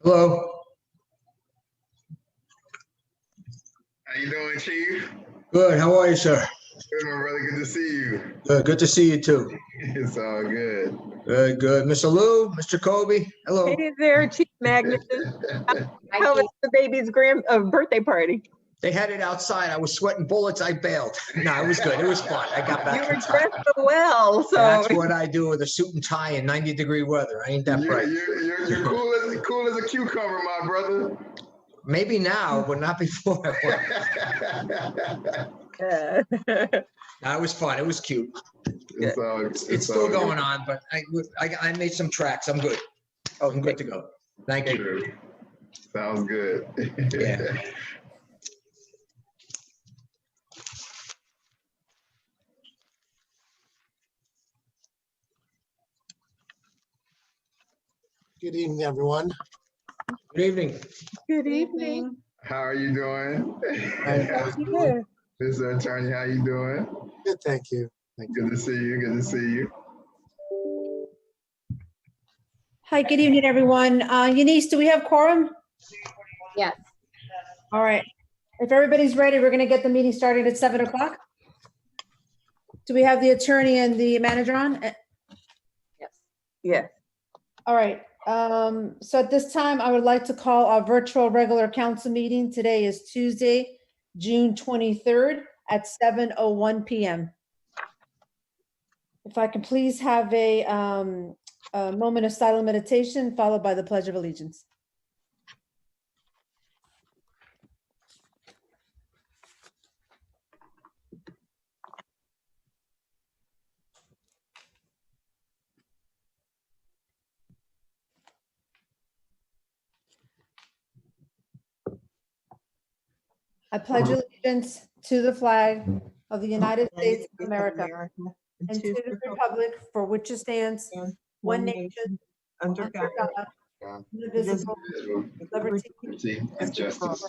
Hello. How you doing, Chief? Good. How are you, sir? Good, my brother. Good to see you. Good to see you too. It's all good. Good, good. Mr. Lou, Mr. Kobe. Hello. Hey there, Chief Magnuson. How was the baby's birthday party? They had it outside. I was sweating bullets. I bailed. No, it was good. It was fun. I got back You were in time. dressed so well, so That's what I do with a suit and tie in 90-degree weather. I ain't that bright. You're cool as a cucumber, my brother. Maybe now, but not before. yeah. That was fun. It was cute. It's Still going on, but I made some tracks. I'm good. Oh, I'm good to go. Thank you. Sounds good. Yeah. Good evening, everyone. Good evening. Good evening. How are you doing? Good. Mr. Attorney, how you doing? Good, thank you. Good to see you. Good to see you. Hi, good evening, everyone. Eunice, do we have quorum? Yes. All right. If everybody's ready, we're going to get the meeting started at 7 o'clock. Do we have the attorney and the manager on? Yes. Yeah. All right. So at this time, I would like to call our virtual regular council meeting. Today is Tuesday, June 23rd at 7:01 p.m. If I can please have a moment of silent meditation followed by the Pledge of Allegiance. I pledge allegiance to the flag of the United States of America and to the republic for which it stands, one nation, under God, indivisible, with liberty And justice.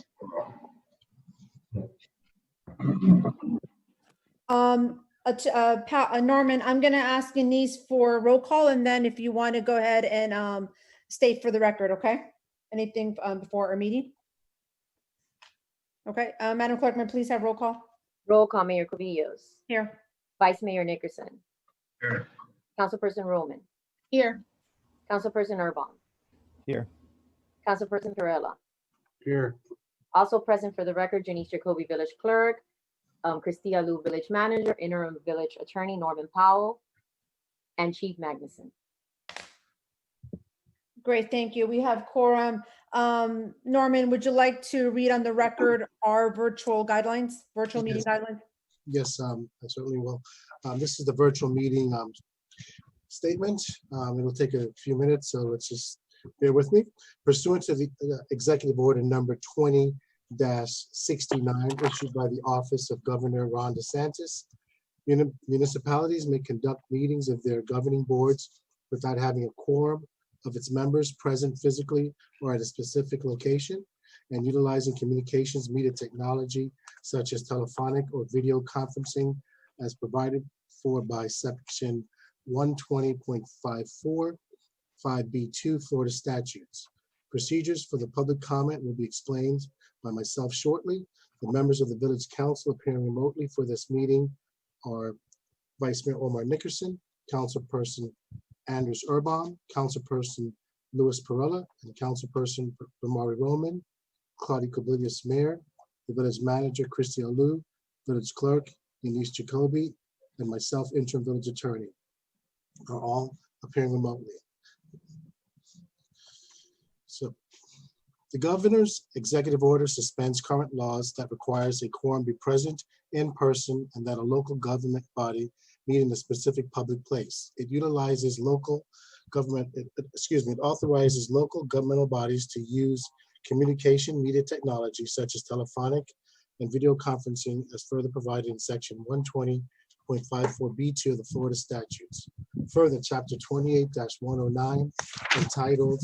Norman, I'm going to ask Denise for roll call, and then if you want to go ahead and state for the record, okay? Anything before our meeting? Okay, Madam Clerk, may I please have roll call? Roll call, Mayor Cubillos. Here. Vice Mayor Nickerson. Here. Councilperson Roman. Here. Councilperson Urban. Here. Councilperson Perella. Here. Also present for the record, Janice Jacoby, Village Clerk, Christia Liu, Village Manager, Interim Village Attorney Norman Powell, and Chief Magnuson. Great, thank you. We have quorum. Norman, would you like to read on the record our virtual guidelines, virtual meeting guidelines? Yes, I certainly will. This is the virtual meeting statement. It'll take a few minutes, so let's just bear with me. Pursuant to the Executive Order number 20-69 issued by the Office of Governor Ron DeSantis, municipalities may conduct meetings of their governing boards without having a quorum of its members present physically or at a specific location, and utilizing communications media technology such as telephonic or video conferencing as provided for by Section 120.54, 5B2 Florida statutes. Procedures for the public comment will be explained by myself shortly. The members of the Village Council appearing remotely for this meeting are Vice Mayor Omar Nickerson, Councilperson Anders Urban, Councilperson Louis Perella, and Councilperson Damari Roman, Claudia Kubilius, Mayor, the village manager, Christy Alou, village clerk, Denise Jacoby, and myself, interim village attorney, are all appearing remotely. So the governor's executive order suspends current laws that requires a quorum be present in person and that a local government body meet in a specific public place. It utilizes local government, it authorizes local governmental bodies to use communication media technology such as telephonic and video conferencing as further provided in section 120.54B2 of the Florida statutes. Further, chapter 28-109 entitled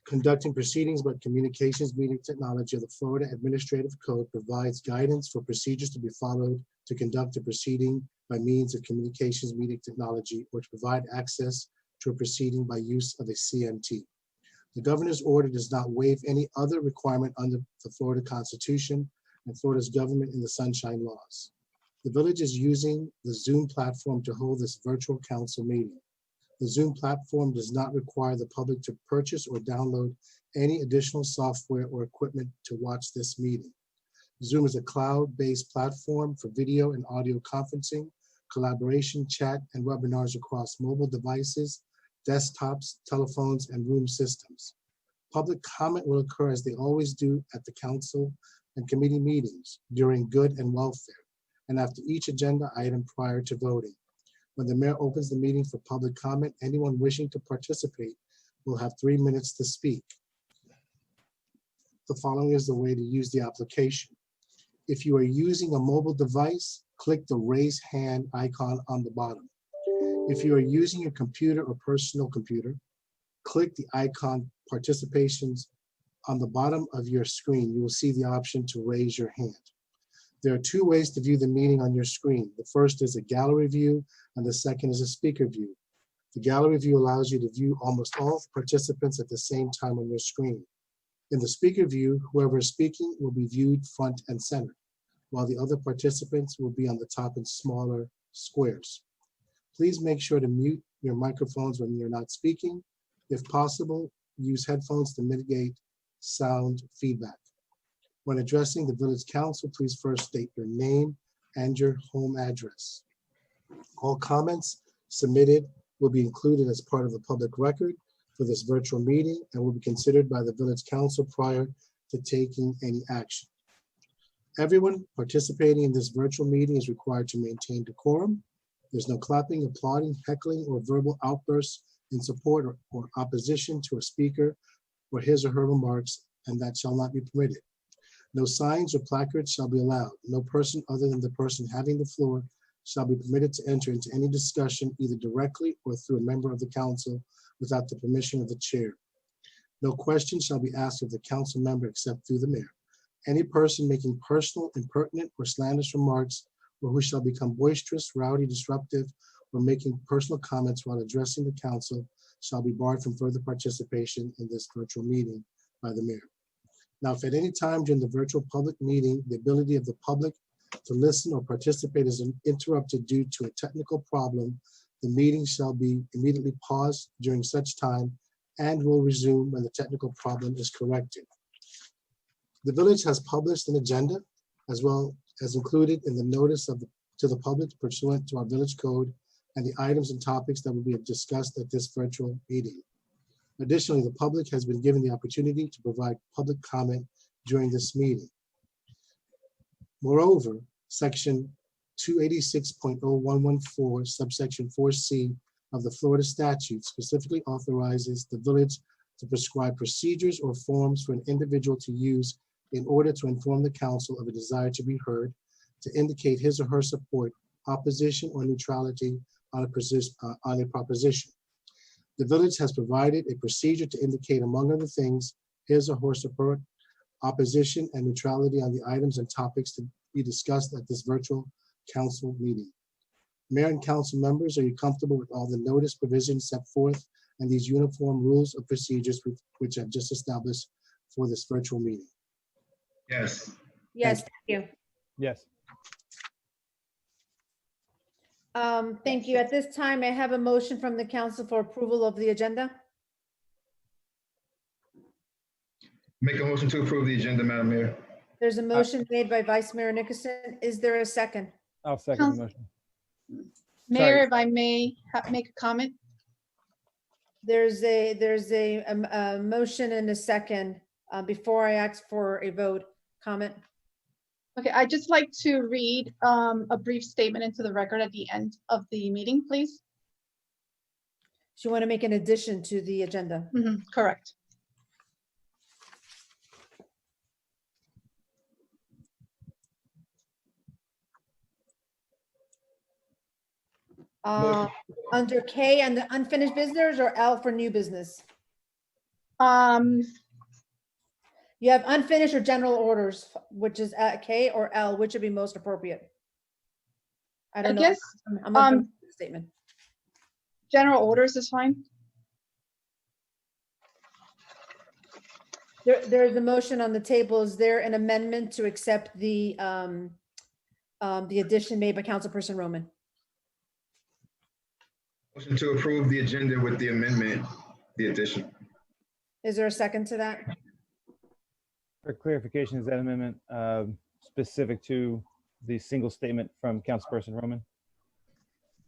Conducting Proceedings by Communications Media Technology of the Florida Administrative Code provides guidance for procedures to be followed to conduct a proceeding by means of communications media technology or to provide access to a proceeding by use of a CMT. The governor's order does not waive any other requirement under the Florida Constitution and Florida's government in the Sunshine Laws. The village is using the Zoom platform to hold this virtual council meeting. The Zoom platform does not require the public to purchase or download any additional software or equipment to watch this meeting. Zoom is a cloud-based platform for video and audio conferencing, collaboration, chat, and webinars across mobile devices, desktops, telephones, and room systems. Public comment will occur as they always do at the council and committee meetings during good and welfare, and after each agenda item prior to voting. When the mayor opens the meeting for public comment, anyone wishing to participate will have 3 minutes to speak. The following is the way to use the application. If you are using a mobile device, click the raise hand icon on the bottom. If you are using your computer or personal computer, click the icon participations on the bottom of your screen. You will see the option to raise your hand. There are two ways to view the meeting on your screen. The first is a gallery view, and the second is a speaker view. The gallery view allows you to view almost all participants at the same time on your screen. In the speaker view, whoever is speaking will be viewed front and center, while the other participants will be on the top in smaller squares. Please make sure to mute your microphones when you're not speaking. If possible, use headphones to mitigate sound feedback. When addressing the village council, please first state your name and your home address. All comments submitted will be included as part of the public record for this virtual meeting and will be considered by the village council prior to taking any action. Everyone participating in this virtual meeting is required to maintain decorum. There's no clapping, applauding, heckling, or verbal outbursts in support or opposition to a speaker or his or her remarks, and that shall not be permitted. No signs or placards shall be allowed. No person other than the person having the floor shall be permitted to enter into any discussion either directly or through a member of the council without the permission of the chair. No question shall be asked of the council member except through the mayor. Any person making personal, impertinent, or slanderous remarks, or who shall become boisterous, rowdy, disruptive, or making personal comments while addressing the council shall be barred from further participation in this virtual meeting by the mayor. Now, if at any time during the virtual public meeting, the ability of the public to listen or participate is interrupted due to a technical problem, the meeting shall be immediately paused during such time and will resume when the technical problem is corrected. The village has published an agenda as well as included in the notice to the public pursuant to our village code and the items and topics that will be discussed at this virtual meeting. Additionally, the public has been given the opportunity to provide public comment during this meeting. Moreover, section 286.0114, subsection 4C of the Florida statute specifically authorizes the village to prescribe procedures or forms for an individual to use in order to inform the council of a desire to be heard, to indicate his or her support, opposition, or neutrality on a proposition. The village has provided a procedure to indicate, among other things, his or her support, opposition, and neutrality on the items and topics to be discussed at this virtual council meeting. Mayor and council members, are you comfortable with all the notice provisions set forth and these uniform rules of procedures which I've just established for this virtual meeting? Yes. Yes, thank you. Yes. Thank you. At this time, I have a motion from the council for approval of the agenda. Make a motion to approve the agenda, Madam Mayor. There's a motion made by Vice Mayor Nickerson. Is there a second? I'll second the motion. Mayor, if I may make a comment. There's a motion and a second. Before I ask for a vote, comment. Okay, I'd just like to read a brief statement into the record at the end of the meeting, please. Do you want to make an addition to the agenda? Correct. Under K and the unfinished business or L for new business? You have unfinished or general orders, which is at K or L, which would be most appropriate? I I don't know. guess I'm open to the statement. general orders is fine. There's a motion on the table. Is there an amendment to accept the addition made by Councilperson Roman? Motion to approve the agenda with the amendment, the addition. Is there a second to that? For clarification, is that amendment specific to the single statement from Councilperson Roman?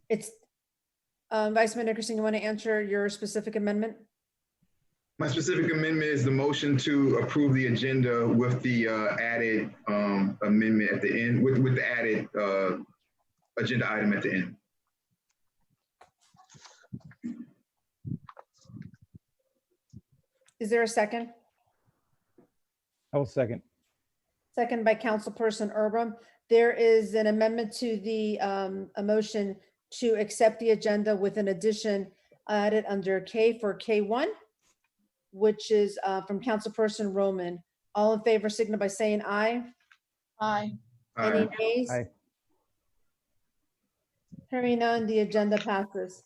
It's, Vice Mayor Nickerson, you want to answer your specific amendment? My specific amendment is the motion to approve the agenda with the added amendment at the end, with the added agenda item at the end. Is there a second? I will second. Second by Councilperson Erba. There is an amendment to the a motion to accept the agenda with an addition added under K for K1, which is from Councilperson Roman. All in favor, signify by saying aye. Aye. Any nays? Aye. Hearing none, the agenda passes.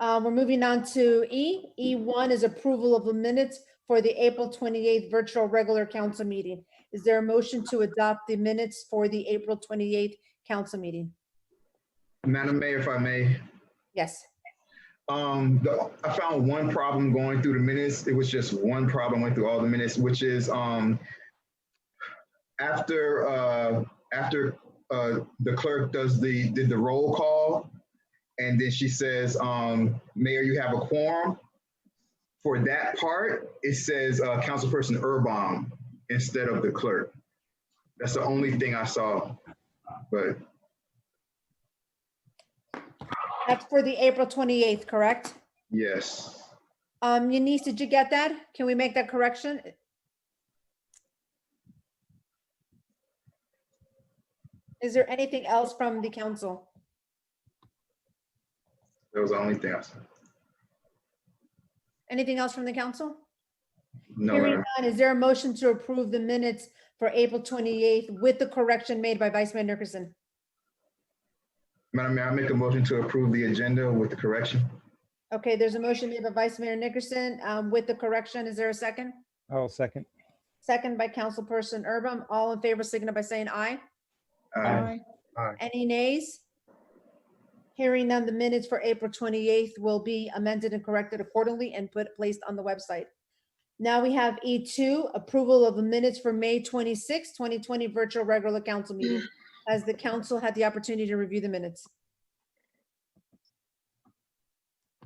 We're moving on to E. E1 is approval of the minutes for the April 28th virtual regular council meeting. Is there a motion to adopt the minutes for the April 28th council meeting? Madam Mayor, if I may. Yes. I found one problem going through the minutes. It was just one problem went through all the minutes, which is after the clerk did the roll call, and then she says, Mayor, you have a quorum. For that part, it says Councilperson Erba instead of the clerk. That's the only thing I saw, but. That's for the April 28th, correct? Yes. Eunice, did you get that? Can we make that correction? Is there anything else from the council? That was the only thing I saw. Anything else from the council? No, Hearing Madam. none, is there a motion to approve the minutes for April 28th with the correction made by Vice Mayor Nickerson? Madam Mayor, I make a motion to approve the agenda with the correction. Okay, there's a motion made by Vice Mayor Nickerson with the correction. Is there a second? I will second. Second by Councilperson Erba. All in favor, signify by saying aye. Aye. Any nays? Hearing none, the minutes for April 28th will be amended and corrected accordingly and placed on the website. Now we have E2, approval of the minutes for May 26, 2020 virtual regular council meeting. Has the council had the opportunity to review the minutes?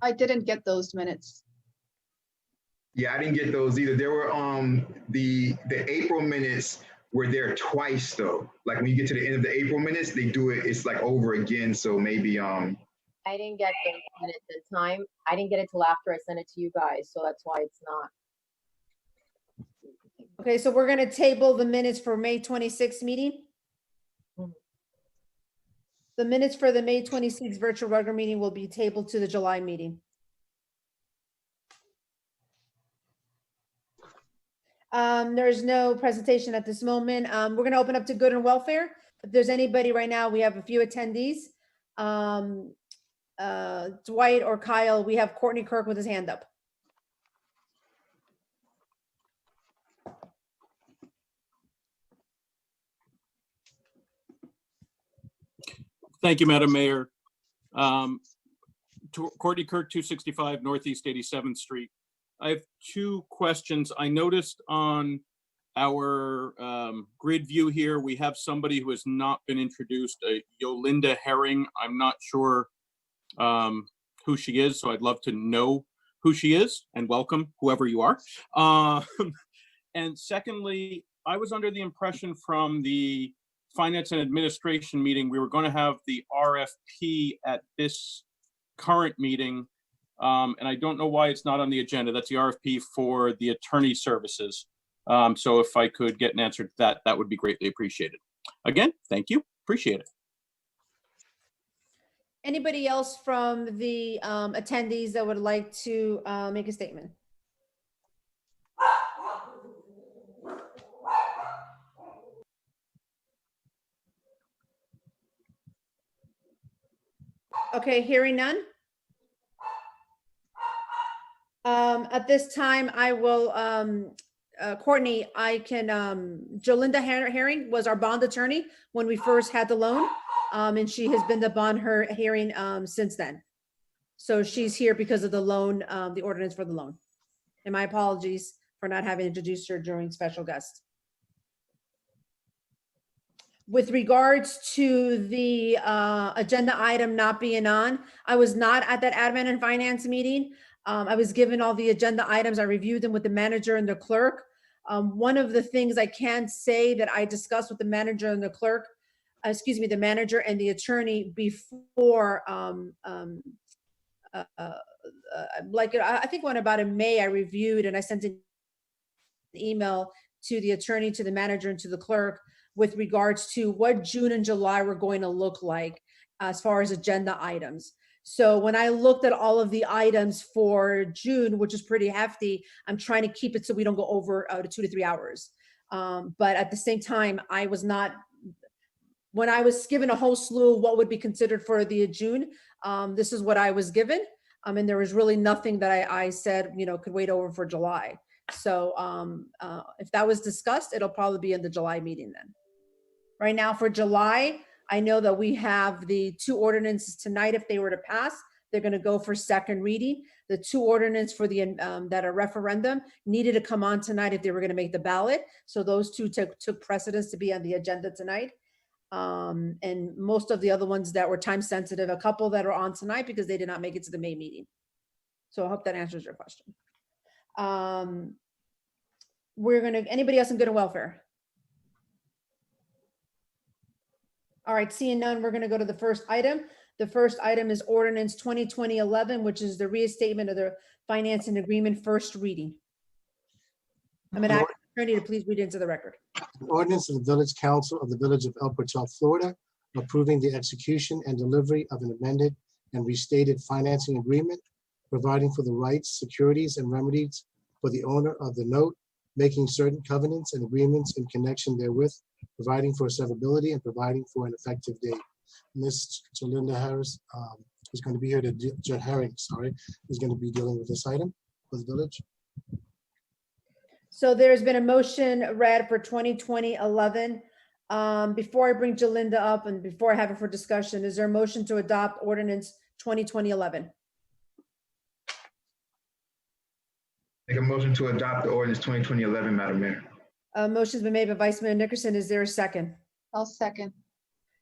I didn't get those minutes. Yeah, I didn't get those either. There were the April minutes were there twice though. Like when you get to the end of the April minutes, they do it, it's like over again. So maybe I didn't get those minutes in time. I didn't get it till after I sent it to you guys, so that's why it's not. Okay, so we're gonna table the minutes for May 26th meeting. The minutes for the May 26th virtual regular meeting will be tabled to the July meeting. There's no presentation at this moment. We're gonna open up to good and welfare. If there's anybody right now, we have a few attendees. Dwight or Kyle, we have Courtney Kirk with his hand up. Thank you, Madam Mayor. Courtney Kirk, 265 Northeast 87th Street. I have two questions. I noticed on our grid view here, we have somebody who has not been introduced, Yolinda Herring. I'm not sure who she is, so I'd love to know who she is, and welcome, whoever you are. And secondly, I was under the impression from the Finance and Administration meeting, we were going to have the RFP at this current meeting, and I don't know why it's not on the agenda. That's the RFP for the attorney services. So if I could get an answer to that, that would be greatly appreciated. Again, thank you. Appreciate it. Anybody else from the attendees that would like to make a statement? Okay, hearing none. At this time, I will, Courtney, I can, Jolinda Herring was our bond attorney when we first had the loan. And she has been the bond hearing since then. So she's here because of the loan, the ordinance for the loan. And my apologies for not having introduced her during special guest. With regards to the agenda item not being on, I was not at that admin and finance meeting. I was given all the agenda items. I reviewed them with the manager and the clerk. One of the things I can say that I discussed with the manager and the clerk, excuse me, the manager and the attorney before, like I think when about in May, I reviewed and I sent an email to the attorney, to the manager, and to the clerk with regards to what June and July were going to look like as far as agenda items. So when I looked at all of the items for June, which is pretty hefty, I'm trying to keep it so we don't go over to 2 to 3 hours. But at the same time, I was not, when I was given a whole slew of what would be considered for the June, this is what I was given. And there was really nothing that I said, you know, could wait over for July. So if that was discussed, it'll probably be in the July meeting then. Right now for July, I know that we have the 2 ordinances tonight. If they were to pass, they're going to go for second reading. The 2 ordinance for the that are referendum needed to come on tonight if they were going to make the ballot. So those 2 took precedence to be on the agenda tonight. And most of the other ones that were time sensitive, a couple that are on tonight because they did not make it to the May meeting. So I hope that answers your question. Anybody else in good and welfare? All right, seeing none, we're gonna go to the first item. The first item is ordinance 2020-11, which is the restatement of the financing agreement, first reading. I'm gonna ask the attorney to please read into the record. An ordinance of the Village Council of the Village of El Portal, Florida, approving the execution and delivery of an amended and restated financing agreement, providing for the rights, securities, and remedies for the owner of the note, making certain covenants and agreements in connection therewith, providing for severability and providing for an effective date. Ms. Jolinda Harris is going to be here to Herring, sorry, is going to be dealing with this item for the village. So there's been a motion read for 2020-11. Before I bring Jolinda up and before I have it for discussion, is there a motion to adopt ordinance 2020-11? Make a motion to adopt the ordinance 2020-11, Madam Mayor. Motion's been made by Vice Mayor Nickerson. Is there a second? I'll second.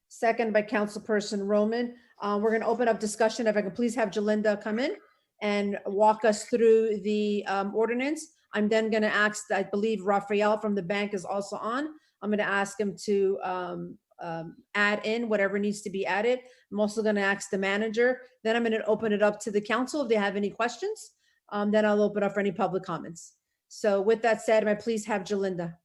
Second by Councilperson Roman. We're going to open up discussion. If I can please have Jolinda come in and walk us through the ordinance. I'm then going to ask, I believe Raphael from the bank is also on. I'm going to ask him to add in whatever needs to be added. I'm also going to ask the manager. Then I'm going to open it up to the council if they have any questions. Then I'll open up for any public comments. So with that said, may I please have Jolinda?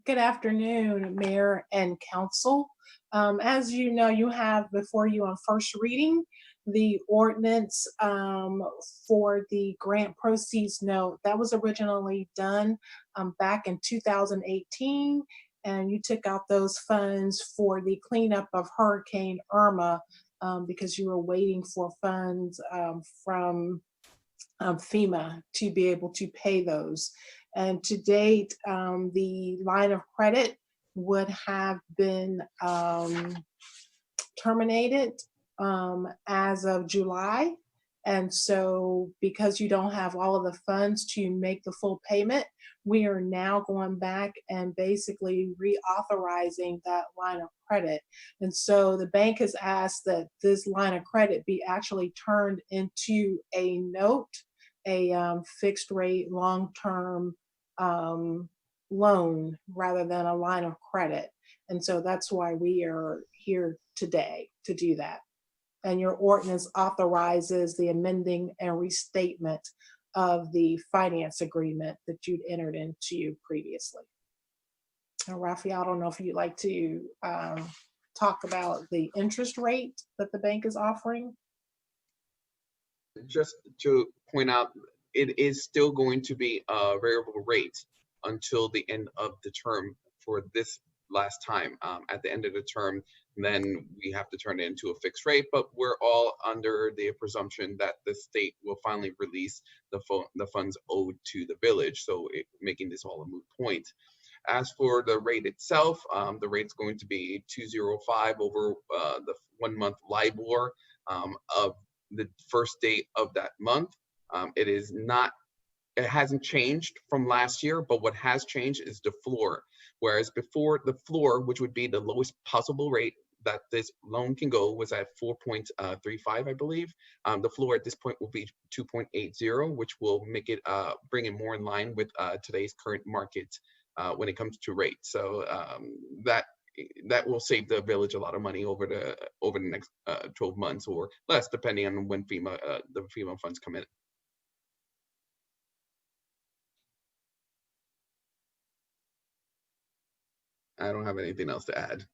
Good afternoon, Mayor and Council. As you know, you have before you on first reading the ordinance for the grant proceeds note that was originally done back in 2018, and you took out those funds for the cleanup of Hurricane Irma because you were waiting for funds from FEMA to be able to pay those. And to date, the line of credit would have been terminated as of July. And so because you don't have all of the funds to make the full payment, we are now going back and basically reauthorizing that line of credit. And so the bank has asked that this line of credit be actually turned into a note, a fixed rate, long-term loan rather than a line of credit. And so that's why we are here today to do that. And your ordinance authorizes the amending and restatement of the finance agreement that you'd entered into previously. And Raphael, I don't know if you'd like to talk about the interest rate that the bank is offering. Just to point out, it is still going to be a variable rate until the end of the term for this last time. At the end of the term, then we have to turn it into a fixed rate, but we're all under the presumption that the state will finally release the funds owed to the village, so making this all a moot point. As for the rate itself, the rate's going to be 205 over the 1 month LIBOR of the first date of that month. It hasn't changed from last year, but what has changed is the floor. Whereas before, the floor, which would be the lowest possible rate that this loan can go, was at 4.35, I believe. The floor at this point will be 2.80, which will make it bring it more in line with today's current market when it comes to rate. So that will save the village a lot of money over the next 12 months or less, depending on when the FEMA funds come in. I don't have anything else to add.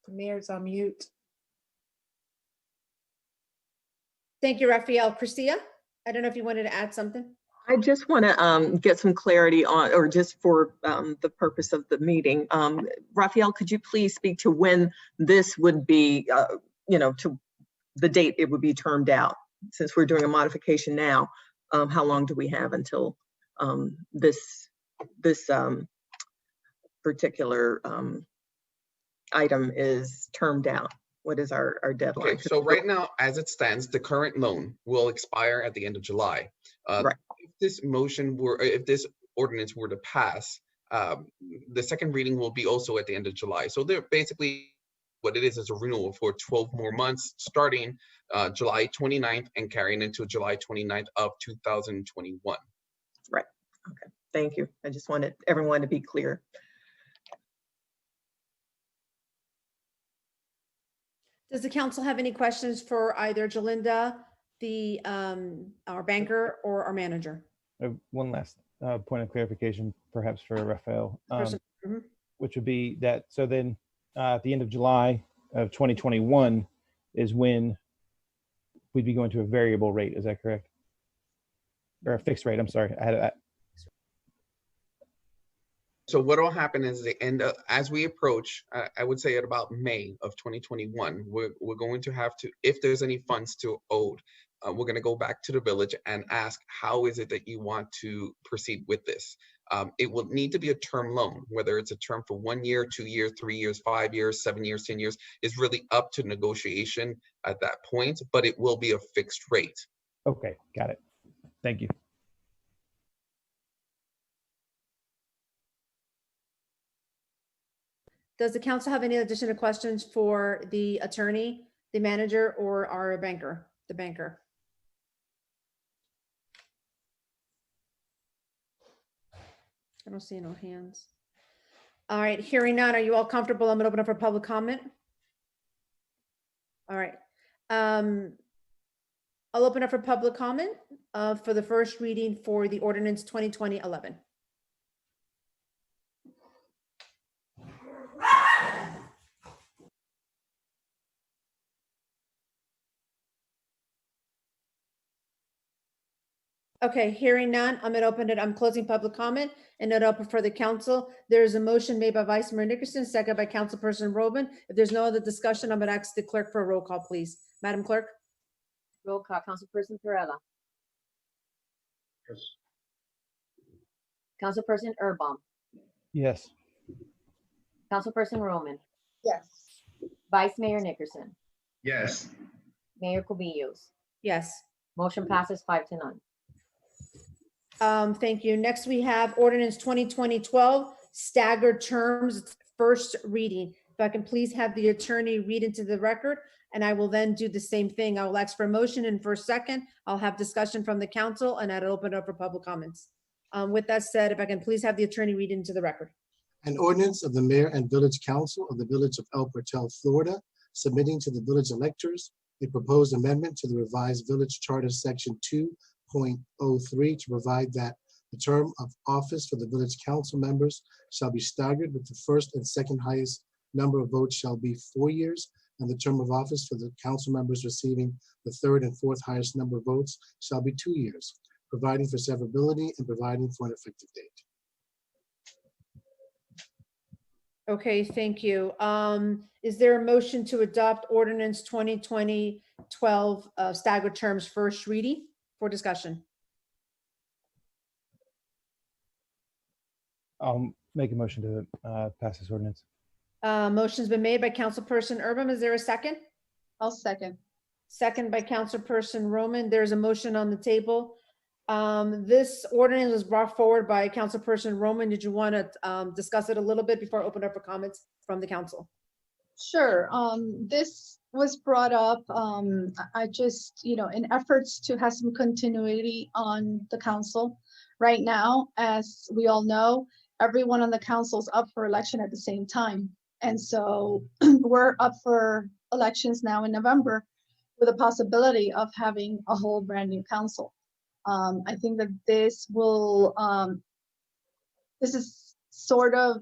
The mayor's on mute. Thank you, Raphael. Christia, I don't know if you wanted to add something. I just want to get some clarity on, or just for the purpose of the meeting. Raphael, could you please speak to when this would be, to the date it would be termed out? Since we're doing a modification now, how long do we have until this particular item is termed out? What is our deadline? Okay, so right now, as it stands, the current loan will expire at the end of July. Right. If this ordinance were to pass, the second reading will be also at the end of July. So they're basically, what it is a renewal for 12 more months, starting July 29th and carrying into July 29th of 2021. Right. Okay. Thank you. I just wanted everyone to be clear. Does the council have any questions for either Jalinda, our banker, or our manager? One last point of clarification, perhaps for Raphael, Mhm. which would be that, so then at the end of July of 2021 is when we'd be going to a variable rate. Is that correct? Or a fixed rate, I'm sorry. So what will happen is as we approach, I would say at about May of 2021, we're going to have to, if there's any funds still owed, we're going to go back to the village and ask, how is it that you want to proceed with this? It will need to be a term loan, whether it's a term for 1 year, 2 years, 3 years, 5 years, 7 years, 10 years, is really up to negotiation at that point, but it will be a fixed rate. Okay, got it. Thank you. Does the council have any additional questions for the attorney, the manager, or our banker, the banker? I don't see no hands. All right, hearing none, are you all comfortable? I'm gonna open up for public comment. All right. I'll open up for public comment for the first reading for the ordinance 2020-11. Okay, hearing none, I'm gonna open it. I'm closing public comment and it open for the council. There is a motion made by Vice Mayor Nickerson, second by Councilperson Robin. If there's no other discussion, I'm gonna ask the clerk for a roll call, please. Madam Clerk? Roll call, Councilperson Perrella. Yes. Councilperson Erbaum. Yes. Councilperson Roman, Yes. Vice Mayor Nickerson, Yes. Mayor Cubillos. Yes. Motion passes 5-0. Thank you. Next, we have ordinance 2020-12, staggered terms, first reading. If I can please have the attorney read into the record, and I will then do the same thing. I will ask for a motion in first second. I'll have discussion from the council, and I'll open up for public comments. With that said, if I can please have the attorney read into the record. An ordinance of the mayor and village council of the village of El Portal, Florida, submitting to the village electors a proposed amendment to the revised village charter section 2.03 to provide that the term of office for the village council members shall be staggered, with the first and second highest number of votes shall be 4 years, and the term of office for the council members receiving the third and fourth highest number of votes shall be 2 years, providing for severability and providing for an effective date. Okay, thank you. Is there a motion to adopt ordinance 2020-12, staggered terms, first reading for discussion? I'll make a motion to pass this ordinance. Motion's been made by Councilperson Urban. Is there a second? I'll second. Second by Councilperson Roman. There's a motion on the table. This ordinance was brought forward by Councilperson Roman. Did you want to discuss it a little bit before I open up for comments from the council? Sure. This was brought up, I just, in efforts to have some continuity on the council. Right now, as we all know, everyone on the council is up for election at the same time. And so we're up for elections now in November with a possibility of having a whole brand new council. I think that this will, this is sort of,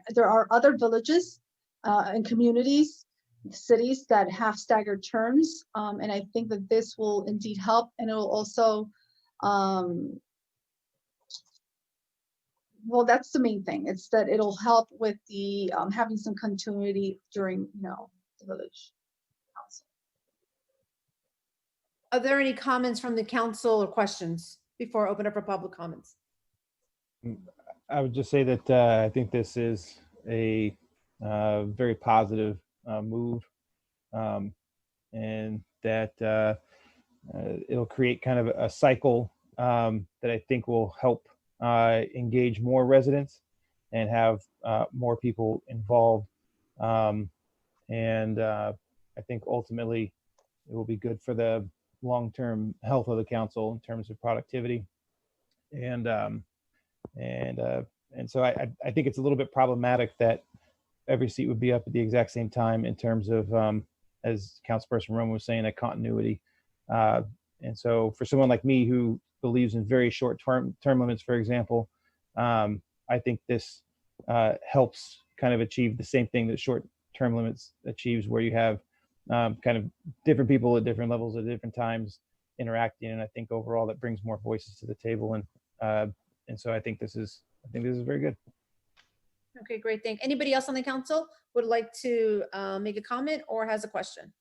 there are other villages and communities, cities that have staggered terms. And I think that this will indeed help, and it will also, well, that's the main thing. It's that it'll help with the having some continuity during, the village council. Are there any comments from the council or questions before I open up for public comments? I would just say that I think this is a very positive move, and that it'll create kind of a cycle that I think will help engage more residents and have more people involved. And I think ultimately it will be good for the long-term health of the council in terms of productivity. And so I think it's a little bit problematic that every seat would be up at the exact same time in terms of, as Councilperson Roman was saying, a continuity. And so for someone like me who believes in very short term limits, for example, I think this helps kind of achieve the same thing that short term limits achieves, where you have kind of different people at different levels at different times interacting. And I think overall that brings more voices to the table. And so I think this is very good. Okay, great. Thank you. Anybody else on the council would like to make a comment or has a question?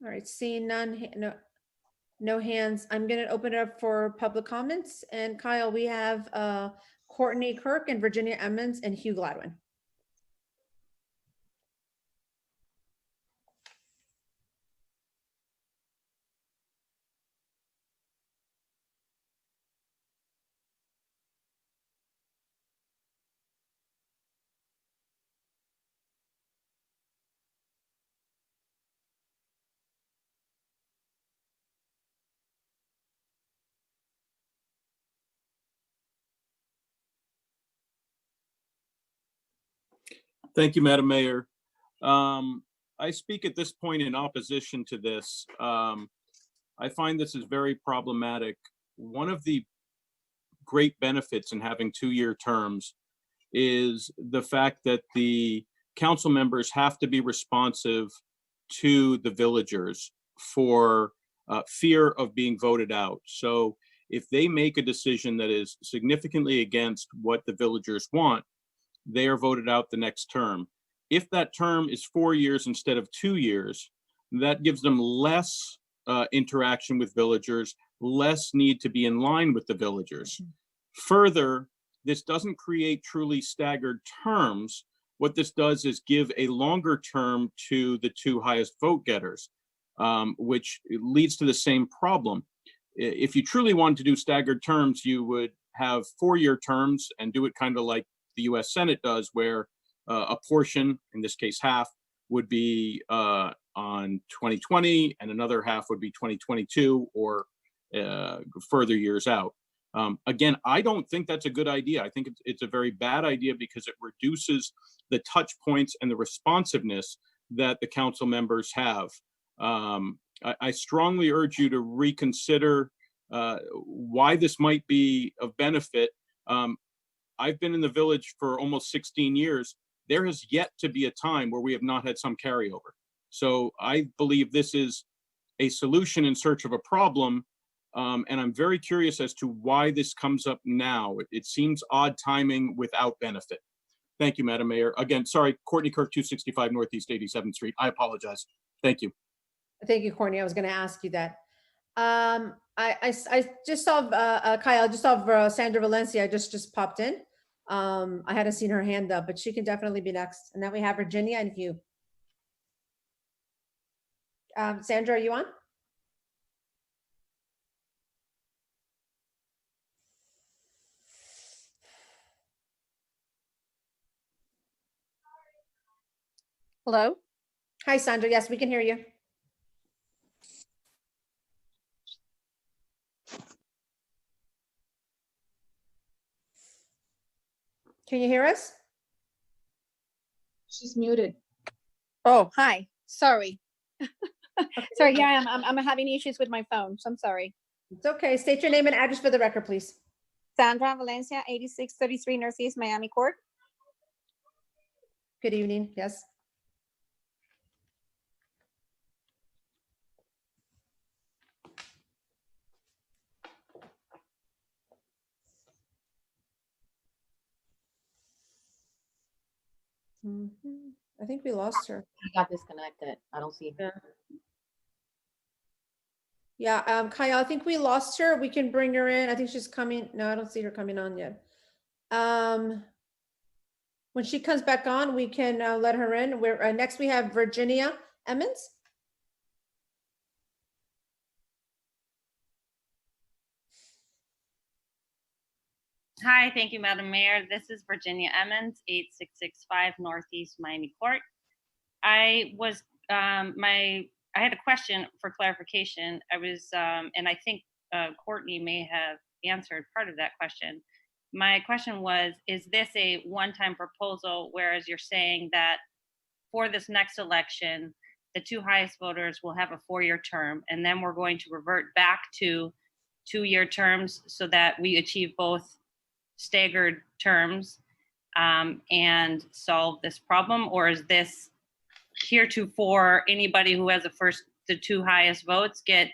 All right, seeing none, no hands. I'm going to open it up for public comments. And Kyle, we have Courtney Kirk and Virginia Emmons and Hugh Gladwin. Thank you, Madam Mayor. I speak at this point in opposition to this. I find this is very problematic. One of the great benefits in having 2-year terms is the fact that the council members have to be responsive to the villagers for fear of being voted out. So if they make a decision that is significantly against what the villagers want, they are voted out the next term. If that term is 4 years instead of 2 years, that gives them less interaction with villagers, less need to be in line with the villagers. Further, this doesn't create truly staggered terms. What this does is give a longer term to the two highest vote getters, which leads to the same problem. If you truly wanted to do staggered terms, you would have 4-year terms and do it kind of like the US Senate does, where a portion, in this case half, would be on 2020 and another half would be 2022 or further years out. Again, I don't think that's a good idea. I think it's a very bad idea because it reduces the touch points and the responsiveness that the council members have. I strongly urge you to reconsider why this might be of benefit. I've been in the village for almost 16 years. There has yet to be a time where we have not had some carryover. So I believe this is a solution in search of a problem. And I'm very curious as to why this comes up now. It seems odd timing without benefit. Thank you, Madam Mayor. Again, sorry, Courtney Kirk, 265 Northeast 87th Street. I apologize. Thank you. Thank you, Courtney. I was going to ask you that. I just saw Kyle. I just saw Sandra Valencia just popped in. I hadn't seen her hand up, but she can definitely be next. And now we have Virginia and Hugh. Sandra, are you on? Hello? Hi, Sandra. Yes, we can hear you. Can you hear us? She's muted. Oh, hi. Sorry. Sorry, yeah, I'm having issues with my phone, so I'm sorry. It's okay. State your name and address for the record, please. Sandra Valencia, 8633 Northeast Miami Court. Good evening. Yes. I think we lost her. She got disconnected. I don't see her. Yeah, Kyle, I think we lost her. We can bring her in. I think she's coming. No, I don't see her coming on yet. When she comes back on, we can let her in. We're next we have Virginia Emmons. Hi, thank you, Madam Mayor. This is Virginia Emmons, 8665 Northeast Miami Court. I had a question for clarification. And I think Courtney may have answered part of that question. My question was, is this a one-time proposal, whereas you're saying that for this next election, the two highest voters will have a 4-year term, and then we're going to revert back to 2-year terms so that we achieve both staggered terms and solve this problem? Or is this heretofore anybody who has the two highest votes get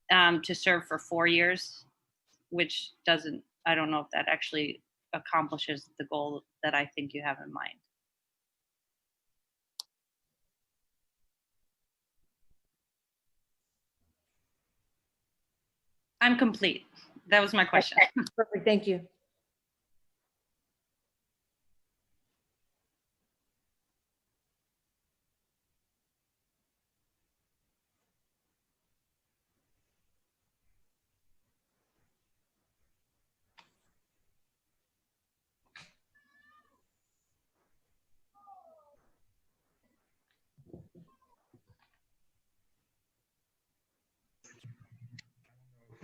to serve for 4 years, which I don't know if that actually accomplishes the goal that I think you have in mind. I'm complete. That was my question. Perfect. Thank you.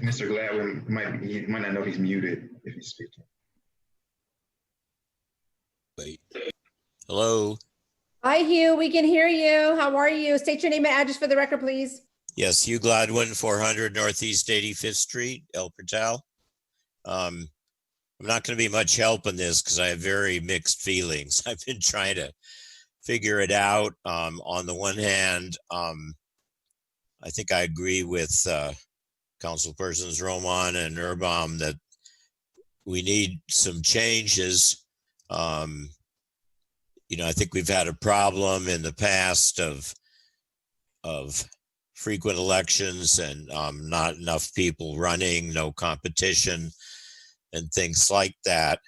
Mr. Gladwin might not know he's muted if he's speaking. Wait. Hello. Hi, Hugh. We can hear you. How are you? State your name and address for the record, please. Yes, Hugh Gladwin, 400 Northeast 85th Street, El Portal. I'm not going to be much help in this because I have very mixed feelings. I've been trying to figure it out. On the one hand, I think I agree with Councilpersons Roman and Erbaum that we need some changes. I think we've had a problem in the past of frequent elections and not enough people running, no competition. and things like that.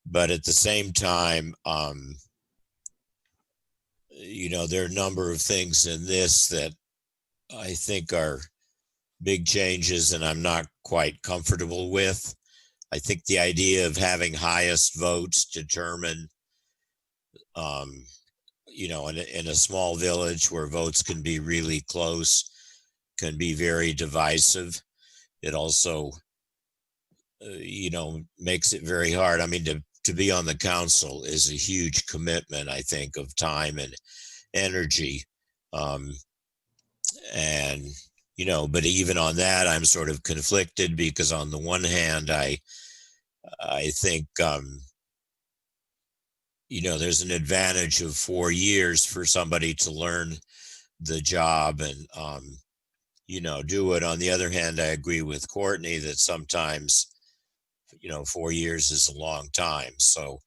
But at the same time, you know, there are a number of things in this that I think are big changes and I'm not quite comfortable with. I think the idea of having highest votes determine, you know, in a small village where votes can be really close, can be very divisive. It also, you know, makes it very hard. I mean, to be on the council is a huge commitment, I think, of time and energy. And, you know, but even on that, I'm sort of conflicted because on the one hand, I think, you know, there's an advantage of 4 years for somebody to learn the job and, you know, do it. On the other hand, I agree with Courtney that sometimes, you know, 4 years is a long time. So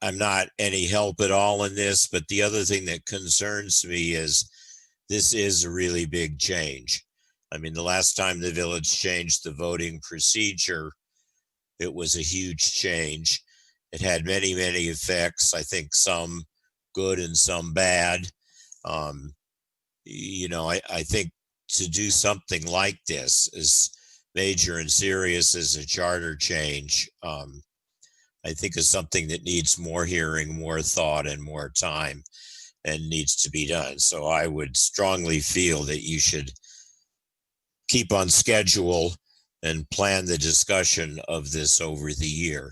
I'm not any help at all in this, but the other thing that concerns me is this is a really big change. I mean, the last time the village changed the voting procedure, it was a huge change. It had many, many effects. I think some good and some bad. You know, I think to do something like this as major and serious as a charter change, I think is something that needs more hearing, more thought, and more time, and needs to be done. So I would strongly feel that you should keep on schedule and plan the discussion of this over the year.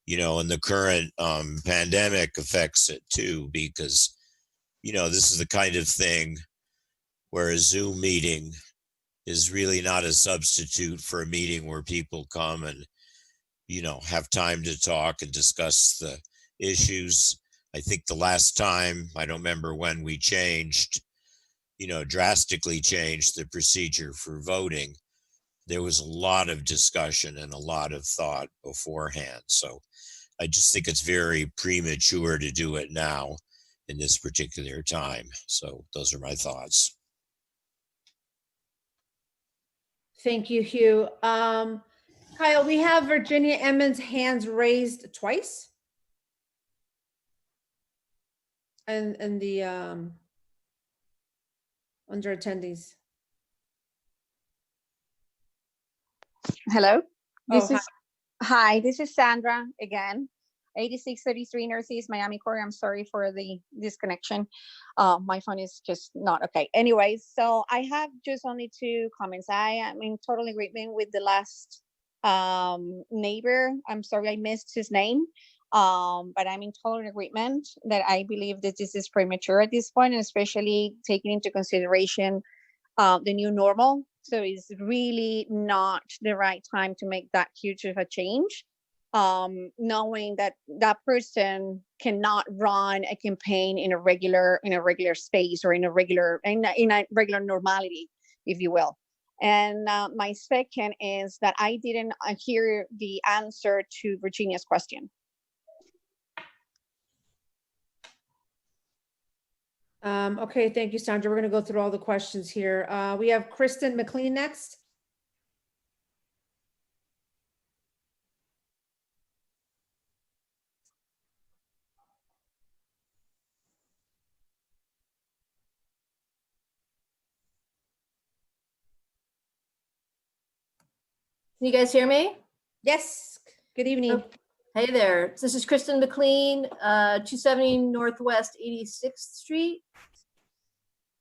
You know, and the current pandemic affects it too, because, you know, this is the kind of thing where a Zoom meeting is really not a substitute for a meeting where people come and, you know, have time to talk and discuss the issues. I think the last time, I don't remember when we changed, you know, drastically changed the procedure for voting, there was a lot of discussion and a lot of thought beforehand. So I just think it's very premature to do it now in this particular time. So those are my thoughts. Thank you, Hugh. Kyle, we have Virginia Emmons' hands raised twice. And the under attendees. Hello. Oh, Hi, this is Sandra again. 8633 Northeast Miami Court. I'm sorry for the disconnection. My phone is just not okay. Anyways, so I have just only 2 comments. I am in total agreement with the last neighbor. I'm sorry I missed his name. But I'm in total agreement that I believe that this is premature at this point, and especially taking into consideration the new normal. So it's really not the right time to make that huge of a change, knowing that that person cannot run a campaign in a regular space or in a regular normality, if you will. And my second is that I didn't hear the answer to Virginia's question. Okay, thank you, Sandra. We're going to go through all the questions here. We have Kristen McLean next. Can you guys hear me? Yes. Good evening. Oh, hey there. This is Kristen McLean, 270 Northwest 86th Street.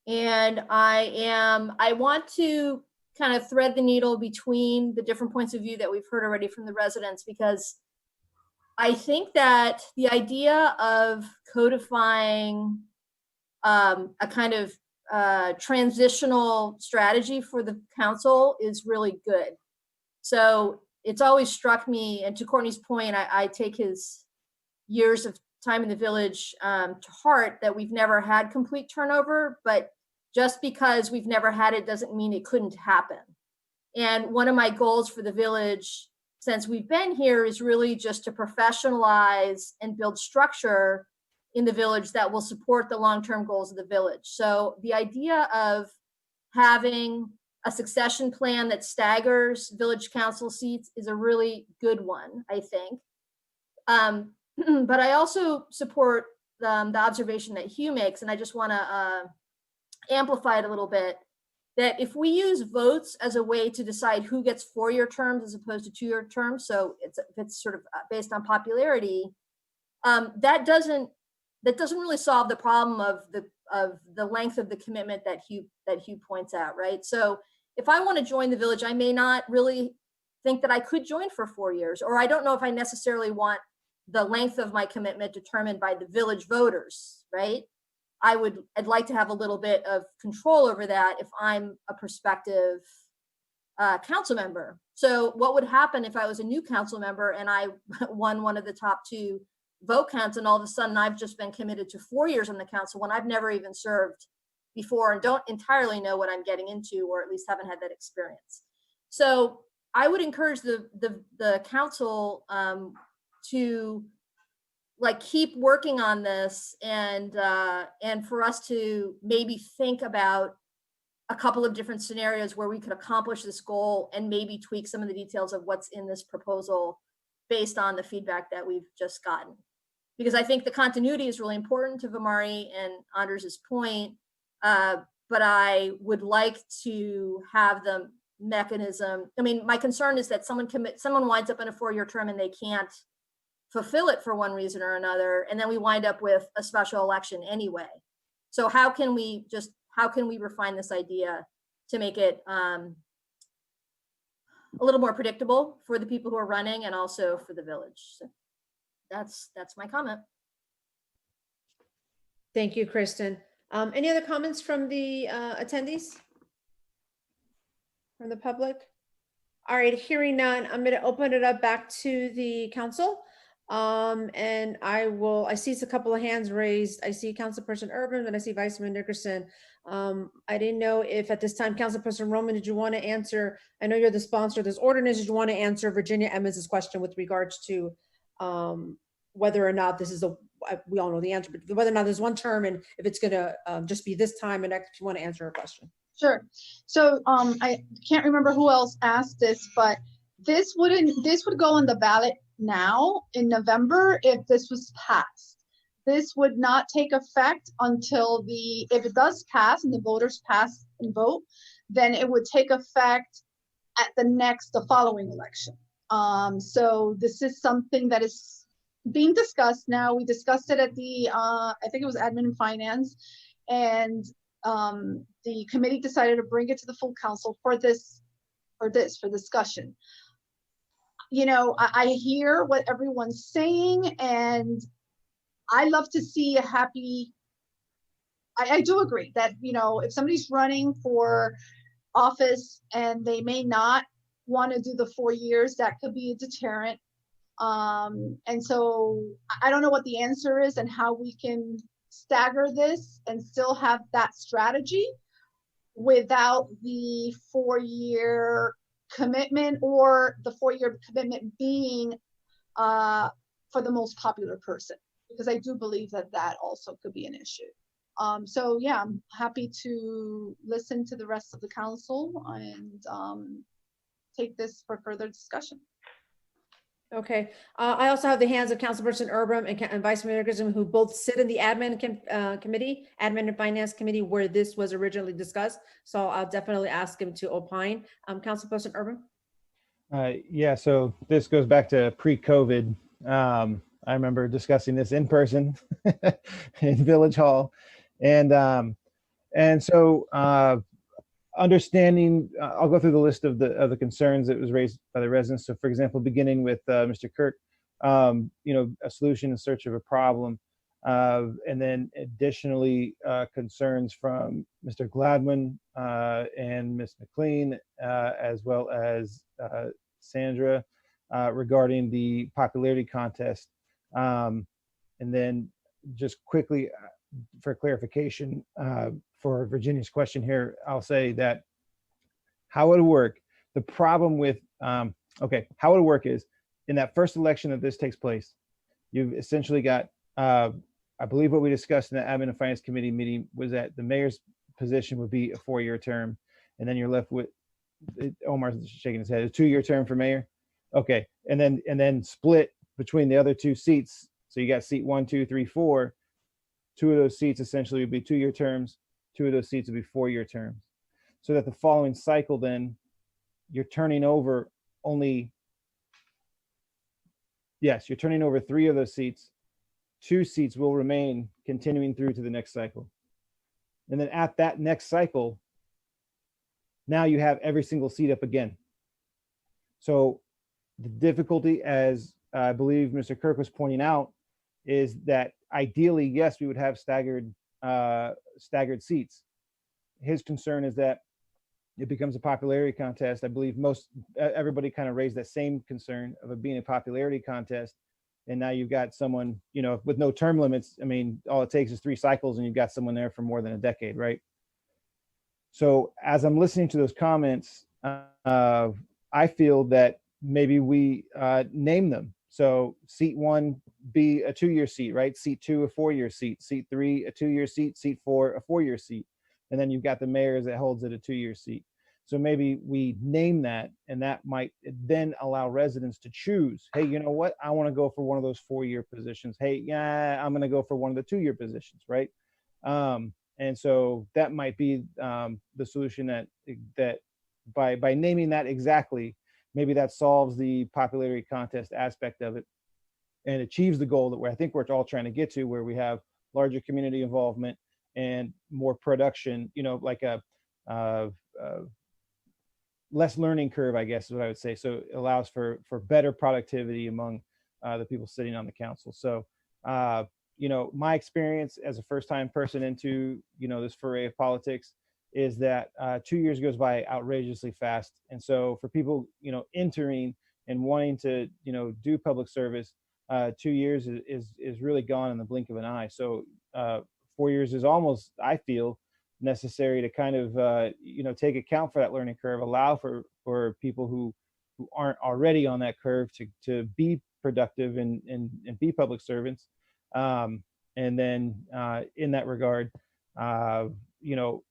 And I want to kind of thread the needle between the different points of view that we've heard already from the residents, because I think that the idea of codifying a kind of transitional strategy for the council is really good. So it's always struck me, and to Courtney's point, I take his years of time in the village to heart, that we've never had complete turnover, but just because we've never had it doesn't mean it couldn't happen. And one of my goals for the village since we've been here is really just to professionalize and build structure in the village that will support the long-term goals of the village. So the idea of having a succession plan that staggers village council seats is a really good one, I think. But I also support the observation that Hugh makes, and I just want to amplify it a little bit, that if we use votes as a way to decide who gets 4-year terms as opposed to 2-year terms, so it's sort of based on popularity, that doesn't really solve the problem of the length of the commitment that Hugh points out, right? So if I want to join the village, I may not really think that I could join for 4 years, or I don't know if I necessarily want the length of my commitment determined by the village voters, right? I'd like to have a little bit of control over that if I'm a prospective council member. So what would happen if I was a new council member and I won one of the top 2 vote counts, and all of a sudden I've just been committed to 4 years on the council when I've never even served before and don't entirely know what I'm getting into, or at least haven't had that experience. So I would encourage the council to keep working on this, and for us to maybe think about a couple of different scenarios where we could accomplish this goal and maybe tweak some of the details of what's in this proposal based on the feedback that we've just gotten. Because I think the continuity is really important, to Vamari and Anders's point, but I would like to have the mechanism. I mean, my concern is that someone winds up in a 4-year term and they can't fulfill it for one reason or another, and then we wind up with a special election anyway. So how can we refine this idea to make it a little more predictable for the people who are running and also for the village? So that's my comment. Thank you, Kristen. Any other comments from the attendees? From the public? All right, hearing none, I'm going to open it up back to the council. And I see a couple of hands raised. I see Councilperson Urban and I see Vice Mayor Nickerson. I didn't know if at this time, Councilperson Roman, did you want to answer? I know you're the sponsor of this ordinance. Did you want to answer Virginia Emmons' question with regards to whether or not this is we all know the answer, but whether or not there's one term and if it's going to just be this time and next, if you want to answer her question. Sure. So I can't remember who else asked this, but this would go on the ballot now in November if this was passed. This would not take effect until if it does pass and the voters pass and vote, then it would take effect at the following election. So this is something that is being discussed now. We discussed it at the I think it was Admin and Finance, and the committee decided to bring it to the full council for discussion. You know, I hear what everyone's saying, and I love to see a happy, I do agree that, you know, if somebody's running for office and they may not want to do the 4 years, that could be a deterrent. And so I don't know what the answer is and how we can stagger this and still have that strategy without the 4-year commitment, or the 4-year commitment being for the most popular person, because I do believe that also could be an issue. So yeah, I'm happy to listen to the rest of the council and take this for further discussion. Okay. I also have the hands of Councilperson Urban and Vice Mayor Nickerson, who both sit in the Admin Committee, Admin and Finance Committee, where this was originally discussed. So I'll definitely ask him to opine. Councilperson Urban? Yeah, so this goes back to pre-COVID. I remember discussing this in person in Village Hall. And so understanding, I'll go through the list of the concerns that was raised by the residents. So for example, beginning with Mr. Kirk, you know, a solution in search of a problem. And then additionally, concerns from Mr. Gladwin and Ms. McLean, as well as Sandra, regarding the popularity contest. And then just quickly, for clarification, for Virginia's question here, I'll say that how it would work, the problem with, how it would work is, in that first election that this takes place, you've essentially got, I believe what we discussed in the Admin and Finance Committee meeting was that the mayor's position would be a 4-year term. and then you're left with, Omar's shaking his head, a 2-year term for mayor. Okay, and then split between the other 2 seats. So you got seat 1, 2, 3, 4. 2 of those seats essentially would be 2-year terms. 2 of those seats would be 4-year terms. So that the following cycle, then you're turning over only, yes, you're turning over 3 of those seats. 2 seats will remain continuing through to the next cycle. And then at that next cycle, now you have every single seat up again. So the difficulty, as I believe Mr. Kirk was pointing out, is that ideally, yes, we would have staggered seats. His concern is that it becomes a popularity contest. I believe everybody kind of raised that same concern of it being a popularity contest. And now you've got someone, you know, with no term limits. I mean, all it takes is 3 cycles and you've got someone there for more than a decade, right? So as I'm listening to those comments, I feel that maybe we name them. So seat 1 be a 2-year seat, right? Seat 2, a 4-year seat. Seat 3, a 2-year seat. Seat 4, a 4-year seat. And then you've got the mayor's that holds it a 2-year seat. So maybe we name that, and that might then allow residents to choose, hey, you know what? I want to go for one of those 4-year positions. Hey, yeah, I'm going to go for one of the 2-year positions, right? And so that might be the solution that by naming that exactly, maybe that solves the popularity contest aspect of it and achieves the goal that I think we're all trying to get to, where we have larger community involvement and more production, you know, like a less learning curve, I guess is what I would say. So it allows for better productivity among the people sitting on the council. So, you know, my experience as a first-time person into, you know, this foray of politics is that 2 years goes by outrageously fast. And so for people, you know, entering and wanting to, you know, do public service, 2 years is really gone in the blink of an eye. So 4 years is almost, I feel, necessary to kind of, you know, take account for that learning curve, allow for people who aren't already on that curve to be productive and be public servants. And then in that regard, you know,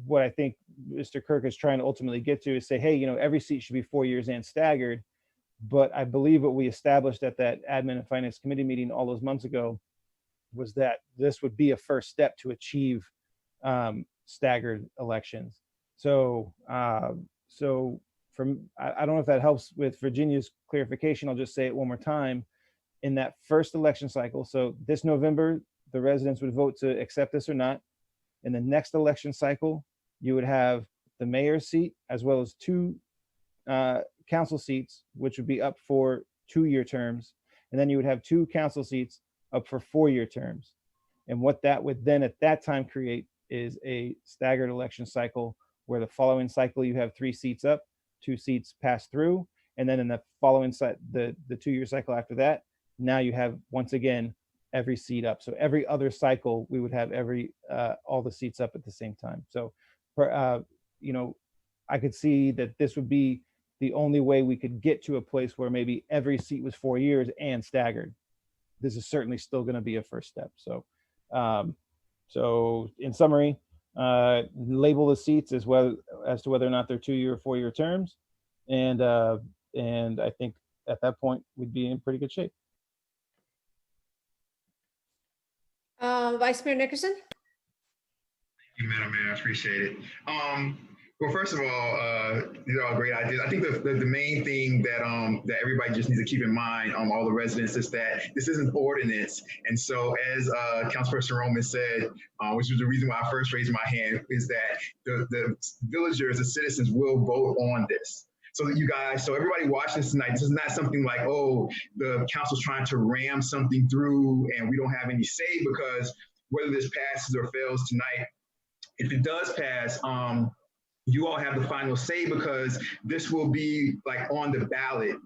what I think Mr. Kirk is trying to ultimately get to is say, hey, you know, every seat should be 4 years and staggered. But I believe what we established at that Admin and Finance Committee meeting all those months ago was that this would be a first step to achieve staggered elections. So, I don't know if that helps with Virginia's clarification. I'll just say it one more time. In that first election cycle, so this November, the residents would vote to accept this or not. In the next election cycle, you would have the mayor's seat as well as 2 council seats, which would be up for 2-year terms. And then you would have 2 council seats up for 4-year terms. And what that would then at that time create is a staggered election cycle where the following cycle you have 3 seats up, 2 seats pass through. And then in the following the 2-year cycle after that, now you have once again every seat up. So every other cycle we would have all the seats up at the same time. So you know, I could see that this would be the only way we could get to a place where maybe every seat was 4 years and staggered. This is certainly still going to be a first step. So so in summary, label the seats as well as to whether or not they're 2-year or 4-year terms. And I think at that point we'd be in pretty good shape. Vice Mayor Nickerson? Thank you, Madam Mayor. I appreciate it. Well, first of all, these are all great ideas. I think the main thing that that everybody just needs to keep in mind, all the residents, is that this is an ordinance. And so as Councilperson Roman said, which was the reason why I first raised my hand, is that the villagers, the citizens will vote on this. So that you guys, so everybody watching this tonight, this is not something like, oh, the council's trying to ram something through and we don't have any say, because whether this passes or fails tonight, if it does pass, you all have the final say, because this will be like on the ballot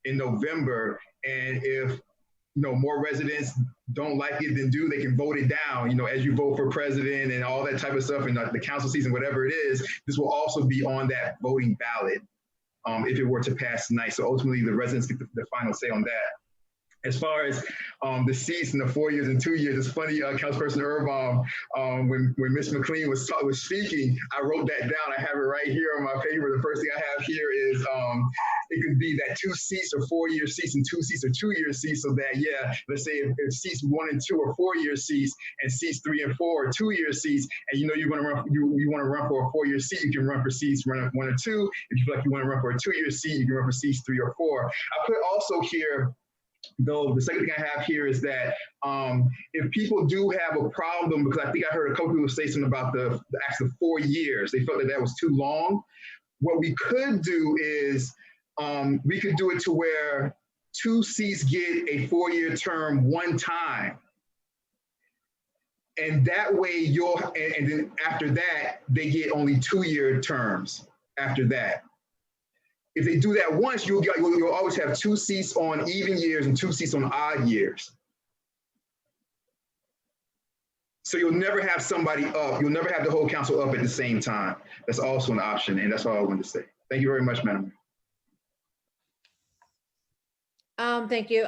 in November. And if more residents don't like it than do, they can vote it down, as you vote for president and all that type of stuff, and the council season, whatever it is, this will also be on that voting ballot if it were to pass tonight. So ultimately the residents get the final say on that. As far as the seats and the 4 years and 2 years, it's funny, Councilperson Erbaum, when Ms. McLean was speaking, I wrote that down. I have it right here on my paper. The first thing I have here is it could be that 2 seats are 4-year seats and 2 seats are 2-year seats. So that, yeah, let's say if seats 1 and 2 are 4-year seats and seats 3 and 4 are 2-year seats, and you know you're going to run, you want to run for a 4-year seat, you can run for seats 1 or 2. If you feel like you want to run for a 2-year seat, you can run for seats 3 or 4. I put also here, though, the second thing I have here is that if people do have a problem, because I think I heard a couple people say something about the actual 4 years, they felt that that was too long. What we could do is we could do it to where 2 seats get a 4-year term one time. And that way and then after that, they get only 2-year terms after that. If they do that once, you'll always have 2 seats on even years and 2 seats on odd years. So you'll never have somebody up. You'll never have the whole council up at the same time. That's also an option, and that's all I wanted to say. Thank you very much, Madam Mayor. Thank you.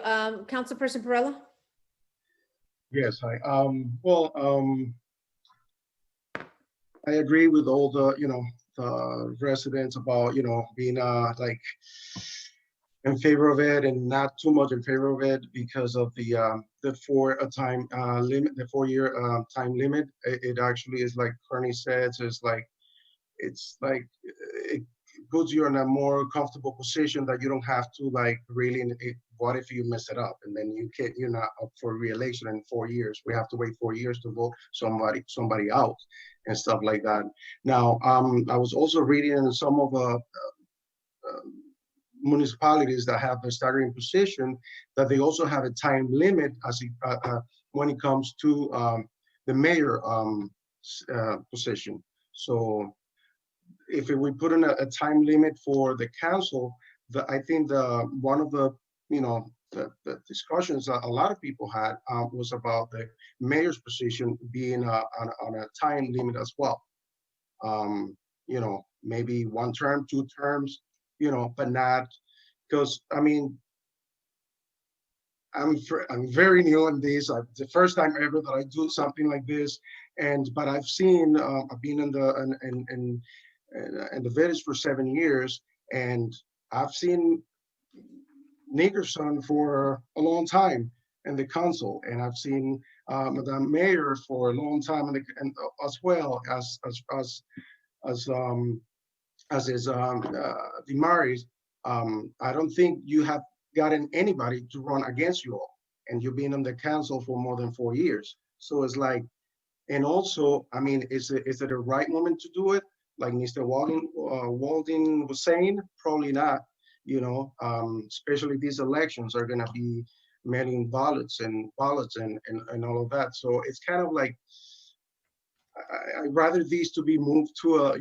Councilperson Perrella? Yes, hi. I agree with all the, residents about, being like in favor of it and not too much in favor of it because of the 4-year time limit. It actually is like Kearney says, it's like it puts you in a more comfortable position that you don't have to like really, what if you mess it up and then you're not up for re-election in 4 years. We have to wait 4 years to vote somebody out and stuff like that. Now, I was also reading in some of the municipalities that have the staggering position that they also have a time limit when it comes to the mayor position. So if we put in a time limit for the council, I think one of the the discussions that a lot of people had was about the mayor's position being on a time limit as well. Maybe 1 term, 2 terms, but not, because I mean, I'm very new in this. The first time ever that I do something like this, but I've seen, I've been in the village for 7 years, and I've seen Nickerson for a long time in the council, and I've seen the mayor for a long time, and as well as is Demarais. I don't think you have gotten anybody to run against you all, and you've been on the council for more than 4 years. So it's like, and also, I mean, is it the right moment to do it? Like Mr. Walden was saying, probably not. Especially these elections are going to be mailing ballots and all of that. So it's kind of like, I'd rather these to be moved to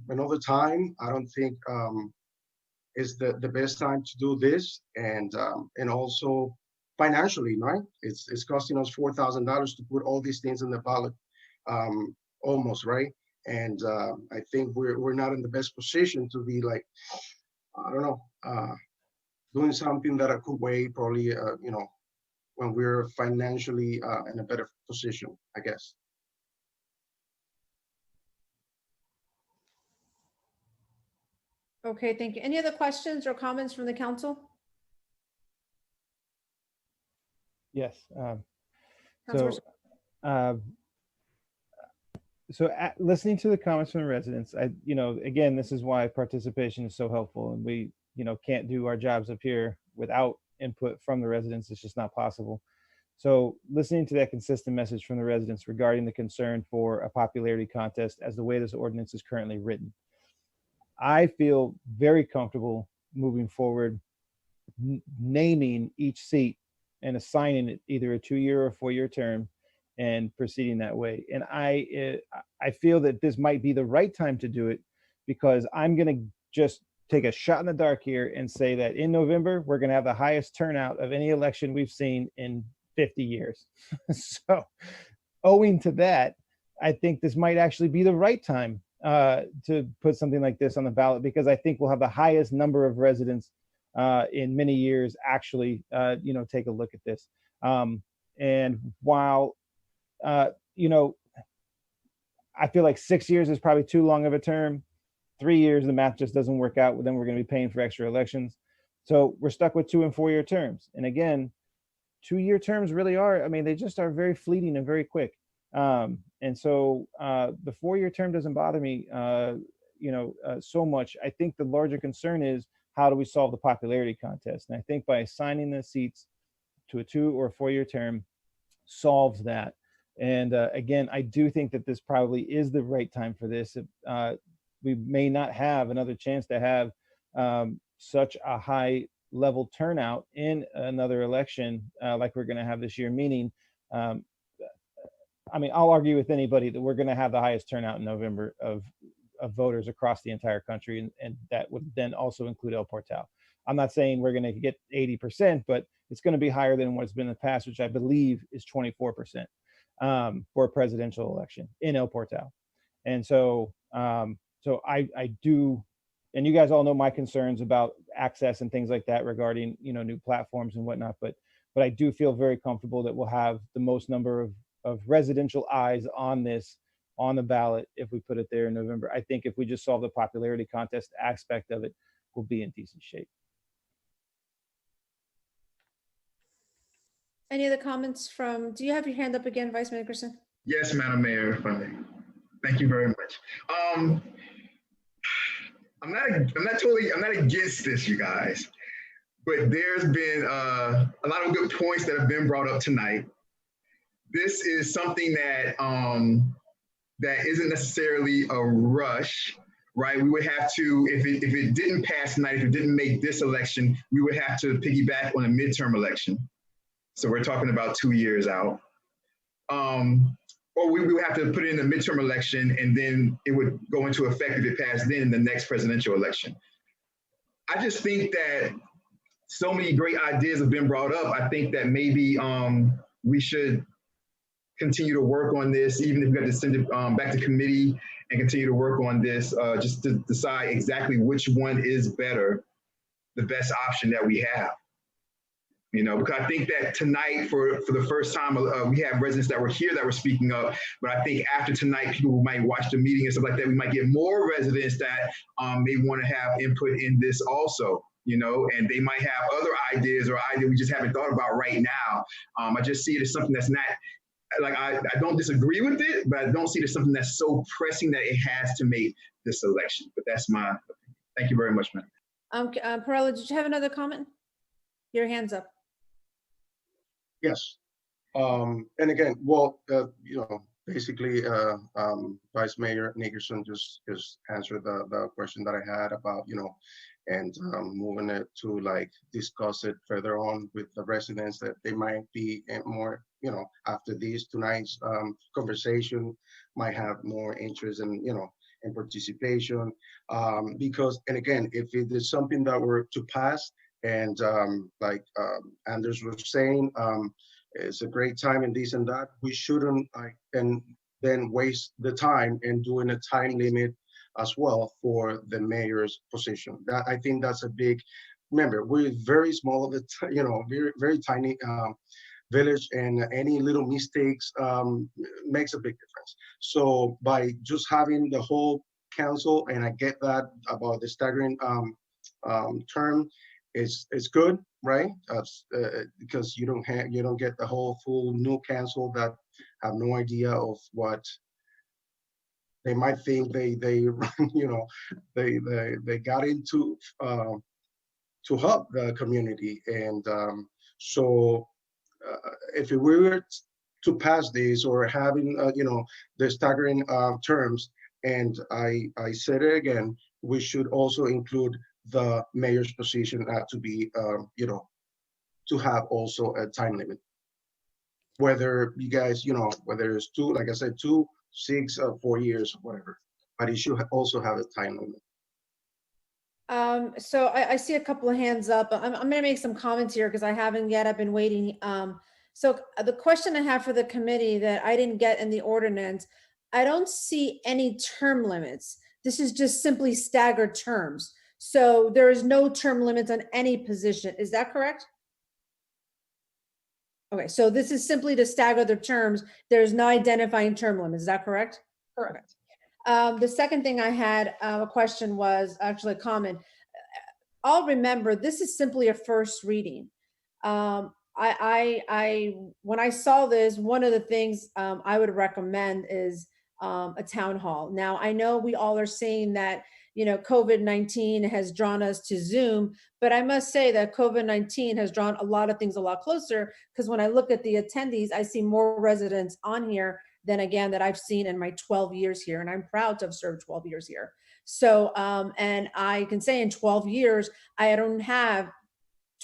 another time. I don't think is the best time to do this, and also financially, right? It's costing us $4,000 to put all these things in the ballot, almost, right? And I think we're not in the best position to be like, I don't know, doing something that I could wait probably, when we're financially in a better position, I guess. Okay, thank you. Any other questions or comments from the council? Yes. Councilperson- Listening to the comments from the residents, again, this is why participation is so helpful, and we, can't do our jobs up here without input from the residents. It's just not possible. So listening to that consistent message from the residents regarding the concern for a popularity contest as the way this ordinance is currently written, I feel very comfortable moving forward, naming each seat and assigning it either a 2-year or 4-year term and proceeding that way. And I feel that this might be the right time to do it, because I'm going to just take a shot in the dark here and say that in November, we're going to have the highest turnout of any election we've seen in 50 years. So owing to that, I think this might actually be the right time to put something like this on the ballot, because I think we'll have the highest number of residents in many years actually, take a look at this. And while, I feel like 6 years is probably too long of a term. 3 years, the math just doesn't work out. Then we're going to be paying for extra elections. So we're stuck with 2 and 4 year terms. And again, 2-year terms really are, they just are very fleeting and very quick. And so the 4-year term doesn't bother me, so much. I think the larger concern is, how do we solve the popularity contest? And I think by assigning the seats to a 2 or 4-year term solves that. And again, I do think that this probably is the right time for this. We may not have another chance to have such a high level turnout in another election like we're going to have this year, meaning, I'll argue with anybody that we're going to have the highest turnout in November of voters across the entire country. And that would then also include El Portal. I'm not saying we're going to get 80%, but it's going to be higher than what's been in the past, which I believe is 24% for a presidential election in El Portal. And so, I do, and you guys all know my concerns about access and things like that regarding, new platforms and whatnot, but I do feel very comfortable that we'll have the most number of residential eyes on this, on the ballot, if we put it there in November. I think if we just solve the popularity contest aspect of it, we'll be in decent shape. Any other comments do you have your hand up again, Vice Mayor Nickerson? Yes, Madam Mayor, if I may. Thank you very much. I'm not against this, you guys, but there's been a lot of good points that have been brought up tonight. This is something that that isn't necessarily a rush, right? We would have to, if it didn't pass tonight, if it didn't make this election, we would have to piggyback on a midterm election. So we're talking about 2 years out. Or we would have to put it in the midterm election, and then it would go into effect if it passed then in the next presidential election. I just think that so many great ideas have been brought up. I think that maybe we should continue to work on this, even if we have to send it back to committee and continue to work on this, just to decide exactly which one is better, the best option that we have. Because I think that tonight, for the first time, we have residents that were here that were speaking up, but I think after tonight, people might watch the meeting and stuff like that. We might get more residents that may want to have input in this also, and they might have other ideas or ideas we just haven't thought about right now. I just see it as something that's not, like, I don't disagree with it, but I don't see it as something that's so pressing that it has to make this election. But that's my opinion. Thank you very much, ma'am. Perrella, did you have another comment? Your hand's up. Yes. And again, well, basically, Vice Mayor Nickerson just answered the question that I had about, and moving it to discuss it further on with the residents, that they might be more, after tonight's conversation, might have more interest in, in participation. Because, and again, if it is something that were to pass, and Anders was saying, it's a great time and this and that, we shouldn't and then waste the time in doing a time limit as well for the mayor's position. That, I think that's a big, remember, we're very small of the, very, very tiny village, and any little mistakes makes a big difference. So by just having the whole council, and I get that about the staggering term, it's good, right? Because you don't get the whole full new council that have no idea of what they might think they got into to help the community. And so if we were to pass this, or having the staggering terms, and I said it again, we should also include the mayor's position to be, to have also a time limit. Whether you guys, whether it's 2, like I said, 2, 6, 4 years, whatever, but it should also have a time limit. So I see a couple of hands up. I'm going to make some comments here because I haven't yet. I've been waiting. So the question I have for the committee that I didn't get in the ordinance, I don't see any term limits. This is just simply staggered terms. So there is no term limits on any position. Is that correct? Okay, so this is simply to stagger the terms. There's no identifying term limits. Is that correct? Correct. The second thing I had a question was actually a comment. I'll remember this is simply a first reading. When I saw this, one of the things I would recommend is a town hall. Now, I know we all are saying that, you know, COVID-19 has drawn us to Zoom, but I must say that COVID-19 has drawn a lot of things a lot closer, because when I look at the attendees, I see more residents on here than again that I've seen in my 12 years here, and I'm proud to have served 12 years here. So, and I can say in 12 years, I don't have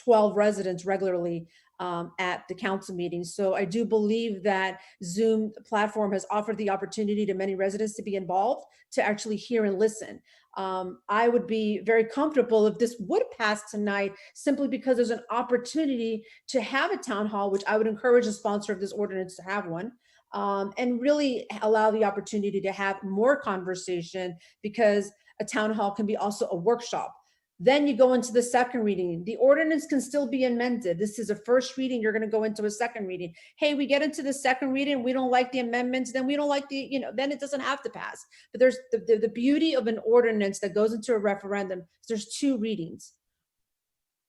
12 residents regularly at the council meetings. So I do believe that Zoom platform has offered the opportunity to many residents to be involved, to actually hear and listen. I would be very comfortable if this would pass tonight, simply because there's an opportunity to have a town hall, which I would encourage the sponsor of this ordinance to have one. And really allow the opportunity to have more conversation, because a town hall can be also a workshop. Then you go into the second reading. The ordinance can still be amended. This is a first reading. You're going to go into a second reading. Hey, we get into the second reading, we don't like the amendments, then we don't like the, you know, then it doesn't have to pass. But there's the beauty of an ordinance that goes into a referendum. There's two readings.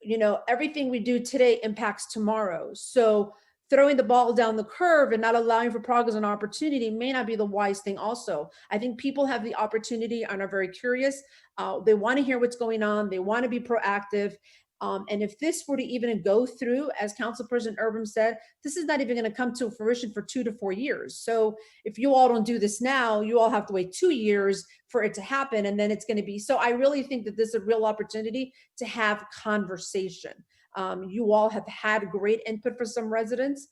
You know, everything we do today impacts tomorrow. So throwing the ball down the curve and not allowing for progress and opportunity may not be the wise thing also. I think people have the opportunity and are very curious. They want to hear what's going on. They want to be proactive. And if this were to even go through, as Councilperson Urban said, this is not even going to come to fruition for 2 to 4 years. So if you all don't do this now, you all have to wait 2 years for it to happen. And then it's going to be, so I really think that this is a real opportunity to have conversation. You all have had great input for some residents.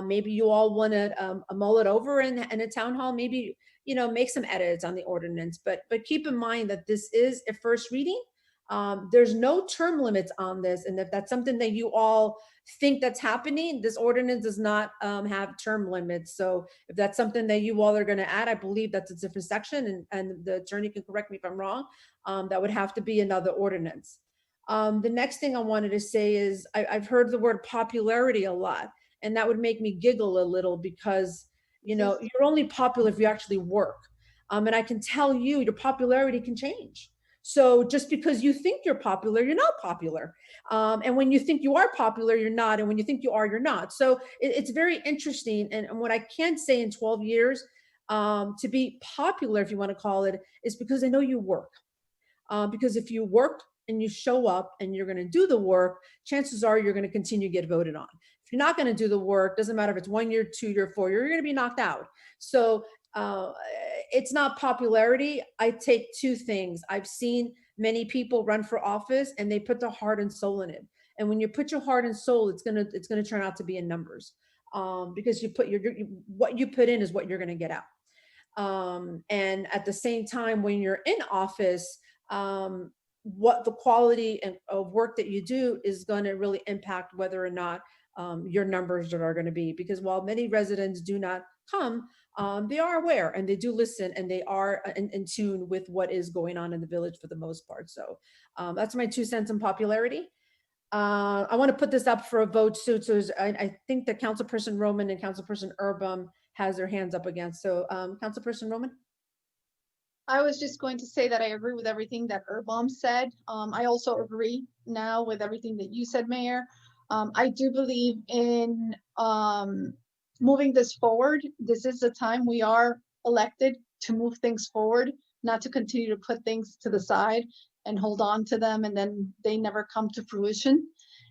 Maybe you all want to mull it over in a town hall, maybe, you know, make some edits on the ordinance, but keep in mind that this is a first reading. There's no term limits on this. And if that's something that you all think that's happening, this ordinance does not have term limits. So if that's something that you all are going to add, I believe that's a different section, and the attorney can correct me if I'm wrong. That would have to be another ordinance. The next thing I wanted to say is I've heard the word popularity a lot, and that would make me giggle a little, because, you know, you're only popular if you actually work. And I can tell you, your popularity can change. So just because you think you're popular, you're not popular. And when you think you are popular, you're not. And when you think you are, you're not. So it's very interesting. And what I can say in 12 years, to be popular, if you want to call it, is because I know you work. Because if you work and you show up and you're going to do the work, chances are you're going to continue to get voted on. If you're not going to do the work, doesn't matter if it's 1 year, 2 year, 4 year, you're going to be knocked out. So it's not popularity. I take two things. I've seen many people run for office and they put their heart and soul in it. And when you put your heart and soul, it's gonna turn out to be in numbers, because you put what you put in is what you're going to get out. And at the same time, when you're in office, what the quality of work that you do is going to really impact whether or not your numbers are going to be. Because while many residents do not come, they are aware and they do listen, and they are in tune with what is going on in the village for the most part. So that's my 2 cents on popularity. I want to put this up for a vote too. So I think that Councilperson Roman and Councilperson Urbam has their hands up again. So Councilperson Roman? I was just going to say that I agree with everything that Urbam said. I also agree now with everything that you said, Mayor. I do believe in moving this forward. This is the time we are elected to move things forward, not to continue to put things to the side and hold on to them, and then they never come to fruition.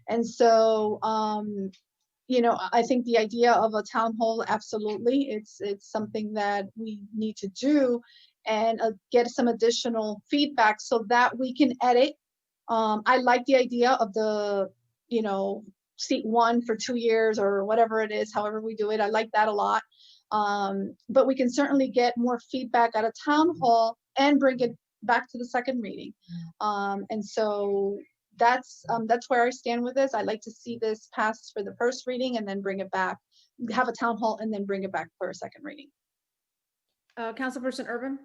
And so, you know, I think the idea of a town hall, absolutely, it's something that we need to do, and get some additional feedback so that we can edit. I like the idea of the, you know, seat 1 for 2 years or whatever it is, however we do it. I like that a lot. But we can certainly get more feedback at a town hall and bring it back to the second reading. And so that's where I stand with this. I'd like to see this pass for the first reading and then bring it back, have a town hall and then bring it back for a second reading. Councilperson Urban?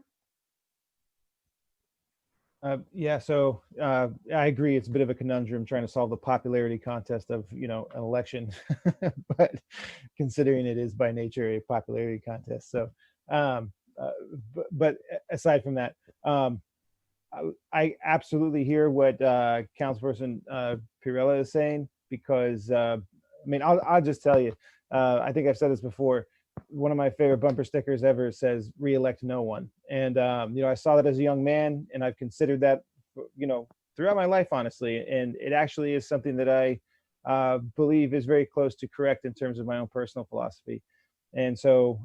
Yeah, so I agree. It's a bit of a conundrum trying to solve the popularity contest of, you know, an election, but considering it is by nature a popularity contest. So, but aside from that, I absolutely hear what Councilperson Pirella is saying, because I mean, I'll just tell you, I think I've said this before. One of my favorite bumper stickers ever says "Re-elect no one," and you know, I saw that as a young man, and I've considered that, you know, throughout my life, honestly. And it actually is something that I believe is very close to correct in terms of my own personal philosophy. And so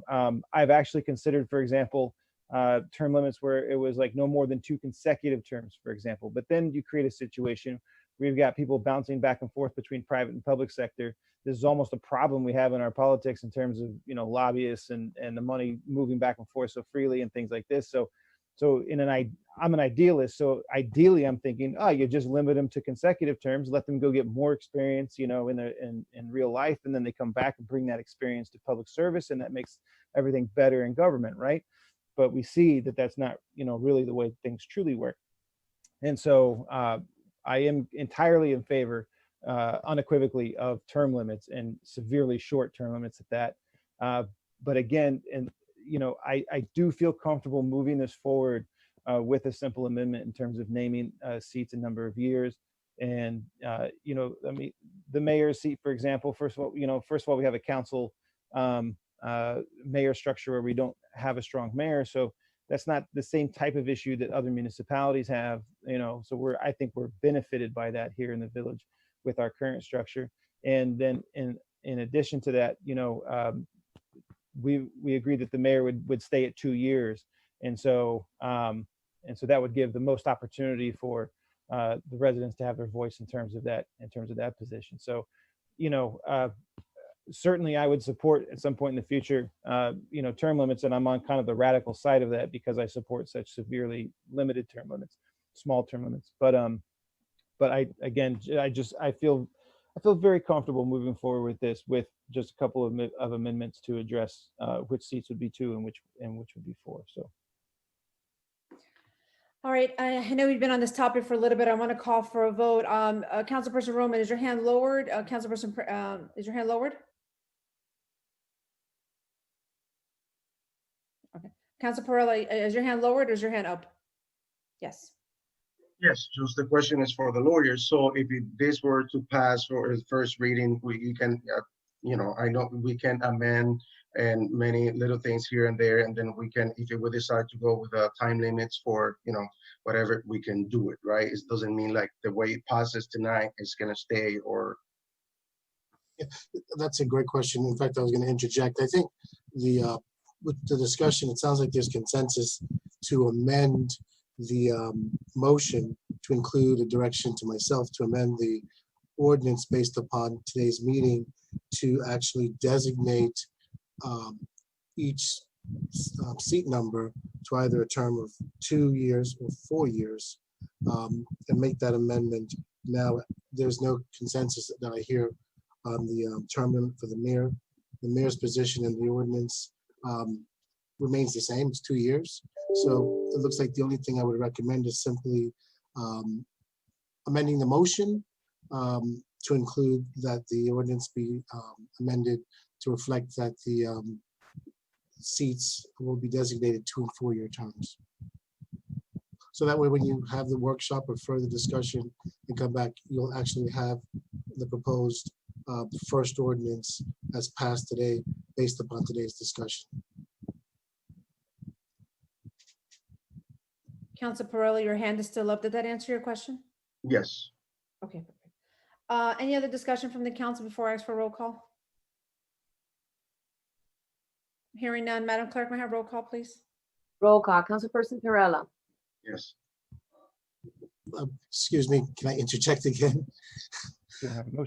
I've actually considered, for example, term limits where it was like no more than 2 consecutive terms, for example. But then you create a situation where you've got people bouncing back and forth between private and public sector. This is almost a problem we have in our politics in terms of, you know, lobbyists and the money moving back and forth so freely and things like this. So I'm an idealist. So ideally, I'm thinking, oh, you just limit them to consecutive terms, let them go get more experience, you know, in real life, and then they come back and bring that experience to public service, and that makes everything better in government, right? But we see that that's not, you know, really the way things truly work. And so I am entirely in favor, unequivocally, of term limits, and severely short term limits at that. But again, and you know, I do feel comfortable moving this forward with a simple amendment in terms of naming seats and number of years. And you know, I mean, the mayor's seat, for example, first of all, we have a council mayor structure where we don't have a strong mayor, so that's not the same type of issue that other municipalities have, you know. So I think we're benefited by that here in the village with our current structure. And then in addition to that, you know, we agreed that the mayor would stay at 2 years, and so that would give the most opportunity for the residents to have their voice in terms of that position. So, you know, certainly I would support at some point in the future, you know, term limits, and I'm on kind of the radical side of that because I support such severely limited term limits, small term limits. But I feel very comfortable moving forward with this, with just a couple of amendments to address which seats would be 2 and which would be 4. So. All right, I know we've been on this topic for a little bit. I want to call for a vote. Councilperson Roman, is your hand lowered? Councilperson, is your hand lowered? Okay. Council Pirella, is your hand lowered or is your hand up? Yes. Yes, just the question is for the lawyers. So if this were to pass for its first reading, you can, you know, I know we can amend and many little things here and there, and then we can, if we decide to go with time limits for, you know, whatever, we can do it, right? It doesn't mean like the way it passes tonight is gonna stay, or. Yeah, that's a great question. In fact, I was going to interject. I think with the discussion, it sounds like there's consensus to amend the motion to include a direction to myself to amend the ordinance based upon today's meeting to actually designate each seat number to either a term of 2 years or 4 years, and make that amendment. Now, there's no consensus that I hear on the term limit for the mayor. The mayor's position in the ordinance remains the same, it's 2 years. So it looks like the only thing I would recommend is simply amending the motion to include that the ordinance be amended to reflect that the seats will be designated 2 and 4 year terms. So that way, when you have the workshop or further discussion and come back, you'll actually have the proposed first ordinance as passed today based upon today's discussion. Council Pirella, your hand is still up. Did that answer your question? Yes. Okay, perfect. Any other discussion from the council before I ask for roll call? Hearing none, Madam Clerk, may I have roll call, please? Roll call. Councilperson Pirella. Yes. Excuse me, can I interject again?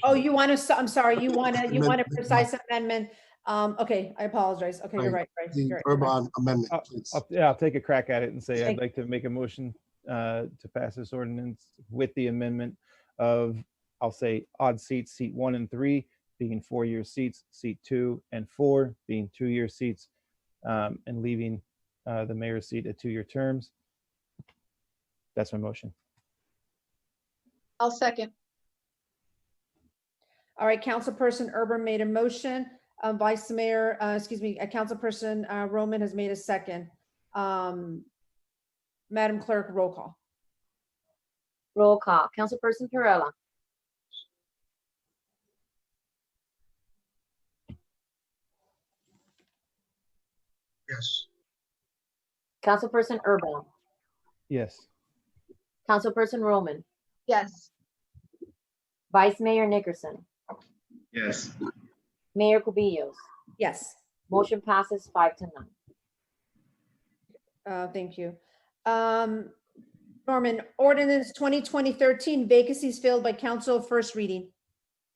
Oh, you want to, I'm sorry, you want a precise amendment. Okay, I apologize. Okay, you're right. The You're right. Urban amendment, please. I'll take a crack at it and say Thank I'd like to make a motion to pass this ordinance with the amendment of, I'll say, odd seats, seat 1 and 3 being 4 year seats, seat 2 and 4 being 2 year seats, and leaving the mayor's seat at 2 year terms. That's my motion. I'll second. All right, Councilperson Urban made a motion. Vice Mayor, Councilperson Roman has made a second. Madam Clerk, roll call. Roll call. Councilperson Perrella. Yes. Councilperson Urban. Yes. Councilperson Roman. Yes. Vice Mayor Nickerson. Yes. Mayor Cubillos. Yes. Motion passes 5-0. Thank you. Norman, ordinance 2020-13, vacancies filled by council, first reading.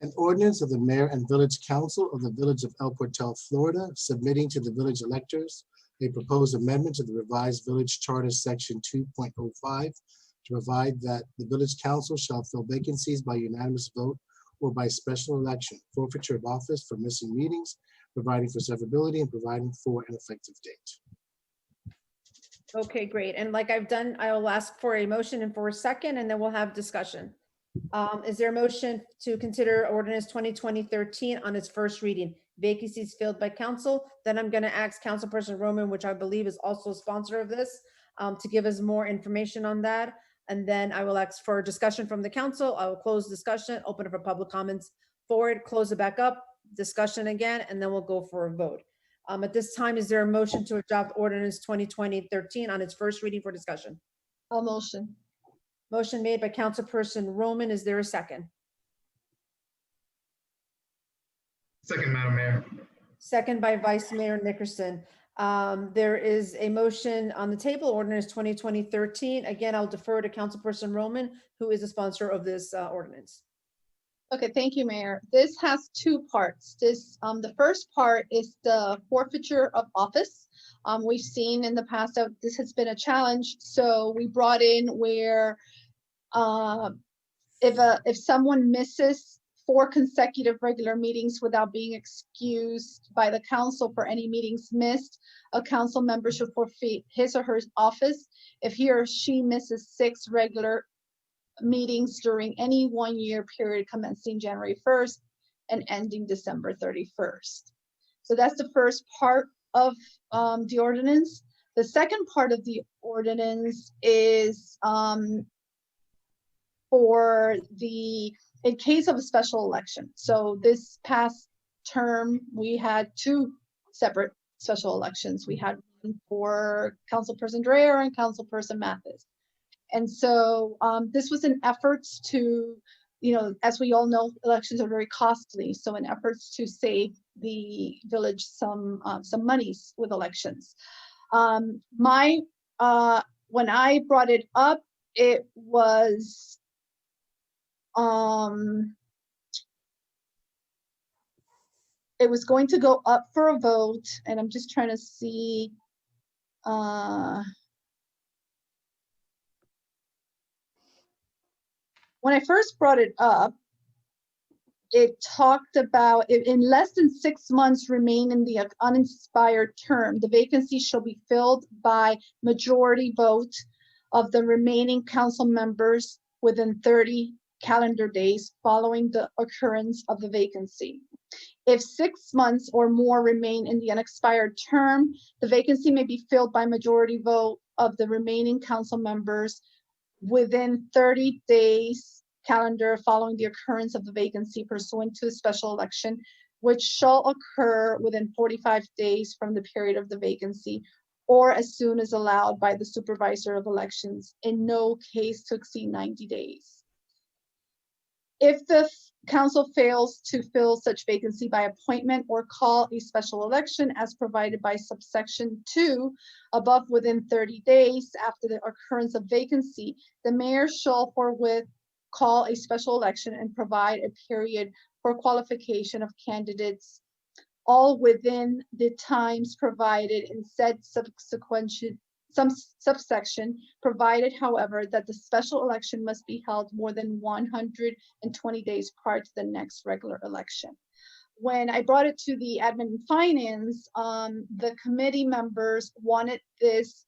An ordinance of the mayor and village council of the village of El Portal, Florida, submitting to the village electors a proposed amendment to the revised village charter section 2.05 to provide that the village council shall fill vacancies by unanimous vote or by special election, forfeiture of office for missing meetings, providing for severability and providing for an effective date. Okay, great. And like I've done, I will ask for a motion and for a second, and then we'll have discussion. Is there a motion to consider ordinance 2020-13 on its first reading? Vacancies filled by council. Then I'm going to ask Councilperson Roman, which I believe is also a sponsor of this, to give us more information on that. And then I will ask for discussion from the council. I will close discussion, open it for public comments for it, close it back up, discussion again, and then we'll go for a vote. At this time, is there a motion to adopt ordinance 2020-13 on its first reading for discussion? I'll motion. Motion made by Councilperson Roman. Is there a second? Second, Madam Mayor. Second by Vice Mayor Nickerson. There is a motion on the table, ordinance 2020-13. Again, I'll defer to Councilperson Roman, who is a sponsor of this ordinance. Okay, thank you, Mayor. This has two parts. The first part is the forfeiture of office. We've seen in the past that this has been a challenge, so we brought in where if someone misses 4 consecutive regular meetings without being excused by the council for any meetings missed, a council member should forfeit his or her office. If he or she misses 6 regular meetings during any 1-year period commencing January 1st and ending December 31st. So that's the first part of the ordinance. The second part of the ordinance is for in case of a special election. So this past term, we had 2 separate special elections. We had one for Councilperson Dreyer and Councilperson Mathis. And so this was an effort to, as we all know, elections are very costly. So in efforts to save the village some monies with elections. When I brought it up, it was going to go up for a vote, and I'm just trying to see. When I first brought it up, it talked about in less than 6 months remain in the unexpired term, the vacancy shall be filled by majority vote of the remaining council members within 30 calendar days following the occurrence of the vacancy. If 6 months or more remain in the unexpired term, the vacancy may be filled by majority vote of the remaining council members within 30 days calendar following the occurrence of the vacancy pursuant to a special election, which shall occur within 45 days from the period of the vacancy, or as soon as allowed by the supervisor of elections, in no case to exceed 90 days. If the council fails to fill such vacancy by appointment or call a special election as provided by subsection 2 above within 30 days after the occurrence of vacancy, the mayor shall forthwith call a special election and provide a period for qualification of candidates, all within the times provided in said subsection, provided, however, that the special election must be held more than 120 days prior to the next regular election. When I brought it to the admin and finance, the committee members wanted this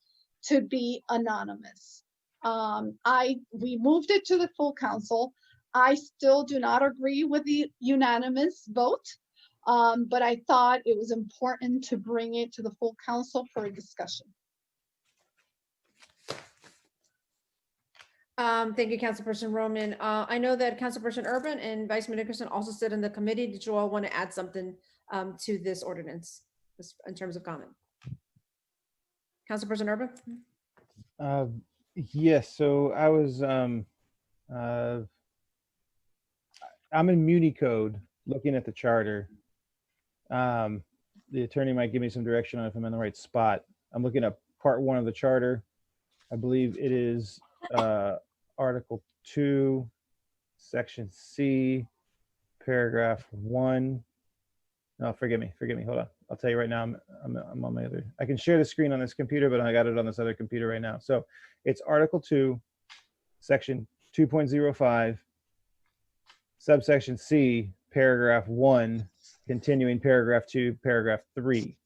to be anonymous. We moved it to the full council. I still do not agree with the unanimous vote, but I thought it was important to bring it to the full council for a discussion. Thank you, Councilperson Roman. I know that Councilperson Urban and Vice Mayor Nickerson also sit in the committee. Did you all want to add something to this ordinance in terms of comment? Councilperson Urban? Yes, so I was, I'm in Muni Code looking at the charter. The attorney might give me some direction on if I'm in the right spot. I'm looking at part 1 of the charter. I believe it is Article 2, Section C, Paragraph 1. No, forgive me. Hold on. I'll tell you right now. I'm on my other. I can share the screen on this computer, but I got it on this other computer right now. So it's Article 2, Section 2.05, subsection C, Paragraph 1, continuing Paragraph 2, Paragraph 3.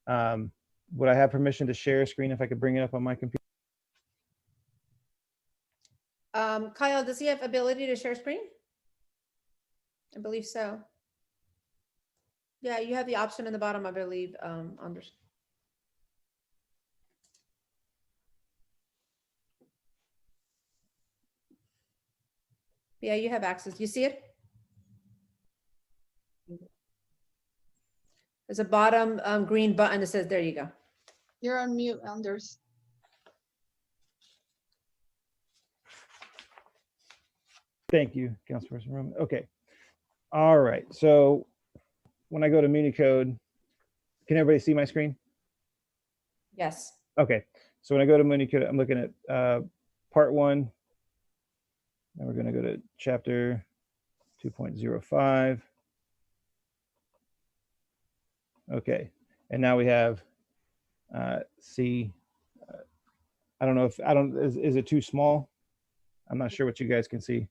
Would I have permission to share a screen if I could bring it up on my computer? Kyle, does he have ability to share screen? I believe so. Yeah, you have the option in the bottom, I believe, Anders. Yeah, you have access. You see it? There's a bottom green button that says, there you go. You're on mute, Anders. Thank you, Councilperson Roman. Okay. All right. So when I go to Muni Code, can everybody see my screen? Yes. Okay. So when I go to Muni Code, I'm looking at part 1. And we're going to go to chapter 2.05. Okay. And now we have C. I don't know if is it too small? I'm not sure what you guys can see.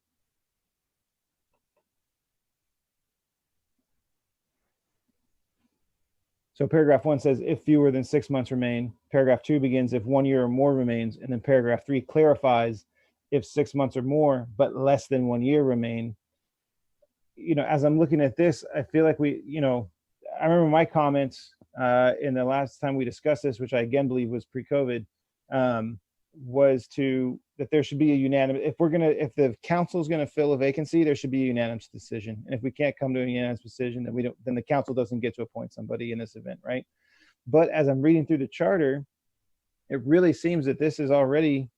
So paragraph 1 says if fewer than 6 months remain. Paragraph 2 begins if 1 year or more remains. And then paragraph 3 clarifies if 6 months or more, but less than 1 year remain. You know, as I'm looking at this, I feel like I remember my comments in the last time we discussed this, which I again believe was pre-COVID, was that there should be a unanimous, if the council is gonna fill a vacancy, there should be a unanimous decision. And if we can't come to a unanimous decision, then the council doesn't get to appoint somebody in this event, right? But as I'm reading through the charter, it really seems that this is already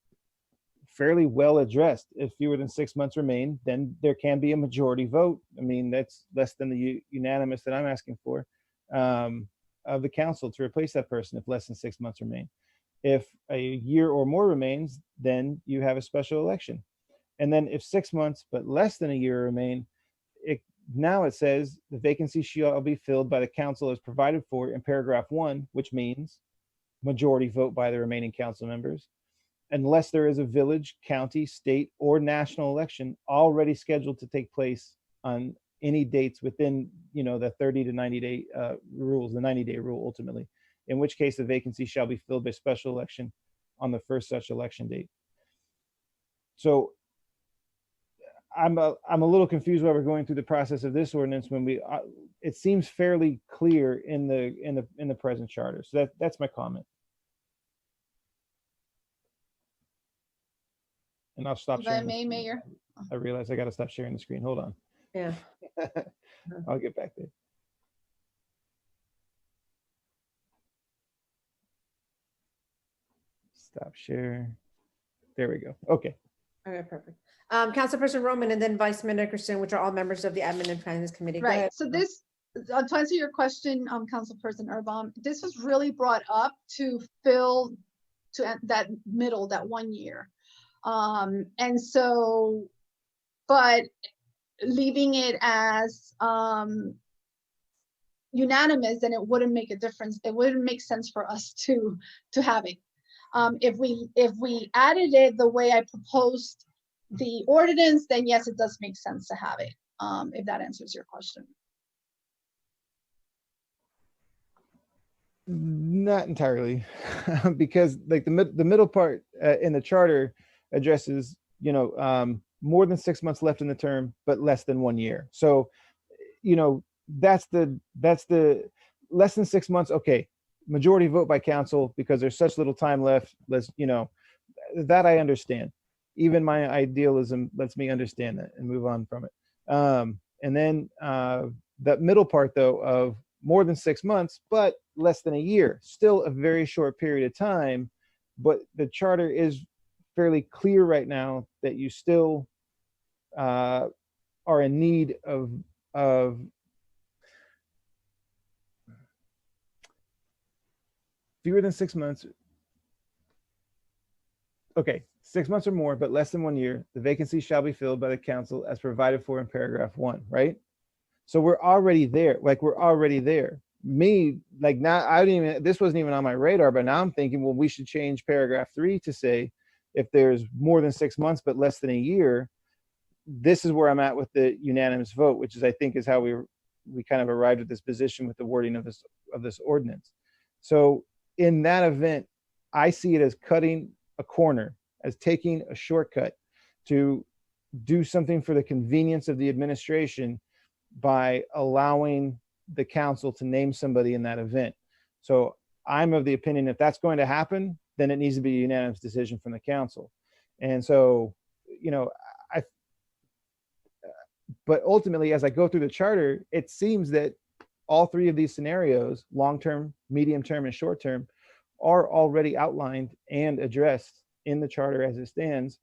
fairly well addressed. If fewer than 6 months remain, then there can be a majority vote. I mean, that's less than the unanimous that I'm asking for of the council to replace that person if less than 6 months remain. If a year or more remains, then you have a special election. And then if 6 months but less than a year remain, now it says the vacancy shall be filled by the council as provided for in paragraph 1, which means majority vote by the remaining council members, unless there is a village, county, state, or national election already scheduled to take place on any dates within, the 30 to 90 day rules, the 90-day rule ultimately, in which case the vacancy shall be filled by special election on the first such election date. So I'm a little confused why we're going through the process of this ordinance when it seems fairly clear in the present charter. So that's my comment. And I'll stop If I sharing. may, Mayor. I realize I got to stop sharing the screen. Hold on. Yeah. I'll get back there. Stop share. There we go. Okay. Okay, perfect. Councilperson Roman and then Vice Mayor Nickerson, which are all members of the Admin and Finance Committee. Go Right. ahead. So this, to answer your question, Councilperson Urban, this was really brought up to fill that middle, that 1 year. And so, but leaving it as unanimous, then it wouldn't make a difference. It wouldn't make sense for us to have it. If we added it the way I proposed the ordinance, then yes, it does make sense to have it, if that answers your question. Not entirely, because like the middle part in the charter addresses, more than 6 months left in the term, but less than 1 year. So, that's the less than 6 months. Okay, majority vote by council because there's such little time left. That I understand. Even my idealism lets me understand that and move on from it. And then that middle part though of more than 6 months, but less than a year, still a very short period of time. But the charter is fairly clear right now that you still are in need of fewer than 6 months. Okay, 6 months or more, but less than 1 year, the vacancy shall be filled by the council as provided for in paragraph 1, right? So we're already there. Me, like now, this wasn't even on my radar, but now I'm thinking, well, we should change paragraph 3 to say, if there's more than 6 months, but less than a year, this is where I'm at with the unanimous vote, which is, I think, is how we kind of arrived at this position with the wording of this ordinance. So in that event, I see it as cutting a corner, as taking a shortcut to do something for the convenience of the administration by allowing the council to name somebody in that event. So I'm of the opinion if that's going to happen, then it needs to be a unanimous decision from the council. And so, but ultimately, as I go through the charter, it seems that all three of these scenarios, long-term, medium-term, and short-term, are already outlined and addressed in the charter as it stands.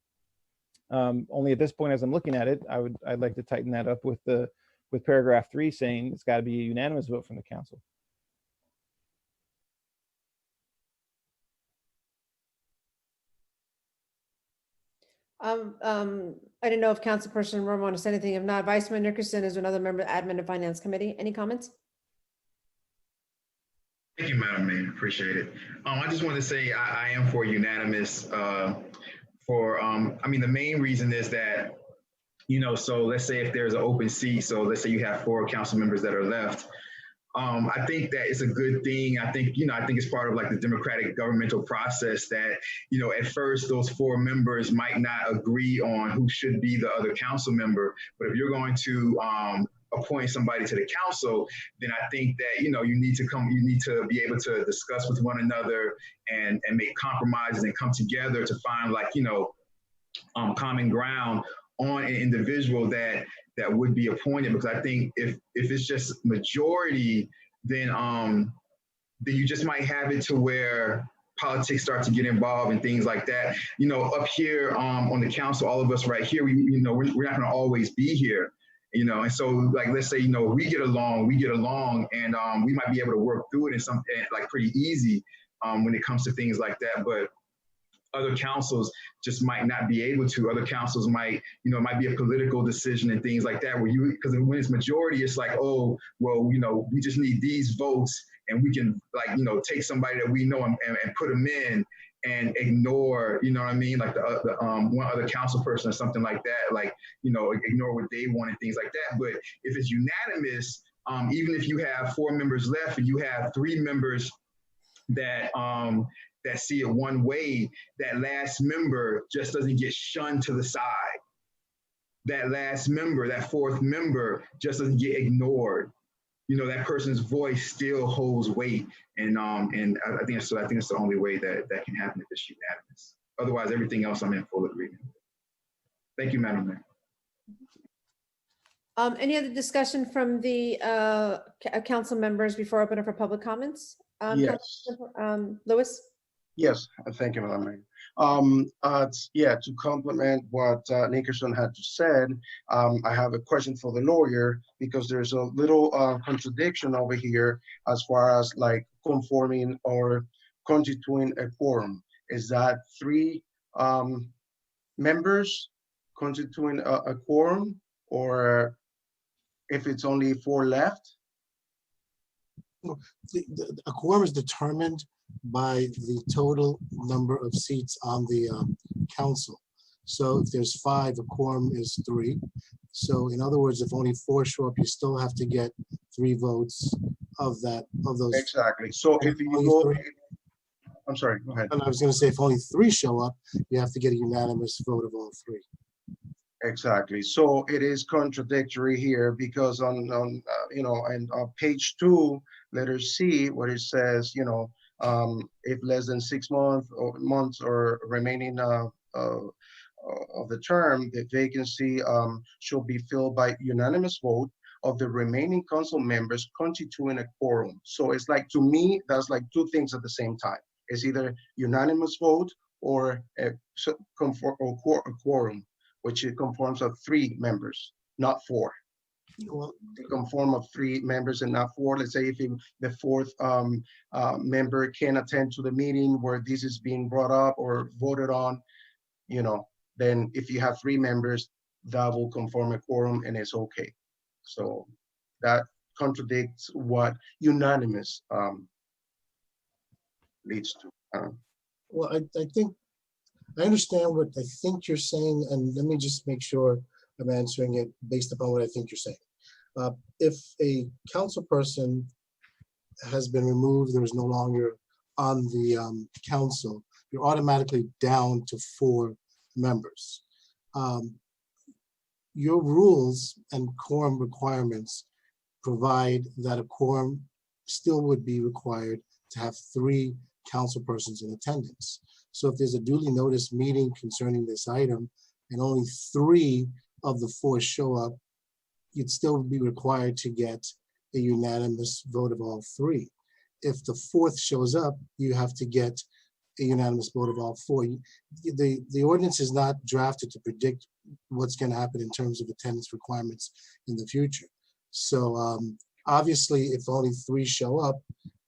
Only at this point, as I'm looking at it, I'd like to tighten that up with paragraph 3 saying it's got to be a unanimous vote from the council. I didn't know if Councilperson Roma wanted to say anything. If not, Vice Mayor Nickerson is another member of Admin and Finance Committee. Any comments? Thank you, Madam Mayor. Appreciate it. I just want to say I am for unanimous. I mean, the main reason is that, so let's say if there's an open seat, so let's say you have 4 council members that are left. I think that it's a good thing. I think it's part of like the democratic governmental process that, at first those 4 members might not agree on who should be the other council member. But if you're going to appoint somebody to the council, then I think that, you need to be able to discuss with one another and make compromises and come together to find like, common ground on an individual that would be appointed. Because I think if it's just majority, then you just might have it to where politics start to get involved and things like that. Up here on the council, all of us right here, we're not going to always be here. And so like, let's say, we get along and we might be able to work through it in something like pretty easy when it comes to things like that. But other councils just might not be able to. Other councils might, it might be a political decision and things like that because when it's majority, it's like, oh, well, we just need these votes and we can like, take somebody that we know and put them in and ignore, what I mean? Like the one other council person or something like that, like, ignore what they want and things like that. But if it's unanimous, even if you have 4 members left and you have 3 members that see it one way, that last member just doesn't get shunned to the side. That last member, that 4th member just doesn't get ignored. That person's voice still holds weight. And I think it's the only way that can happen if it's unanimous. Otherwise, everything else I'm in full agreement. Thank you, Madam Mayor. Any other discussion from the council members before I open up for public comments? Yes. Lewis? Yes, thank you, Madam Mayor. To complement what Nickerson had just said, I have a question for the lawyer because there's a little contradiction over here as far as like conforming or constituting a quorum. Is that 3 members constituting a quorum, or if it's only 4 left? A quorum is determined by the total number of seats on the council. So if there's 5, a quorum is 3. So in other words, if only 4 show up, you still have to get 3 votes of those. Exactly. So if you Only go, three? I'm sorry, go ahead. And I was gonna say, if only 3 show up, you have to get a unanimous vote of all 3. Exactly. So it is contradictory here because you know, and on page 2, letter C, where it says, you know, if less than 6 months or remaining of the term, the vacancy shall be filled by unanimous vote of the remaining council members constituting a quorum. So it's like, to me, that's like 2 things at the same time. It's either unanimous vote or a quorum, which it conforms of 3 members, not 4. Well, They conform of 3 members and not 4. Let's say if the 4th member can attend to the meeting where this is being brought up or voted on, you know, then if you have 3 members, that will conform a quorum and it's okay. So that contradicts what unanimous leads to. Well, I think, I understand what I think you're saying, and let me just make sure I'm answering it based upon what I think you're saying. If a council person has been removed, there is no longer on the council, you're automatically down to 4 members. Your rules and quorum requirements provide that a quorum still would be required to have 3 council persons in attendance. So if there's a duly noticed meeting concerning this item and only 3 of the 4 show up, you'd still be required to get a unanimous vote of all 3. If the 4th shows up, you have to get a unanimous vote of all 4. The ordinance is not drafted to predict what's going to happen in terms of attendance requirements in the future. So obviously, if only 3 show up,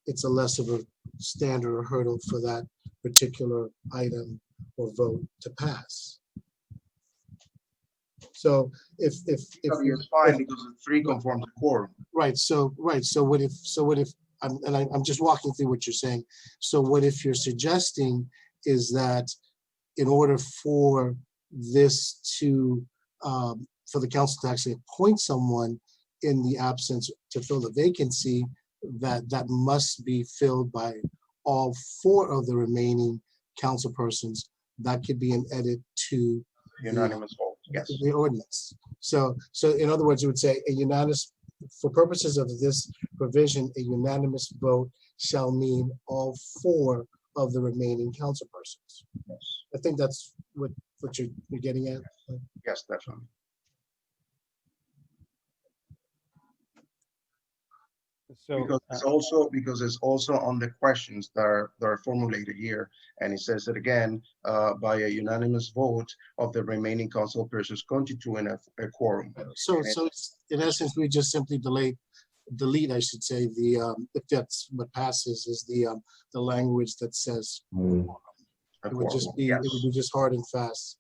it's a less of a standard or hurdle for that particular item or vote to pass. So if it's fine because the 3 conforms a quorum. Right. So what if I'm just walking through what you're saying. So what if you're suggesting is that in order for this to for the council to actually appoint someone in the absence to fill the vacancy, that must be filled by all 4 of the remaining council persons, that could be an edit to unanimous vote. Yes. The ordinance. So in other words, you would say a unanimous, for purposes of this provision, a unanimous vote shall mean all 4 of the remaining council persons. Yes. I think that's what you're getting at. Yes, definitely. So because it's also on the questions that are formulated here, and it says it again, by a unanimous vote of the remaining council persons constituting a quorum. So it's, in essence, we just simply delete, I should say, the if that's what passes is the language that says it would just be it would be just hard and fast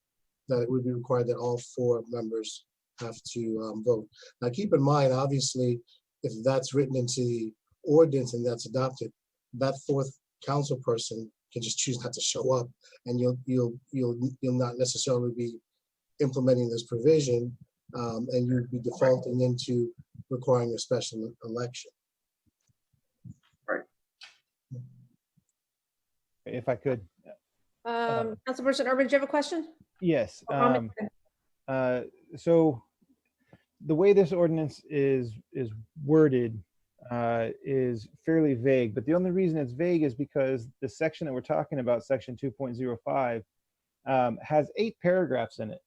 that it would be required that all 4 members have to vote. Now, keep in mind, obviously, if that's written into the ordinance and that's adopted, that 4th council person can just choose not to show up, and you'll not necessarily be implementing this provision, and you'd be defaulting into requiring a special election. Right. If I could. Councilperson Urban, do you have a question? Yes. Comment? So the way this ordinance is worded is fairly vague, but the only reason it's vague is because the section that we're talking about, section 2.05, has 8 paragraphs in it.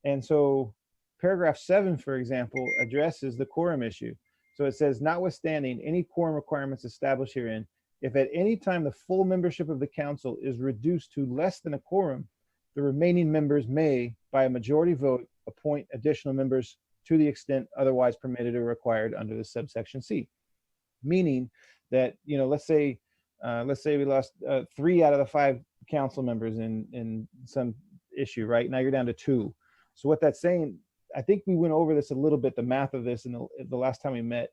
And so paragraph 7, for example, addresses the quorum issue. So it says, notwithstanding any quorum requirements established herein, if at any time the full membership of the council is reduced to less than a quorum, the remaining members may, by a majority vote, appoint additional members to the extent otherwise permitted or required under the subsection C. Meaning that, you know, let's say we lost 3 out of the 5 council members in some issue, right? Now you're down to 2. So what that's saying, I think we went over this a little bit, the math of this in the last time we met.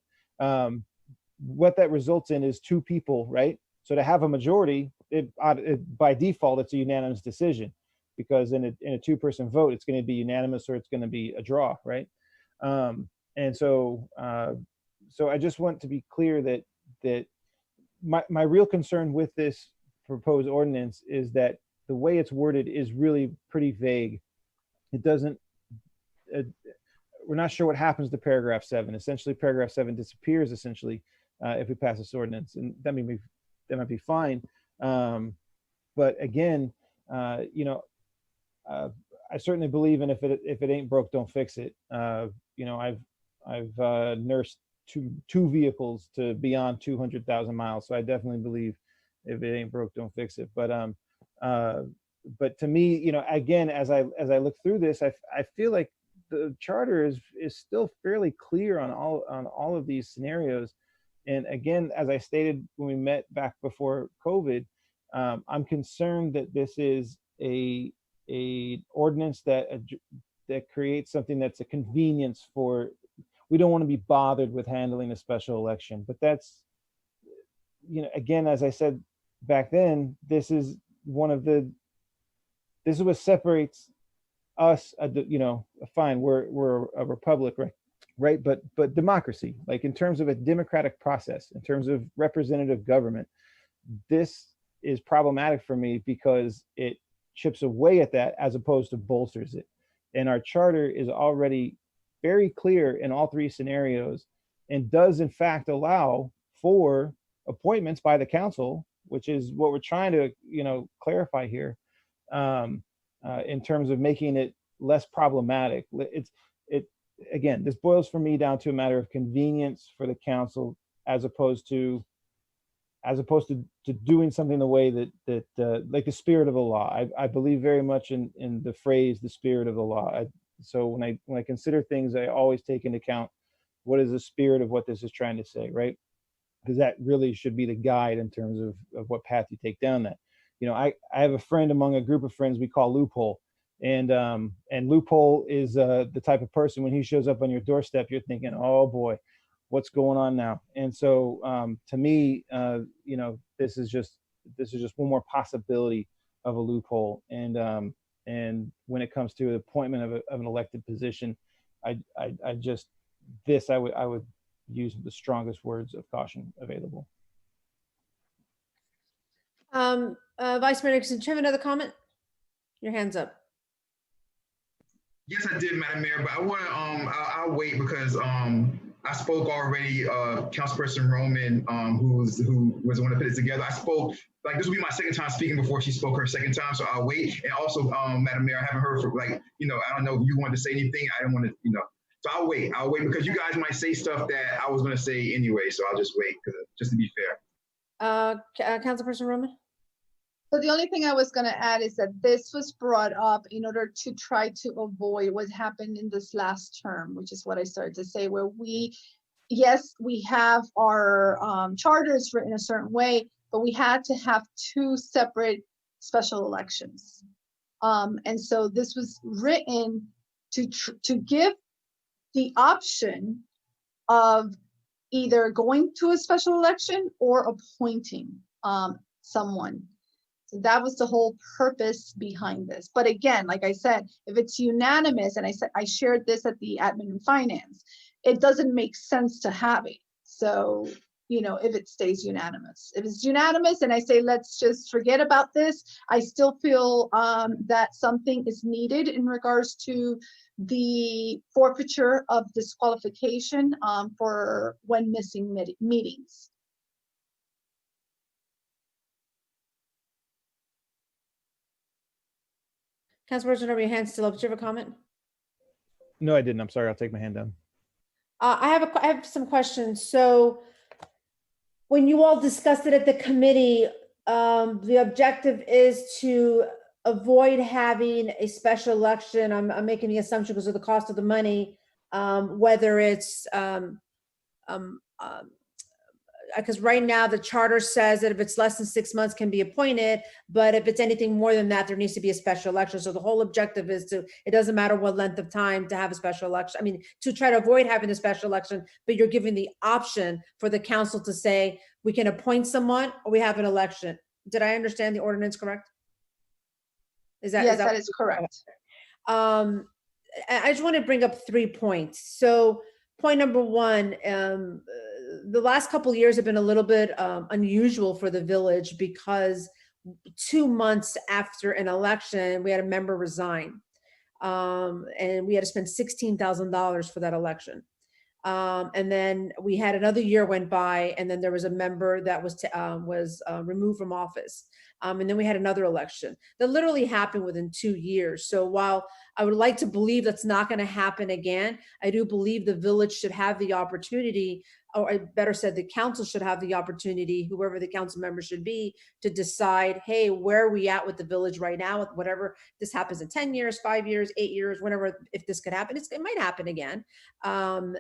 What that results in is 2 people, right? So to have a majority, by default, it's a unanimous decision, because in a 2-person vote, it's going to be unanimous or it's going to be a draw, right? And so I just want to be clear that that my real concern with this proposed ordinance is that the way it's worded is really pretty vague. It doesn't, we're not sure what happens to paragraph 7. Essentially, paragraph 7 disappears essentially if we pass this ordinance, and that might be fine. But again, you know, I certainly believe in if it ain't broke, don't fix it. You know, I've nursed two vehicles to beyond 200,000 miles, so I definitely believe if it ain't broke, don't fix it. But to me, you know, again, as I look through this, I feel like the charter is still fairly clear on all of these scenarios. And again, as I stated when we met back before COVID, I'm concerned that this is a ordinance that creates something that's a convenience for. We don't want to be bothered with handling a special election, but that's, you know, again, as I said back then, this is what separates us. You know, fine, we're a republic, right? But democracy, like in terms of a democratic process, in terms of representative government, this is problematic for me because it chips away at that as opposed to bolsters it. And our charter is already very clear in all 3 scenarios and does in fact allow for appointments by the council, which is what we're trying to, you know, clarify here, in terms of making it less problematic. Again, this boils for me down to a matter of convenience for the council as opposed to doing something the way that like the spirit of the law. I believe very much in the phrase, the spirit of the law. So when I consider things, I always take into account what is the spirit of what this is trying to say, right? Because that really should be the guide in terms of what path you take down that. You know, I have a friend among a group of friends we call Loophole. And Loophole is the type of person, when he shows up on your doorstep, you're thinking, oh boy, what's going on now? And so to me, you know, this is just one more possibility of a loophole. And when it comes to the appointment of an elected position, I would use the strongest words of caution available. Vice Mayor Nixon, do you have another comment? Your hand's up. Yes, I did, Madam Mayor, but I want to, I'll wait because I spoke already, Councilperson Roman, who was the one that put it together. I spoke, like, this will be my second time speaking before she spoke her second time, so I'll wait. And also, Madam Mayor, I haven't heard from, like, you know, I don't know if you wanted to say anything. I don't want to, you know, so I'll wait because you guys might say stuff that I was going to say anyway, so I'll just wait, just to be fair. Councilperson Roman? So the only thing I was going to add is that this was brought up in order to try to avoid what happened in this last term, which is what I started to say, where yes, we have our charters written a certain way, but we had to have 2 separate special elections. And so this was written to give the option of either going to a special election or appointing someone. So that was the whole purpose behind this. But again, like I said, if it's unanimous, and I shared this at the Admin and Finance, it doesn't make sense to have it. So, you know, if it stays unanimous. If it's unanimous and I say, let's just forget about this, I still feel that something is needed in regards to the forfeiture of disqualification for when missing meetings. Councilperson Roman, your hand's still up. Do you have a comment? No, I didn't. I'm sorry. I'll take my hand down. I have some questions. So when you all discussed it at the committee, the objective is to avoid having a special election. I'm making the assumption because of the cost of the money, whether it's because right now the charter says that if it's less than 6 months can be appointed, but if it's anything more than that, there needs to be a special election. So the whole objective is it doesn't matter what length of time to have a special election. I mean, to try to avoid having a special election, but you're giving the option for the council to say, we can appoint someone or we have an election. Did I understand the ordinance correct? Yes, that is correct. I just want to bring up 3 points. So point number 1, the last couple of years have been a little bit unusual for the village because 2 months after an election, we had a member resign. And we had to spend $16,000 for that election. And then we had another year went by, and then there was a member that was removed from office. And then we had another election that literally happened within 2 years. So while I would like to believe that's not going to happen again, I do believe the village should have the opportunity, or better said, the council should have the opportunity, whoever the council member should be, to decide, hey, where are we at with the village right now, with whatever this happens in 10 years, 5 years, 8 years, whenever, if this could happen, it might happen again. To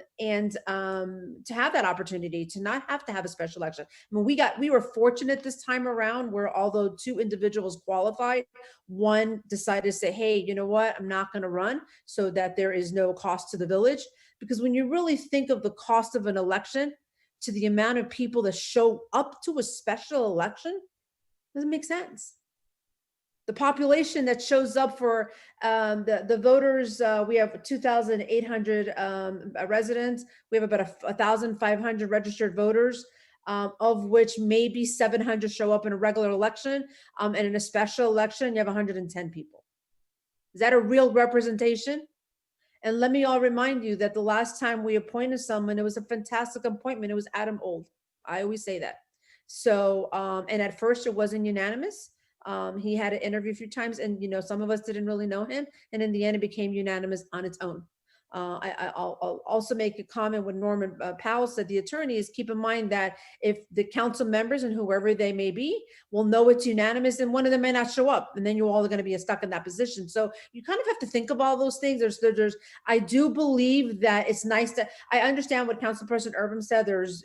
have that opportunity to not have to have a special election. I mean, we were fortunate this time around where although 2 individuals qualified, one decided to say, hey, you know what, I'm not going to run, so that there is no cost to the village. Because when you really think of the cost of an election to the amount of people that show up to a special election, doesn't make sense. The population that shows up for the voters, we have 2,800 residents. We have about 1,500 registered voters, of which maybe 700 show up in a regular election. And in a special election, you have 110 people. Is that a real representation? And let me all remind you that the last time we appointed someone, it was a fantastic appointment. It was Adam Old. I always say that. So, and at first it wasn't unanimous. He had an interview a few times, and some of us didn't really know him. And in the end, it became unanimous on its own. I'll also make a comment when Norman Powell said the attorney is, keep in mind that if the council members and whoever they may be will know it's unanimous, and one of them may not show up, and then you all are going to be stuck in that position. So you kind of have to think of all those things. I do believe that it's nice that I understand what Councilperson Urban said. There's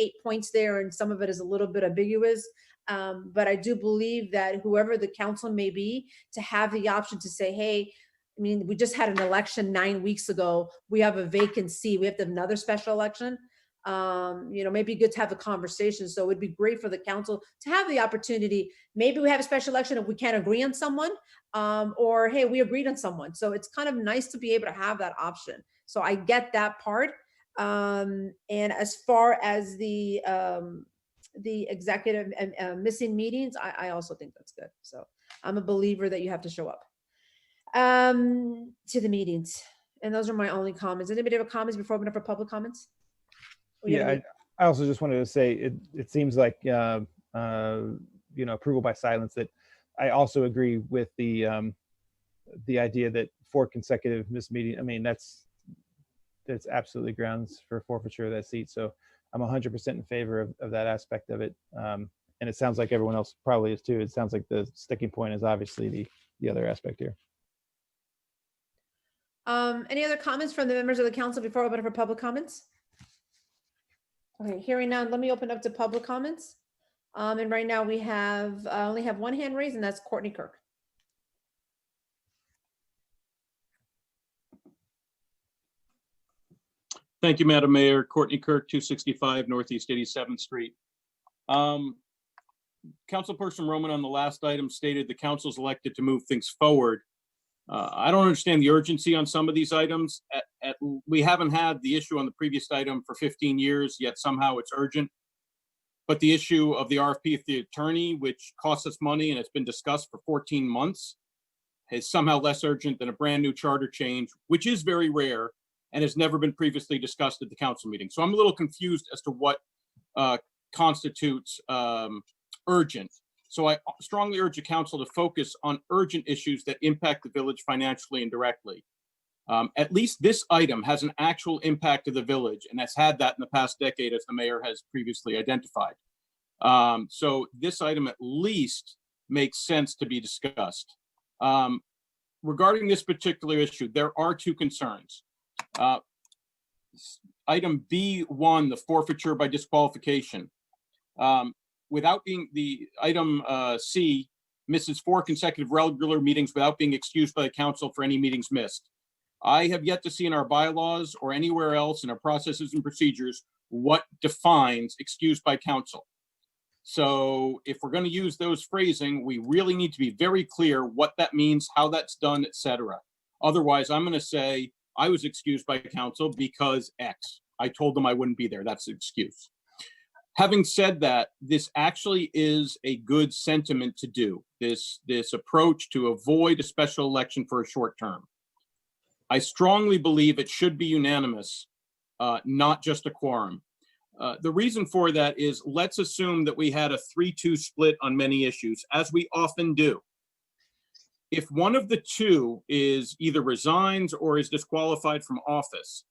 8 points there, and some of it is a little bit ambiguous. But I do believe that whoever the council may be, to have the option to say, hey, I mean, we just had an election 9 weeks ago. We have a vacancy. We have to have another special election. Maybe good to have a conversation. So it'd be great for the council to have the opportunity. Maybe we have a special election if we can't agree on someone, or hey, we agreed on someone. So it's kind of nice to be able to have that option. So I get that part. And as far as the executive and missing meetings, I also think that's good. So I'm a believer that you have to show up to the meetings. And those are my only comments. Anybody have comments before we open up for public comments? Yeah, I also just wanted to say it seems like approval by silence. That I also agree with the idea that 4 consecutive missed meetings. I mean, that's absolutely grounds for forfeiture of that seat. So I'm 100% in favor of that aspect of it. And it sounds like everyone else probably is too. It sounds like the sticking point is obviously the other aspect here. Any other comments from the members of the council before I open up for public comments? Okay, hearing none, let me open up to public comments. And right now we only have one hand raised, and that's Courtney Kirk. Thank you, Madam Mayor. Courtney Kirk, 265 Northeast 87th Street. Councilperson Roman on the last item stated the council's elected to move things forward. I don't understand the urgency on some of these items. We haven't had the issue on the previous item for 15 years, yet somehow it's urgent. But the issue of the RFP of the attorney, which costs us money and it's been discussed for 14 months, is somehow less urgent than a brand new charter change, which is very rare and has never been previously discussed at the council meeting. So I'm a little confused as to what constitutes urgent. So I strongly urge the council to focus on urgent issues that impact the village financially and directly. At least this item has an actual impact to the village, and has had that in the past decade, as the mayor has previously identified. So this item at least makes sense to be discussed. Regarding this particular issue, there are 2 concerns. Item B1, the forfeiture by disqualification. Without being the item C, misses 4 consecutive regular meetings without being excused by the council for any meetings missed. I have yet to see in our bylaws or anywhere else in our processes and procedures what defines excused by council. So if we're going to use those phrasing, we really need to be very clear what that means, how that's done, etc. Otherwise, I'm going to say I was excused by council because X. I told them I wouldn't be there. That's the excuse. Having said that, this actually is a good sentiment to do, this approach to avoid a special election for a short term. I strongly believe it should be unanimous, not just a quorum. The reason for that is, let's assume that we had a 3-2 split on many issues, as we often do. If one of the two is either resigns or is disqualified from office,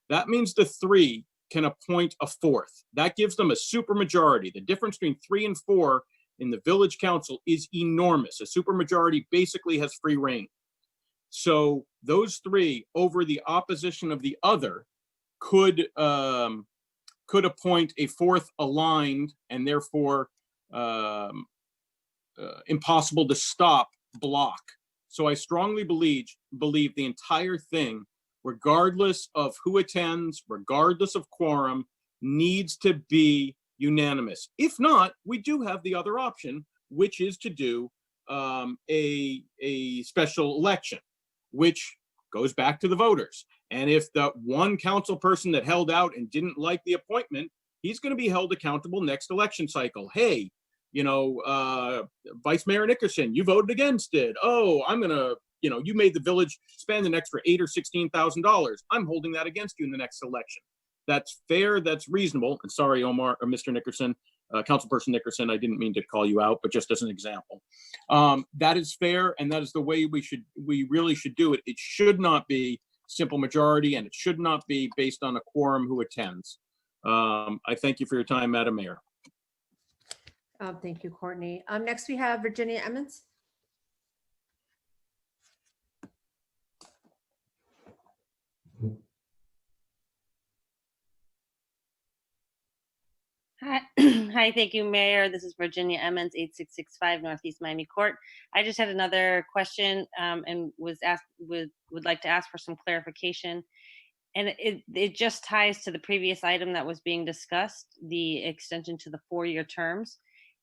that means the 3 can appoint a 4th. That gives them a supermajority. The difference between 3 and 4 in the village council is enormous. A supermajority basically has free reign. So those 3 over the opposition of the other could appoint a 4th aligned and therefore impossible to stop block. So I strongly believe the entire thing, regardless of who attends, regardless of quorum, needs to be unanimous. If not, we do have the other option, which is to do a special election, which goes back to the voters. And if the one council person that held out and didn't like the appointment, he's going to be held accountable next election cycle. Hey, Vice Mayor Nickerson, you voted against it. Oh, I'm going to, you made the village spend an extra $8,000 or $16,000. I'm holding that against you in the next election. That's fair. That's reasonable. And sorry, Omar or Mr. Nickerson, Councilperson Nickerson, I didn't mean to call you out, but just as an example, that is fair. And that is the way we really should do it. It should not be simple majority, and it should not be based on a quorum who attends. I thank you for your time, Madam Mayor. Thank you, Courtney. Next we have Virginia Emmons. Hi, hi, thank you, Mayor. This is Virginia Emmons, 8665 Northeast Miami Court. I just had another question and would like to ask for some clarification. And it just ties to the previous item that was being discussed, the extension to the 4-year terms.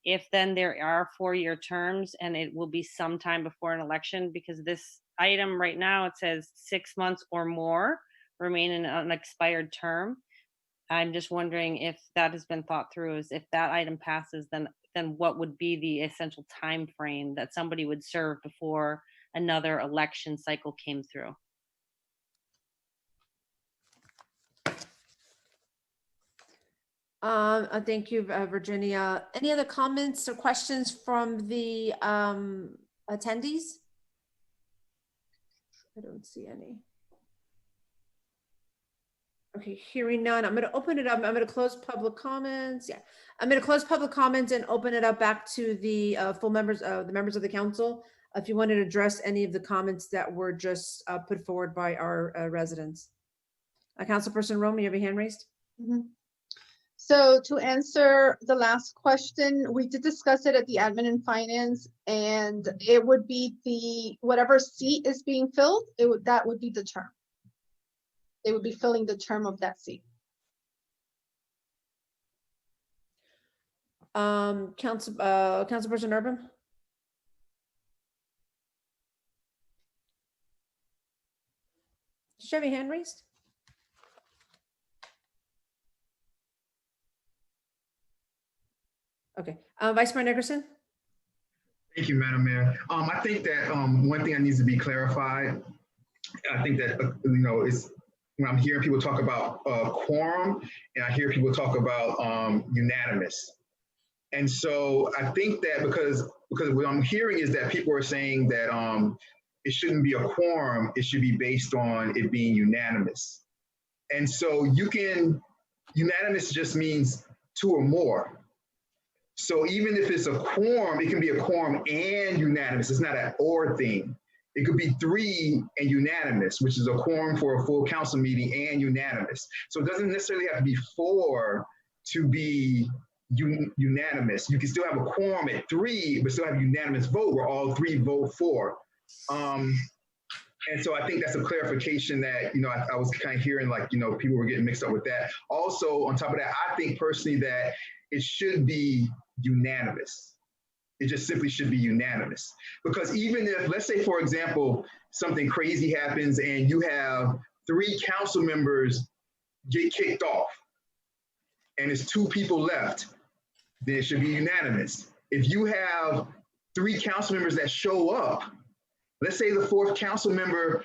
If then there are 4-year terms and it will be sometime before an election, because this item right now, it says 6 months or more remain in an expired term. I'm just wondering if that has been thought through, is if that item passes, then what would be the essential time frame that somebody would serve before another election cycle came through? Thank you, Virginia. Any other comments or questions from the attendees? I don't see any. Okay, hearing none, I'm going to open it up. I'm going to close public comments. Yeah, I'm going to close public comments and open it up back to the full members, the members of the council. If you wanted to address any of the comments that were just put forward by our residents. Councilperson Rome, you have your hand raised? Mm-hmm. So to answer the last question, we did discuss it at the Admin and Finance, and it would be whatever seat is being filled, that would be the term. They would be filling the term of that seat. Councilperson Urban? Did you have your hand raised? Okay, Vice Mayor Nickerson? Thank you, Madam Mayor. I think that one thing that needs to be clarified, I think that, is when I'm hearing people talk about quorum, and I hear people talk about unanimous. And so I think that because what I'm hearing is that people are saying that it shouldn't be a quorum, it should be based on it being unanimous. And so unanimous just means 2 or more. So even if it's a quorum, it can be a quorum and unanimous. It's not an or thing. It could be 3 and unanimous, which is a quorum for a full council meeting and unanimous. So it doesn't necessarily have to be 4 to be unanimous. You can still have a quorum at 3, but still have a unanimous vote where all 3 vote for. And so I think that's a clarification that, I was kind of hearing people were getting mixed up with that. Also, on top of that, I think personally that it should be unanimous. It just simply should be unanimous. Because even if, let's say, for example, something crazy happens and you have 3 council members get kicked off and it's 2 people left, then it should be unanimous. If you have 3 council members that show up, let's say the 4th council member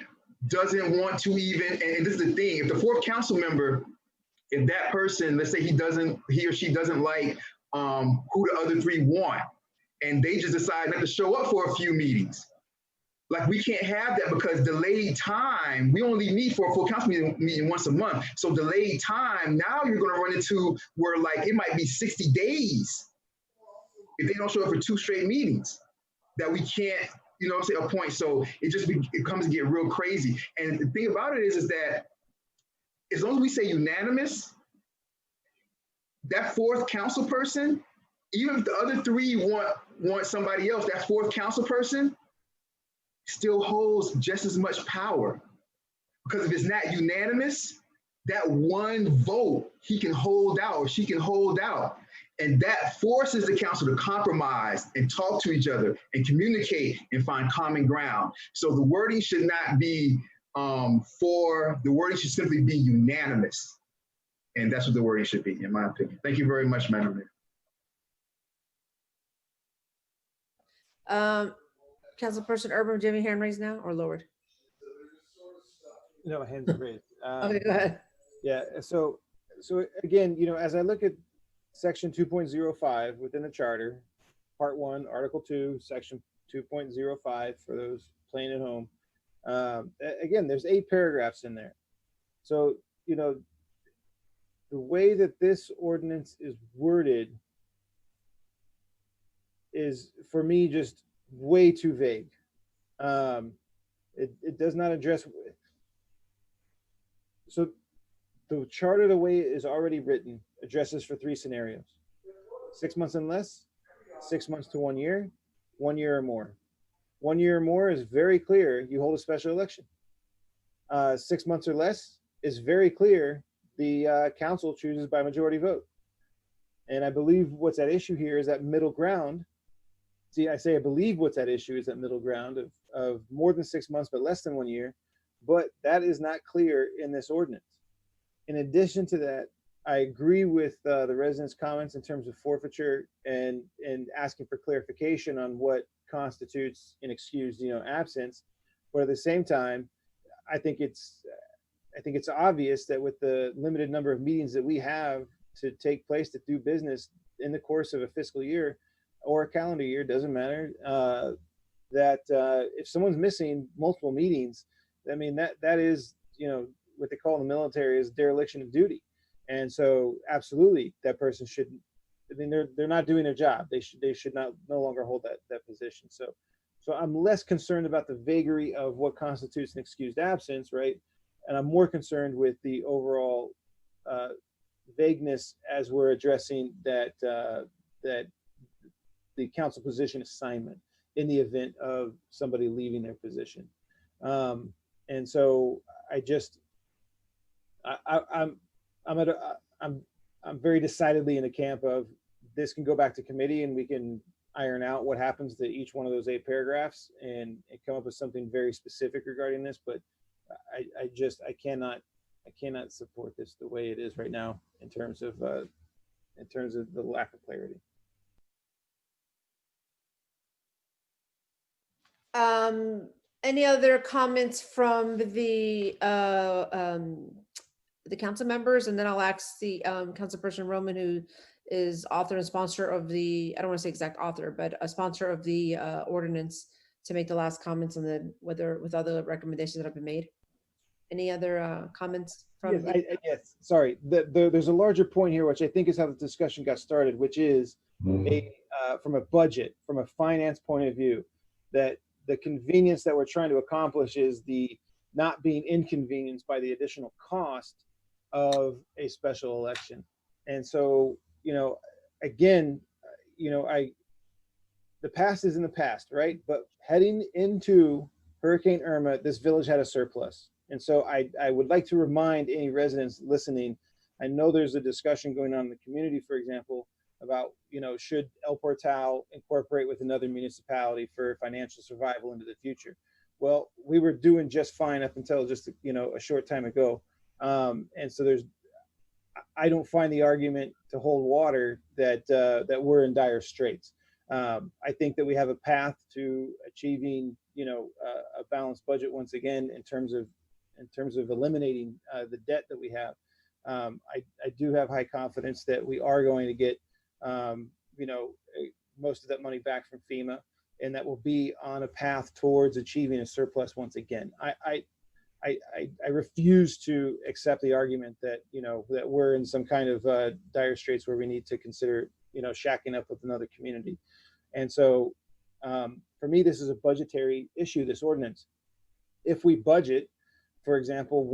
doesn't want to even, and this is the thing, if the 4th council member, if that person, let's say he or she doesn't like who the other 3 want, and they just decide not to show up for a few meetings. Like, we can't have that because delayed time, we only meet for a full council meeting once a month. So delayed time, now you're gonna run into where like, it might be 60 days if they don't show up for 2 straight meetings that we can't, you know what I'm saying, appoint. So it comes to get real crazy. And the thing about it is that as long as we say unanimous, that 4th council person, even if the other 3 want somebody else, that 4th council person still holds just as much power. Because if it's not unanimous, that one vote he can hold out or she can hold out. And that forces the council to compromise and talk to each other and communicate and find common ground. So the wording should not be the wording should simply be unanimous. And that's what the wording should be, in my opinion. Thank you very much, Madam Mayor. Councilperson Urban, do you have your hand raised now or lowered? No, hands are raised. Okay, go ahead. Yeah, so again, you know, as I look at section 2.05 within the charter, part 1, article 2, section 2.05 for those playing at home. Again, there's 8 paragraphs in there. So, you know, the way that this ordinance is worded is, for me, just way too vague. It does not address. So the charter, the way it is already written, addresses for 3 scenarios: 6 months and less, 6 months to 1 year, 1 year or more. 1 year or more is very clear, you hold a special election. 6 months or less is very clear, the council chooses by majority vote. And I believe what's at issue here is that middle ground. See, I say I believe what's at issue is that middle ground of more than 6 months but less than 1 year, but that is not clear in this ordinance. In addition to that, I agree with the residents' comments in terms of forfeiture and asking for clarification on what constitutes an excused, absence. But at the same time, I think it's obvious that with the limited number of meetings that we have to take place to do business in the course of a fiscal year or a calendar year, doesn't matter, that if someone's missing multiple meetings, I mean, that is, what they call in the military is dereliction of duty. And so absolutely that person shouldn't, I mean, they're not doing their job. They should no longer hold that position. So I'm less concerned about the vagary of what constitutes an excused absence, right? And I'm more concerned with the overall vagueness as we're addressing that the council position assignment in the event of somebody leaving their position. And so I'm very decidedly in the camp of this can go back to committee and we can iron out what happens to each one of those 8 paragraphs and come up with something very specific regarding this. But I cannot support this the way it is right now in terms of the lack of clarity. Any other comments from the council members? And then I'll ask the Councilperson Roman, who is author and sponsor of the, I don't want to say exact author, but a sponsor of the ordinance, to make the last comments on with other recommendations that have been made. Any other comments from? Yes, sorry. There's a larger point here, which I think is how the discussion got started, which is from a budget, from a finance point of view, that the convenience that we're trying to accomplish is the not being inconvenienced by the additional cost of a special election. And so, again, the past is in the past, right? But heading into Hurricane Irma, this village had a surplus. And so I would like to remind any residents listening, I know there's a discussion going on in the community, for example, about, should El Portal incorporate with another municipality for financial survival into the future? Well, we were doing just fine up until just, a short time ago. And so I don't find the argument to hold water that that we're in dire straits. I think that we have a path to achieving, a balanced budget once again in terms of eliminating the debt that we have. I do have high confidence that we are going to get, most of that money back from FEMA, and that will be on a path towards achieving a surplus once again. I refuse to accept the argument that, that we're in some kind of dire straits where we need to consider, shacking up with another community. And so for me, this is a budgetary issue, this ordinance. If we budget, for example,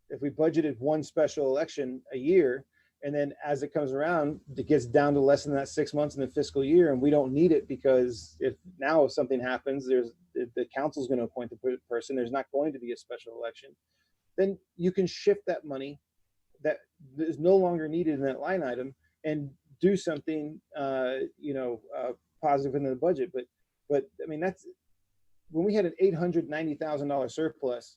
if we budgeted one special election a year, and then as it comes around, it gets down to less than that 6 months in the fiscal year, and we don't need it because if something happens, the council's going to appoint the person, there's not going to be a special election, then you can shift that money that is no longer needed in that line item and do something, positive in the budget. But I mean, that's when we had an $890,000 surplus.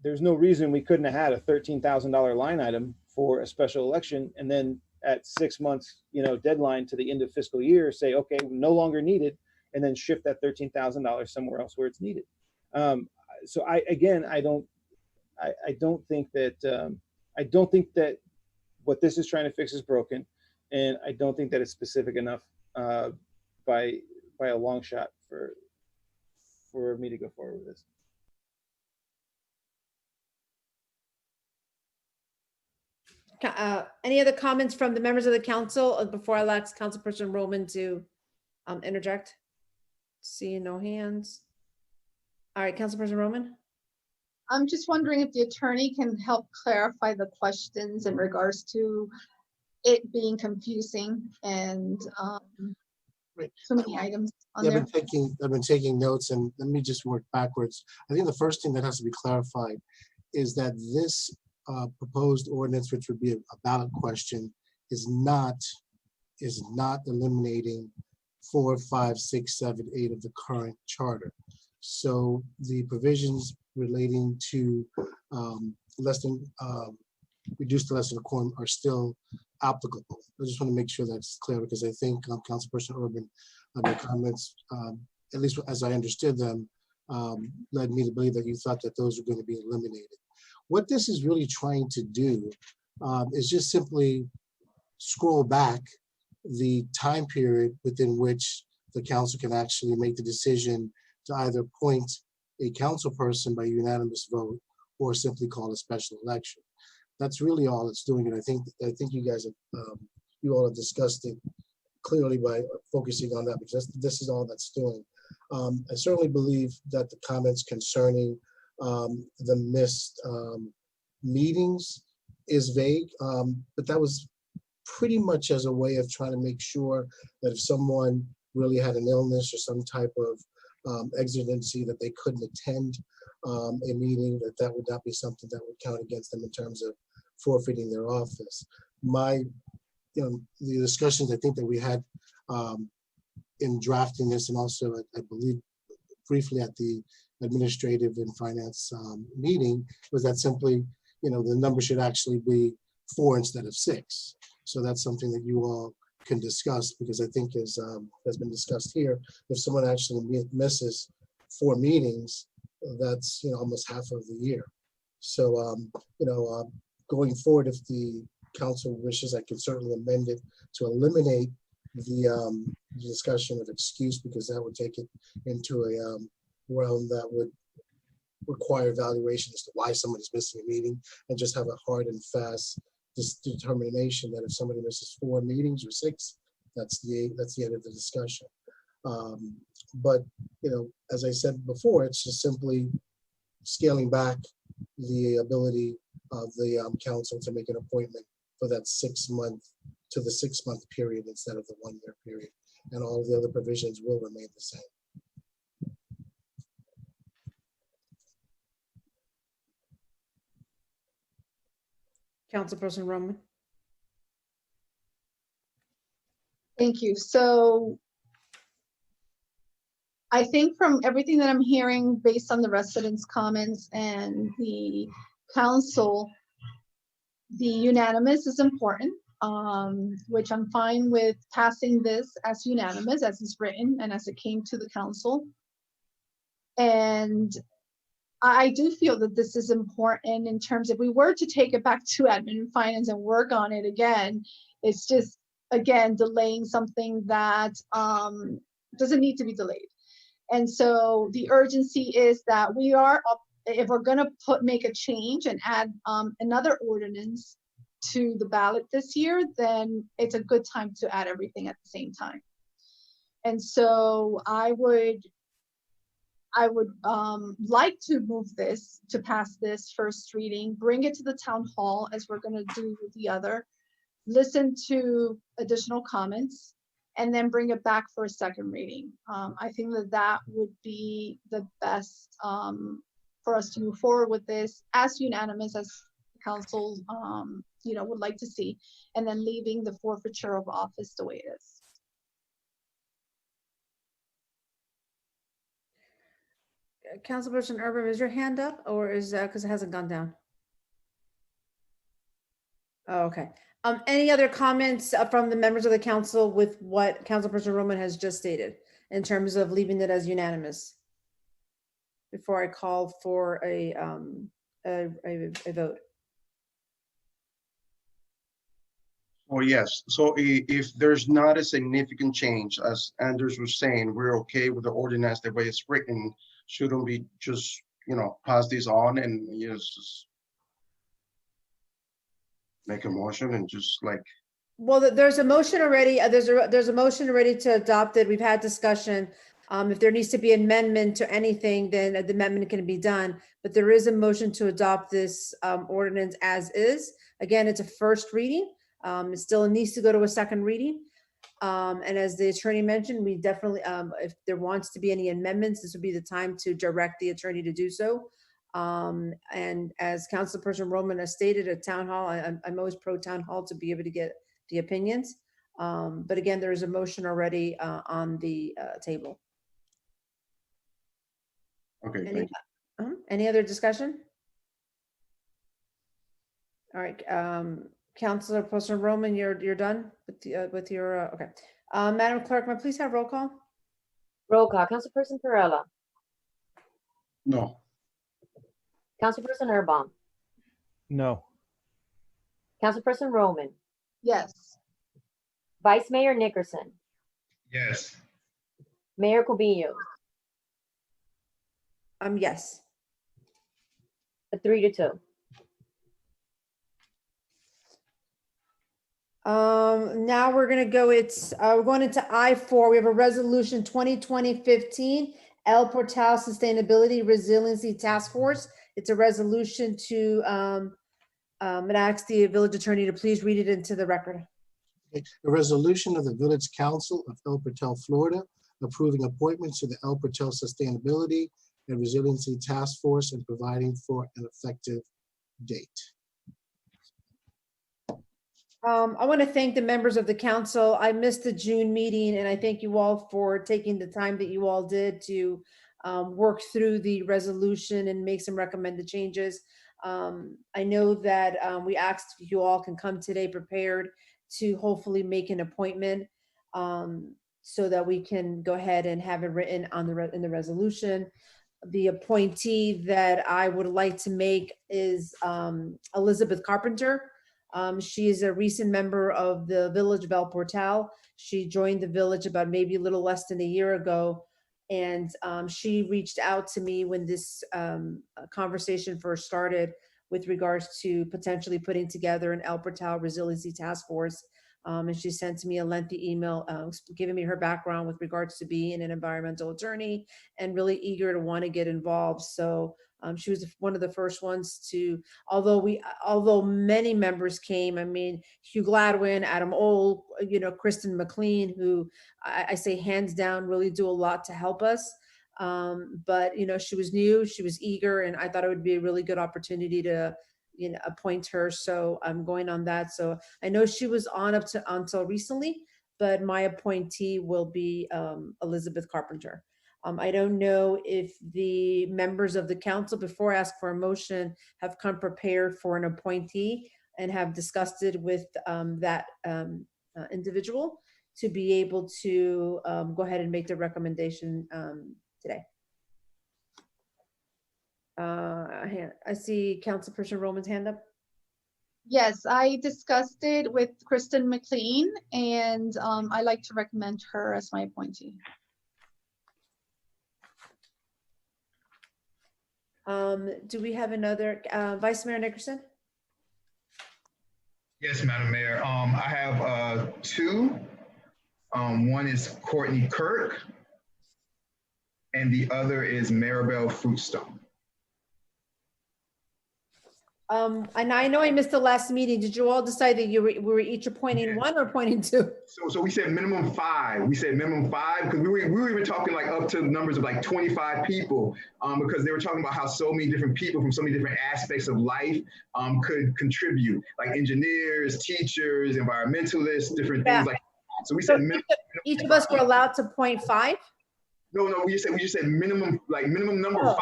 There's no reason we couldn't have had a $13,000 line item for a special election, and then at 6 months, deadline to the end of fiscal year, say, okay, no longer needed, and then shift that $13,000 somewhere else where it's needed. So I don't think that what this is trying to fix is broken, and I don't think that it's specific enough by a long shot for me to go forward with this. Any other comments from the members of the council before I ask Councilperson Roman to interject? Seeing no hands. All right, Councilperson Roman. I'm just wondering if the attorney can help clarify the questions in regards to it being confusing and so many items on Yeah, there. I've been taking notes, and let me just work backwards. I think the first thing that has to be clarified is that this proposed ordinance, which would be a ballot question, is not eliminating 4, 5, 6, 7, 8 of the current charter. So the provisions relating to reduced to less than a quorum are still applicable. I just want to make sure that's clear, because I think Councilperson Urban, your comments, at least as I understood them, led me to believe that you thought that those were going to be eliminated. What this is really trying to do is just simply scroll back the time period within which the council can actually make the decision to either appoint a council person by unanimous vote or simply call a special election. That's really all it's doing, and I think you guys have, you all have discussed it clearly by focusing on that, because this is all that's doing. I certainly believe that the comments concerning the missed meetings is vague, but that was pretty much as a way of trying to make sure that if someone really had an illness or some type of exigency that they couldn't attend a meeting, that would not be something that would count against them in terms of forfeiting their office. The discussions I think that we had in drafting this, and also I believe briefly at the administrative and finance meeting, was that simply, the number should actually be 4 instead of 6. So that's something that you all can discuss, because I think as has been discussed here, if someone actually misses 4 meetings, that's almost half of the year. So going forward, if the council wishes, I can certainly amend it to eliminate the discussion of excuse, because that would take it into a realm that would require evaluation as to why someone is missing a meeting, and just have a hard and fast determination that if somebody misses 4 meetings or 6, that's the end of the discussion. But as I said before, it's just simply scaling back the ability of the council to make an appointment for that 6 month to the 6 month period instead of the 1 year period, and all of the other provisions will remain the same. Councilperson Roman. Thank you. So I think from everything that I'm hearing, based on the residents' comments and the council, the unanimous is important, which I'm fine with passing this as unanimous as it's written and as it came to the council. And I do feel that this is important in terms of, if we were to take it back to admin and finance and work on it again, it's just, again, delaying something that doesn't need to be delayed. And so the urgency is that we are up, if we're gonna make a change and add another ordinance to the ballot this year, then it's a good time to add everything at the same time. And so I would like to move this, to pass this first reading, bring it to the town hall as we're gonna do with the other, listen to additional comments, and then bring it back for a second reading. I think that that would be the best for us to move forward with this as unanimous as council would like to see, and then leaving the forfeiture of office the way it is. Councilperson Urban, is your hand up, or is that because it hasn't gone down? Oh, okay. Any other comments from the members of the council with what Councilperson Roman has just stated in terms of leaving it as unanimous? Before I call for a vote. Oh, yes. So if there's not a significant change, as Anders was saying, we're okay with the ordinance the way it's written. Shouldn't we just, pass this on and just make a motion and just like. Well, there's a motion already. There's a motion already to adopt it. We've had discussion. If there needs to be amendment to anything, then the amendment can be done. But there is a motion to adopt this ordinance as is. Again, it's a first reading. It still needs to go to a second reading. And as the attorney mentioned, we definitely, if there wants to be any amendments, this would be the time to direct the attorney to do so. And as Councilperson Roman has stated at town hall, I'm always pro town hall to be able to get the opinions. But again, there is a motion already on the table. Okay, thank you. Any other discussion? All right, Councilperson Roman, you're done with your okay. Madam Clerk, may I please have roll call? Roll call. Councilperson Perrella. No. Councilperson Urban. No. Councilperson Roman. Yes. Vice Mayor Nickerson. Yes. Mayor Cubillo. Yes. A 3-2. Now we're gonna go, we're going into I-4. We have a resolution 2020-15, El Portal Sustainability Resiliency Task Force. It's a resolution to, and ask the village attorney to please read it into the record. A resolution of the Village Council of El Portal, Florida, approving appointments to the El Portal Sustainability and Resiliency Task Force and providing for an effective date. I want to thank the members of the council. I missed the June meeting, and I thank you all for taking the time that you all did to work through the resolution and make some recommended changes. I know that we asked if you all can come today prepared to hopefully make an appointment so that we can go ahead and have it written on in the resolution. The appointee that I would like to make is Elizabeth Carpenter. She is a recent member of the Village of El Portal. She joined the village about maybe a little less than a year ago. And she reached out to me when this conversation first started with regards to potentially putting together an El Portal Resiliency Task Force. And she sent me a lengthy email giving me her background with regards to being an environmental attorney and really eager to want to get involved. So she was one of the first ones to, although many members came, I mean, Hugh Gladwin, Adam Old, Kristen McLean, who I say hands down really do a lot to help us. But, she was new, she was eager, and I thought it would be a really good opportunity to, appoint her. So I'm going on that. So I know she was on until recently, but my appointee will be Elizabeth Carpenter. I don't know if the members of the council, before I ask for a motion, have come prepared for an appointee. and have discussed it with that individual to be able to go ahead and make the recommendation today. I see Councilperson Roman's hand up. Yes, I discussed it with Kristen McLean, and I like to recommend her as my appointee. Do we have another, Vice Mayor Nickerson? Yes, Madam Mayor. I have two. One is Courtney Kirk, and the other is Maribel Fruitstone. And I know I missed the last meeting. Did you all decide that we were each appointing one or appointing two? So we said minimum 5. We said minimum 5 because we were even talking like up to numbers of like 25 people because they were talking about how so many different people from so many different aspects of life could contribute, like engineers, teachers, environmentalists, different things like that. So we said each of us were allowed to appoint 5? No, we just said minimum, like minimum number 5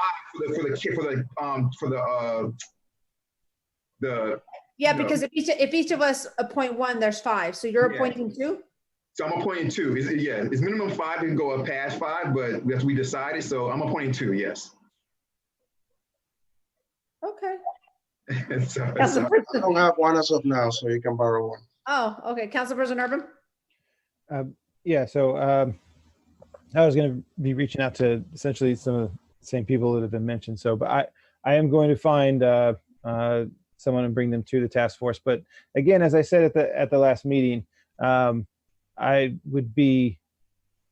Yeah, because if each of us appoint 1, there's 5. So you're appointing 2? So I'm appointing 2. It's minimum 5. It can go up past 5, but that's we decided. So I'm appointing 2. Yes. Okay. I don't have one as of now, so you can borrow one. Oh, okay. Councilperson Urban? Yeah, so I was going to be reaching out to essentially some of the same people that have been mentioned. So, but I am going to find someone and bring them to the task force. But again, as I said at the last meeting, I would be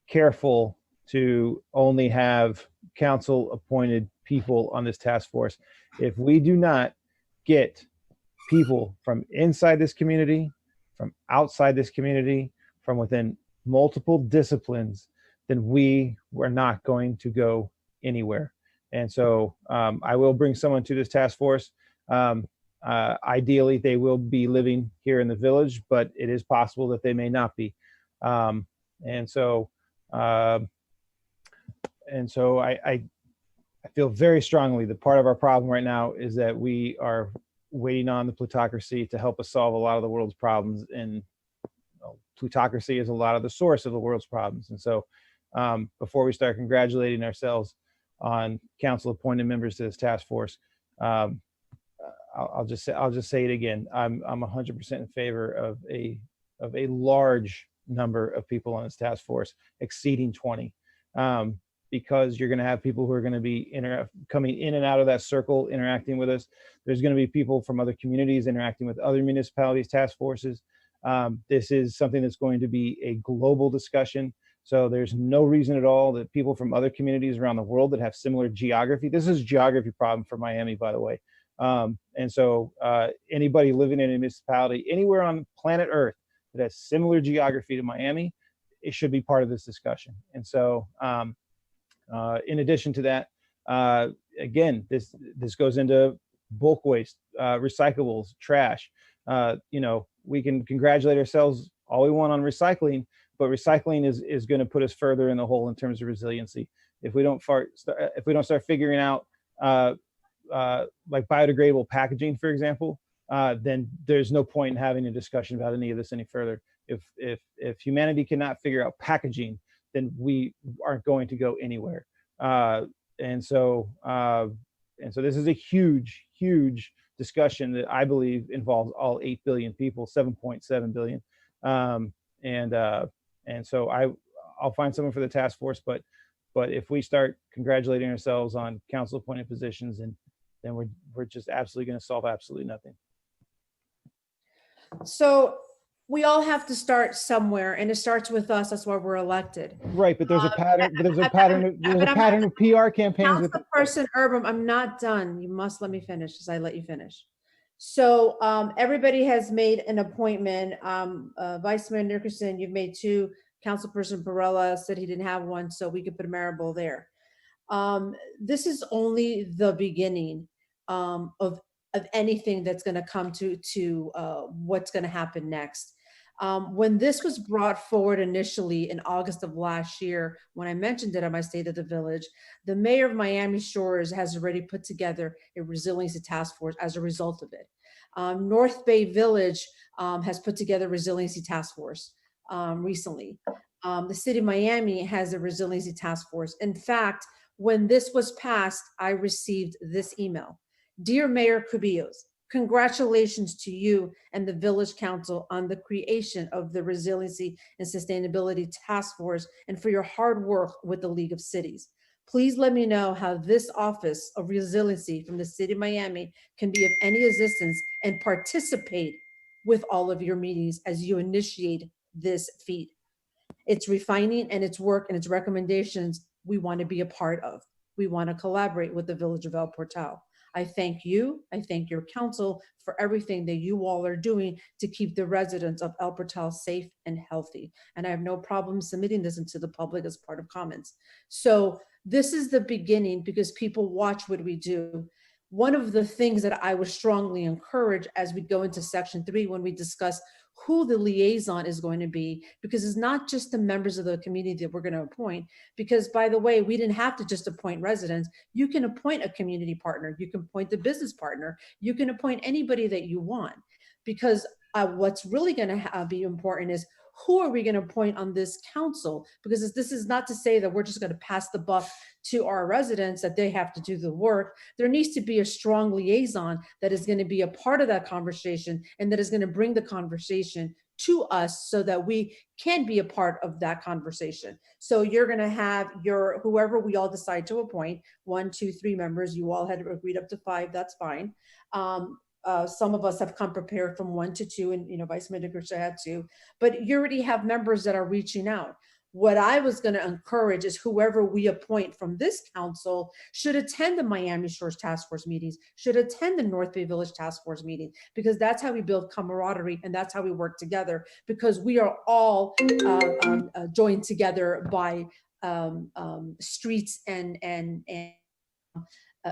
careful to only have council appointed people on this task force. If we do not get people from inside this community, from outside this community, from within multiple disciplines, then we are not going to go anywhere. And so I will bring someone to this task force. Ideally, they will be living here in the village, but it is possible that they may not be. And so I feel very strongly that part of our problem right now is that we are waiting on the plutocracy to help us solve a lot of the world's problems. And plutocracy is a lot of the source of the world's problems. And so before we start congratulating ourselves on council appointed members to this task force, I'll just say it again. I'm 100% in favor of a large number of people on this task force, exceeding 20, because you're going to have people who are going to be coming in and out of that circle, interacting with us. There's going to be people from other communities interacting with other municipalities' task forces. This is something that's going to be a global discussion. So there's no reason at all that people from other communities around the world that have similar geography, this is a geography problem for Miami, by the way. And so anybody living in a municipality anywhere on planet Earth that has similar geography to Miami, it should be part of this discussion. And so in addition to that, again, this goes into bulk waste, recyclables, trash. We can congratulate ourselves all we want on recycling, but recycling is going to put us further in the hole in terms of resiliency. If we don't start figuring out like biodegradable packaging, for example, then there's no point in having a discussion about any of this any further. If humanity cannot figure out packaging, then we aren't going to go anywhere. And so this is a huge, huge discussion that I believe involves all 8 billion people, 7.7 billion. And so I'll find someone for the task force, but if we start congratulating ourselves on council appointed positions, and then we're just absolutely going to solve absolutely nothing. So we all have to start somewhere, and it starts with us. That's why we're elected. Right, but there's a pattern. There's a pattern of PR campaigns. Councilperson Urban, I'm not done. You must let me finish, as I let you finish. So everybody has made an appointment. Vice Mayor Nickerson, you've made 2. Councilperson Barella said he didn't have one, so we could put a Maribel there. This is only the beginning of anything that's going to come to what's going to happen next. When this was brought forward initially in August of last year, when I mentioned it on my State of the Village, the mayor of Miami Shores has already put together a resiliency task force as a result of it. North Bay Village has put together a resiliency task force recently. The city of Miami has a resiliency task force. In fact, when this was passed, I received this email. Dear Mayor Cubillos, congratulations to you and the Village Council on the creation of the Resiliency and Sustainability Task Force and for your hard work with the League of Cities. Please let me know how this Office of Resiliency from the City of Miami can be of any assistance and participate with all of your meetings as you initiate this feat. It's refining and its work and its recommendations we want to be a part of. We want to collaborate with the Village of El Portal. I thank you, I thank your council for everything that you all are doing to keep the residents of El Portal safe and healthy. And I have no problem submitting this into the public as part of comments. So this is the beginning because people watch what we do. One of the things that I would strongly encourage as we go into section 3, when we discuss who the liaison is going to be, because it's not just the members of the community that we're going to appoint, because by the way, we didn't have to just appoint residents. You can appoint a community partner, you can appoint the business partner, you can appoint anybody that you want, because what's really going to be important is who are we going to appoint on this council? Because this is not to say that we're just going to pass the buck to our residents, that they have to do the work. There needs to be a strong liaison that is going to be a part of that conversation and that is going to bring the conversation to us so that we can be a part of that conversation. So you're going to have your, whoever we all decide to appoint, 1, 2, 3 members, you all had agreed up to 5, that's fine. Some of us have come prepared from 1 to 2, and Vice Mayor Dickerson had 2, but you already have members that are reaching out. What I was going to encourage is whoever we appoint from this council should attend the Miami Shores Task Force meetings, should attend the North Bay Village Task Force meeting, because that's how we build camaraderie and that's how we work together, because we are all joined together by streets and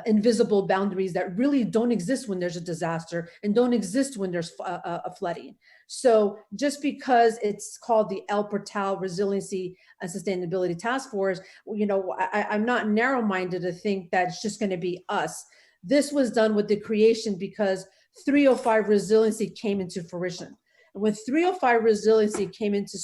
invisible boundaries that really don't exist when there's a disaster and don't exist when there's a flooding. So just because it's called the El Portal Resiliency and Sustainability Task Force, I'm not narrow-minded to think that it's just going to be us. This was done with the creation because 305 Resiliency came into fruition. And when 305 Resiliency came into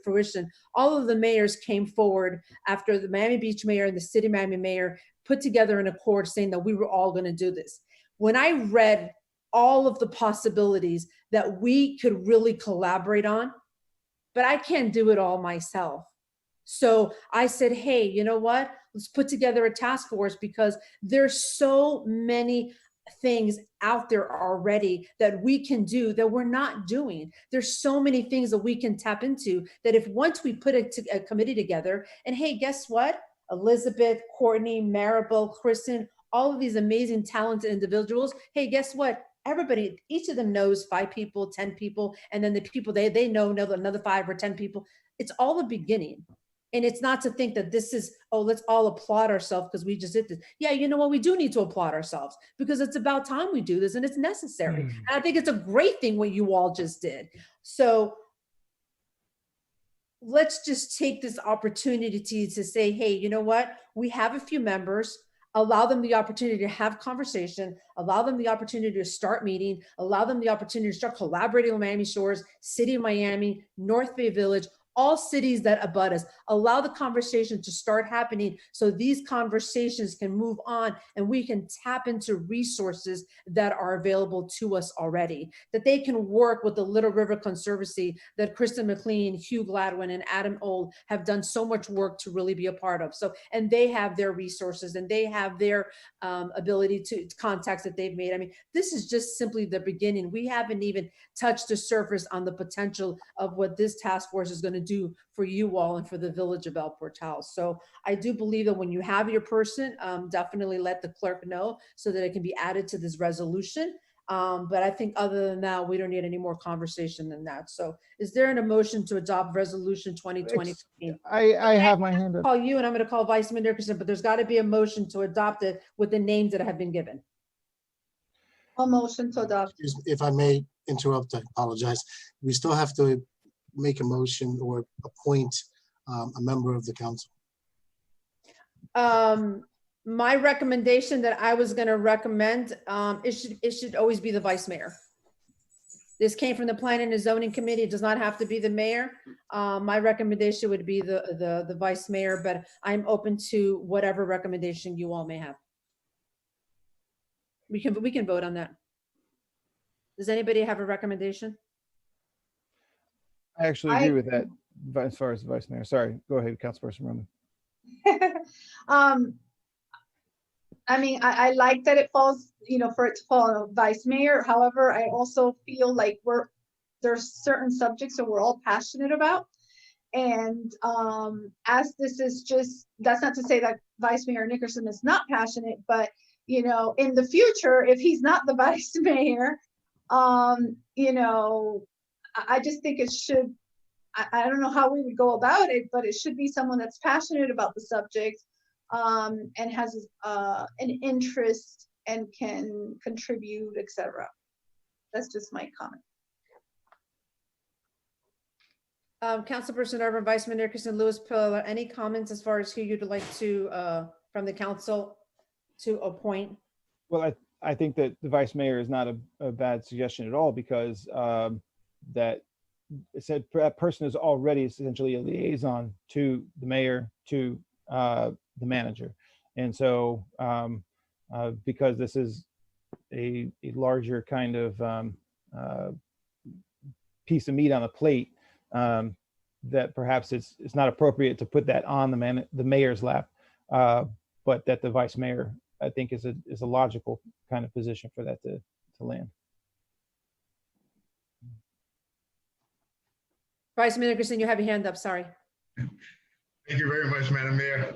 fruition, all of the mayors came forward after the Miami Beach mayor and the city of Miami mayor put together an accord saying that we were all going to do this. When I read all of the possibilities that we could really collaborate on, but I can't do it all myself. So I said, hey, you know what? Let's put together a task force, because there's so many things out there already that we can do that we're not doing. There's so many things that we can tap into that if once we put a committee together, and hey, guess what? Elizabeth, Courtney, Maribel, Kristen, all of these amazing talented individuals. Hey, guess what? Everybody, each of them knows 5 people, 10 people, and then the people they know another 5 or 10 people. It's all the beginning. And it's not to think that this is, oh, let's all applaud ourselves because we just did this. Yeah, you know what? We do need to applaud ourselves because it's about time we do this and it's necessary. And I think it's a great thing what you all just did. So let's just take this opportunity to say, hey, you know what? We have a few members, allow them the opportunity to have conversation, allow them the opportunity to start meeting, allow them the opportunity to start collaborating with Miami Shores, City of Miami, North Bay Village, all cities that abut us. Allow the conversation to start happening so these conversations can move on and we can tap into resources that are available to us already, that they can work with the Little River Conservancy that Kristen McLean, Hugh Gladwin, and Adam Old have done so much work to really be a part of. So, and they have their resources and they have their ability to contacts that they've made. I mean, this is just simply the beginning. We haven't even touched the surface on the potential of what this task force is going to do for you all and for the village of El Portal. So I do believe that when you have your person, definitely let the clerk know so that it can be added to this resolution. But I think other than that, we don't need any more conversation than that. So is there an motion to adopt resolution 2020? I have my hand up. Call you and I'm going to call Vice Mayor Dickerson, but there's got to be a motion to adopt it with the names that have been given. A motion to adopt. If I may interrupt, I apologize. We still have to make a motion or appoint a member of the council. My recommendation that I was going to recommend, it should always be the vice mayor. This came from the Planning and Zoning Committee. It does not have to be the mayor. My recommendation would be the vice mayor, but I'm open to whatever recommendation you all may have. We can vote on that. Does anybody have a recommendation? I actually agree with that as far as the vice mayor. Sorry, go ahead, Councilperson Roman. I mean, I like that it falls, for it to fall on vice mayor. However, I also feel like there's certain subjects that we're all passionate about. And as this is that's not to say that Vice Mayor Nickerson is not passionate, but in the future, if he's not the vice mayor, I just think it should, I don't know how we would go about it, but it should be someone that's passionate about the subject and has an interest and can contribute, etc. That's just my comment. Councilperson Urban, Vice Mayor Nickerson, Louis Pillar, any comments as far as who you'd like to, from the council to appoint? Well, I think that the vice mayor is not a bad suggestion at all, because that person is already essentially a liaison to the mayor, to the manager. And so because this is a larger kind of piece of meat on the plate, that perhaps it's not appropriate to put that on the mayor's lap, but that the vice mayor, I think, is a logical kind of position for that to land. Vice Mayor Nickerson, you have your hand up, sorry. Thank you very much, Madam Mayor.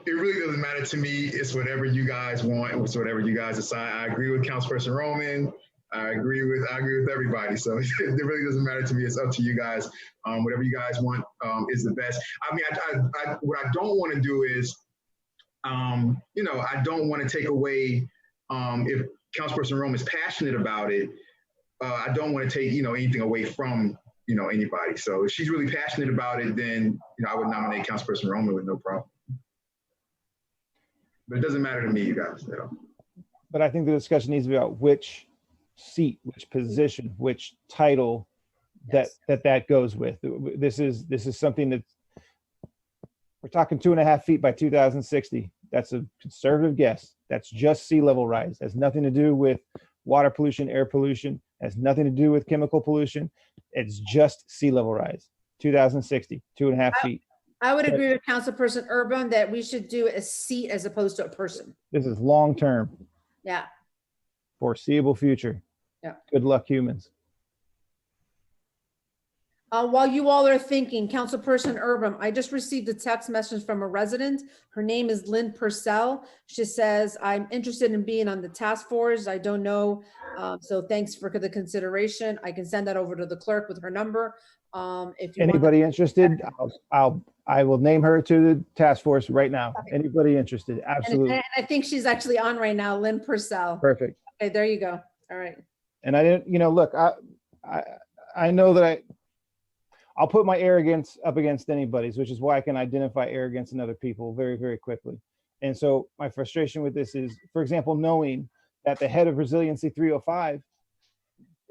It really doesn't matter to me. It's whatever you guys want. It's whatever you guys decide. I agree with Councilperson Roman. I agree with everybody. So it really doesn't matter to me. It's up to you guys. Whatever you guys want is the best. I mean, what I don't want to do is, I don't want to take away, if Councilperson Roman is passionate about it, I don't want to take, anything away from, anybody. So if she's really passionate about it, then, I would nominate Councilperson Roman with no problem. But it doesn't matter to me, you guys. But I think the discussion needs to be about which seat, which position, which title that goes with. This is something that we're talking 2.5 feet by 2060. That's a conservative guess. That's just sea level rise. Has nothing to do with water pollution, air pollution, has nothing to do with chemical pollution. It's just sea level rise. 2060, 2.5 feet. I would agree with Councilperson Urban that we should do a seat as opposed to a person. This is long term, Yeah. foreseeable future. Yeah. Good luck, humans. While you all are thinking, Councilperson Urban, I just received a text message from a resident. Her name is Lynn Purcell. She says, I'm interested in being on the task force. I don't know. So thanks for the consideration. I can send that over to the clerk with her number. If you Anybody interested, I will name her to the task force right now. Anybody interested? Absolutely. And I think she's actually on right now, Lynn Purcell. Perfect. Okay, there you go. All right. And I didn't, look, I know that I'll put my arrogance up against anybody's, which is why I can identify arrogance in other people very, very quickly. And so my frustration with this is, for example, knowing that the head of Resiliency 305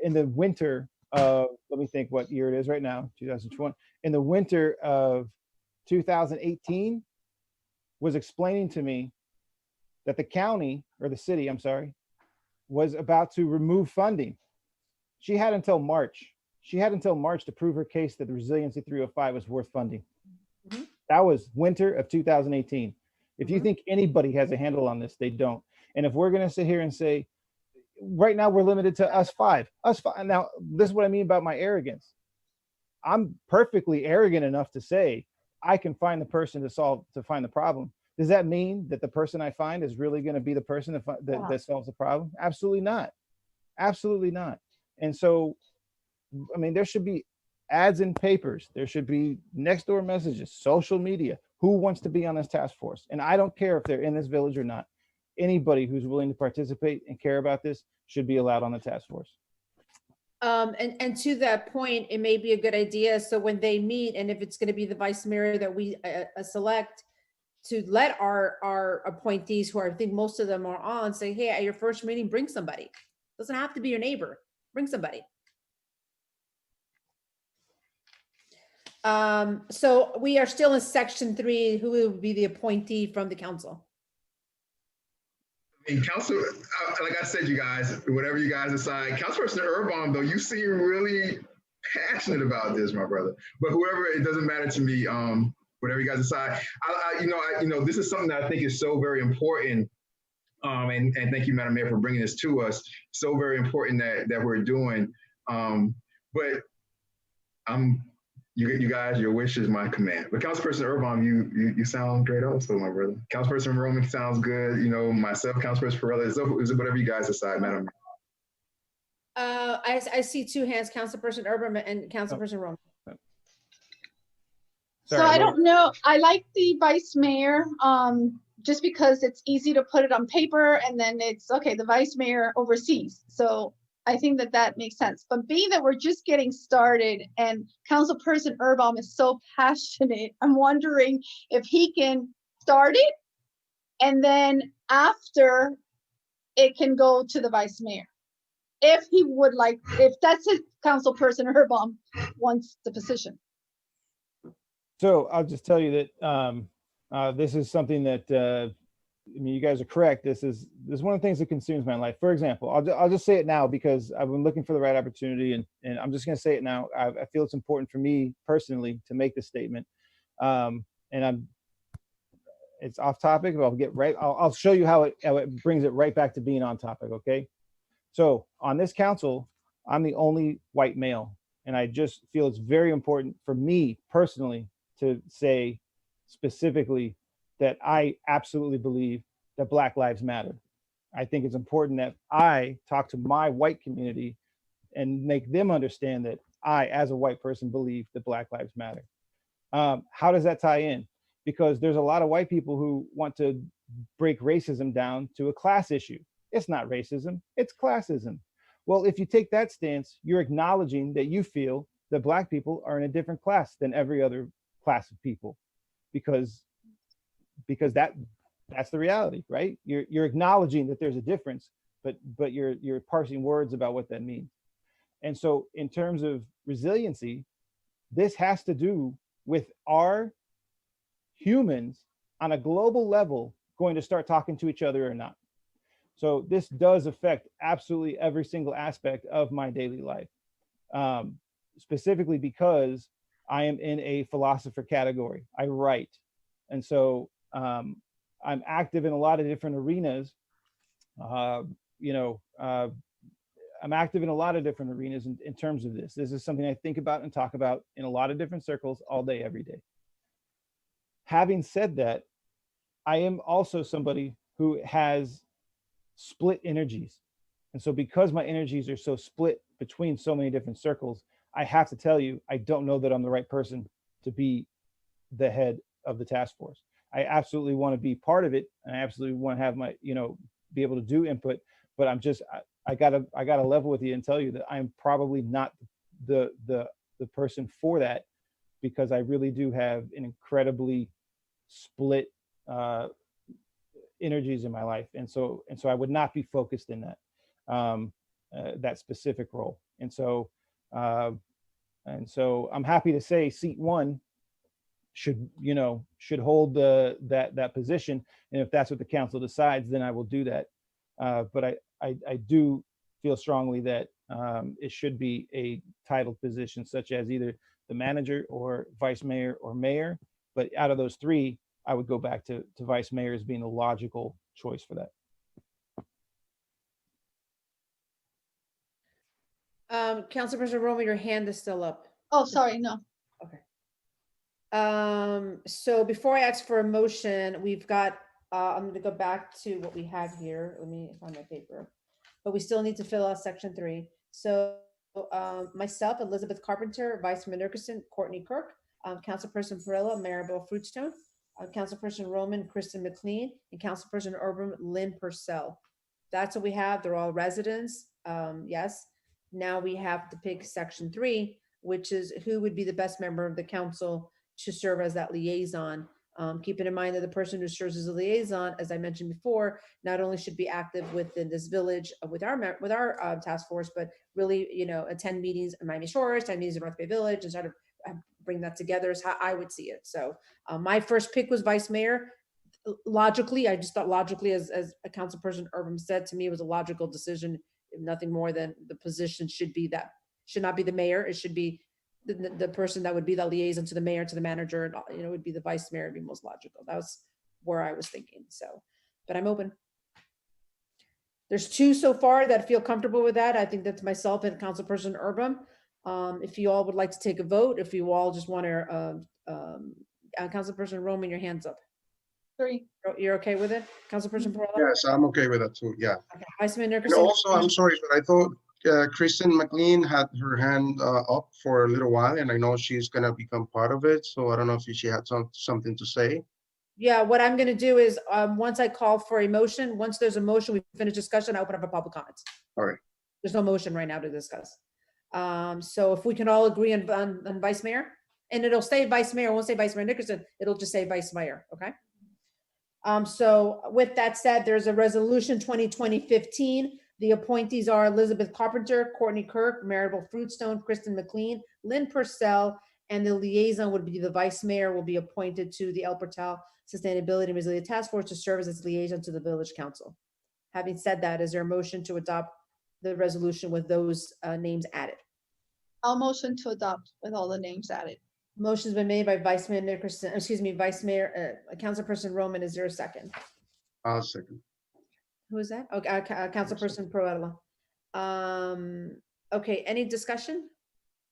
in the winter of, let me think what year it is right now, 2020, in the winter of 2018 was explaining to me that the county, or the city, I'm sorry, was about to remove funding. She had until March. She had until March to prove her case that the Resiliency 305 was worth funding. Mm-hmm. That was winter of 2018. If you think anybody has a handle on this, they don't. And if we're going to sit here and say, right now we're limited to us five. Now, this is what I mean about my arrogance. I'm perfectly arrogant enough to say I can find the person to find the problem. Does that mean that the person I find is really going to be the person that solves the problem? Absolutely not. Absolutely not. And so, I mean, there should be ads in papers. There should be next door messages, social media. Who wants to be on this task force? And I don't care if they're in this village or not. Anybody who's willing to participate and care about this should be allowed on the task force. And to that point, it may be a good idea. So when they meet, and if it's going to be the vice mayor that we select, to let our appointees, who I think most of them are on, say, hey, at your first meeting, bring somebody. Doesn't have to be your neighbor. Bring somebody. So we are still in section 3. Who will be the appointee from the council? I mean, Council, like I said, you guys, whatever you guys decide, Councilperson Urban, though, you seem really passionate about this, my brother. But whoever, it doesn't matter to me. Whatever you guys decide. This is something that I think is so very important. And thank you, Madam Mayor, for bringing this to us. So very important that we're doing. But you guys, your wish is my command. But Councilperson Urban, you sound great also, my brother. Councilperson Roman sounds good. Myself, Councilperson Perrella, is it whatever you guys decide, Madam Mayor? I see 2 hands, Councilperson Urban and Councilperson Roman. So I don't know. I like the vice mayor, just because it's easy to put it on paper and then it's okay, the vice mayor oversees. So I think that makes sense. But being that we're just getting started and Councilperson Urban is so passionate, I'm wondering if he can start it and then after it can go to the vice mayor. If he would like, if that's his Councilperson Urban wants the position. So I'll just tell you that this is something that you guys are correct. This is one of the things that consumes my life. For example, I'll just say it now because I've been looking for the right opportunity, and I'm just going to say it now. I feel it's important for me personally to make this statement, and it's off topic, but I'll show you how it brings it right back to being on topic. Okay, so on this council, I'm the only white male, and I just feel it's very important for me personally to say specifically that I absolutely believe that Black Lives Matter. I think it's important that I talk to my white community and make them understand that I, as a white person, believe that Black Lives Matter. How does that tie in? Because there's a lot of white people who want to break racism down to a class issue. It's not racism, it's classism. Well, if you take that stance, you're acknowledging that you feel that Black people are in a different class than every other class of people, because that's the reality, right? You're acknowledging that there's a difference, but you're parsing words about what that means. And so in terms of resiliency, this has to do with our humans on a global level going to start talking to each other or not. So this does affect absolutely every single aspect of my daily life, specifically because I am in a philosopher category. I write. And so I'm active in a lot of different arenas. I'm active in a lot of different arenas in terms of this. This is something I think about and talk about in a lot of different circles all day, every day. Having said that, I am also somebody who has split energies. And so because my energies are so split between so many different circles, I have to tell you, I don't know that I'm the right person to be the head of the task force. I absolutely want to be part of it, and I absolutely want to have my, be able to do input, but I gotta level with you and tell you that I'm probably not the person for that, because I really do have an incredibly split energies in my life, and so I would not be focused in that specific role. And so I'm happy to say seat 1 should hold that position, and if that's what the council decides, then I will do that. But I do feel strongly that it should be a titled position, such as either the manager or vice mayor or mayor. But out of those 3, I would go back to vice mayor as being the logical choice for that. Councilperson Roman, your hand is still up. Oh, sorry, no. Okay. So before I ask for a motion, we've got, I'm going to go back to what we have here. Let me find my paper. But we still need to fill out section 3. So myself, Elizabeth Carpenter, Vice Mayor Nickerson, Courtney Kirk, Councilperson Perrella, Maribel Fruitstone, Councilperson Roman, Kristen McLean, and Councilperson Urban, Lynn Purcell. That's what we have. They're all residents. Yes. Now we have to pick section 3, which is who would be the best member of the council to serve as that liaison. Keeping in mind that the person who serves as a liaison, as I mentioned before, not only should be active within this village with our task force, but really, attend meetings in Miami Shores, attend meetings in North Bay Village, and sort of bring that together is how I would see it. So my first pick was vice mayor. Logically, I just thought logically, as a councilperson Urban said, to me, it was a logical decision. If nothing more than the position should not be the mayor. It should be the person that would be the liaison to the mayor, to the manager, and, you know, would be the vice mayor, would be most logical. That was where I was thinking. So, but I'm open. There's two so far that feel comfortable with that. I think that's myself and Councilperson Urban. If you all would like to take a vote, if you all just want to, Councilperson Roman, your hands up. 3. You're okay with it? Councilperson Perrella? Yes, I'm okay with that too, yeah. Okay. Vice Mayor And Nickerson? also, I'm sorry, but I thought Kristen McLean had her hand up for a little while, and I know she's gonna become part of it, so I don't know if she had something to say. Yeah, what I'm gonna do is, once I call for a motion, once there's a motion, we finish discussion, I open up a public comments. All right. There's no motion right now to discuss. So if we can all agree on vice mayor, and it'll stay vice mayor, it won't say Vice Mayor Nickerson, it'll just say vice mayor, okay? So with that said, there's a resolution 2020-15. The appointees are Elizabeth Carpenter, Courtney Kirk, Maribel Fruitstone, Kristen McLean, Lynn Purcell, and the liaison would be the vice mayor will be appointed to the El Portal Sustainability and Resilience Task Force to serve as its liaison to the village council. Having said that, is there a motion to adopt the resolution with those names added? I'll motion to adopt with all the names added. Motion's been made by Vice Mayor Nickerson, Vice Mayor, Councilperson Roman. Is there a second? I'll second. Who is that? Okay, Councilperson Perrella. Okay, any discussion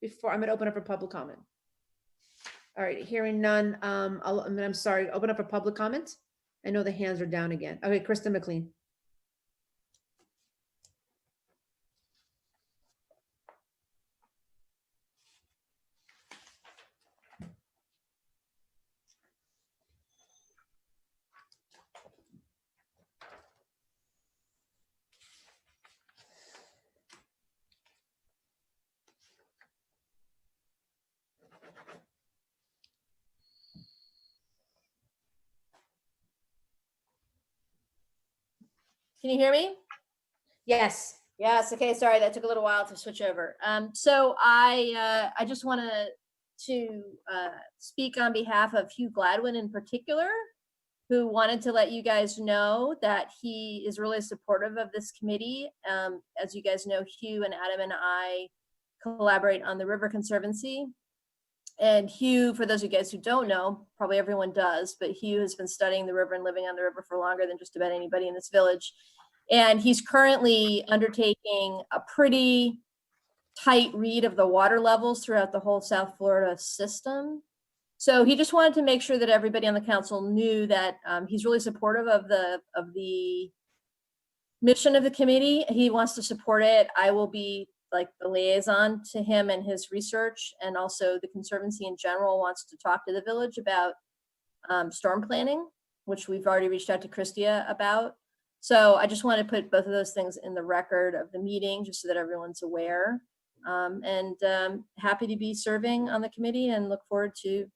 before I'm gonna open up for public comment? All right, hearing none. I'm sorry, open up for public comment. I know the hands are down again. Okay, Kristen McLean. Can you hear me? Yes. Yes. Okay. Sorry, that took a little while to switch over. So I just wanted to speak on behalf of Hugh Gladwin in particular, who wanted to let you guys know that he is really supportive of this committee. As you guys know, Hugh and Adam and I collaborate on the River Conservancy. And Hugh, for those of you guys who don't know, probably everyone does, but Hugh has been studying the river and living on the river for longer than just about anybody in this village. And he's currently undertaking a pretty tight read of the water levels throughout the whole South Florida system. So he just wanted to make sure that everybody on the council knew that he's really supportive of the mission of the committee. He wants to support it. I will be like the liaison to him and his research, and also the Conservancy in general wants to talk to the village about storm planning, which we've already reached out to Christia about. So I just want to put both of those things in the record of the meeting, just so that everyone's aware. Happy to be serving on the committee and look forward to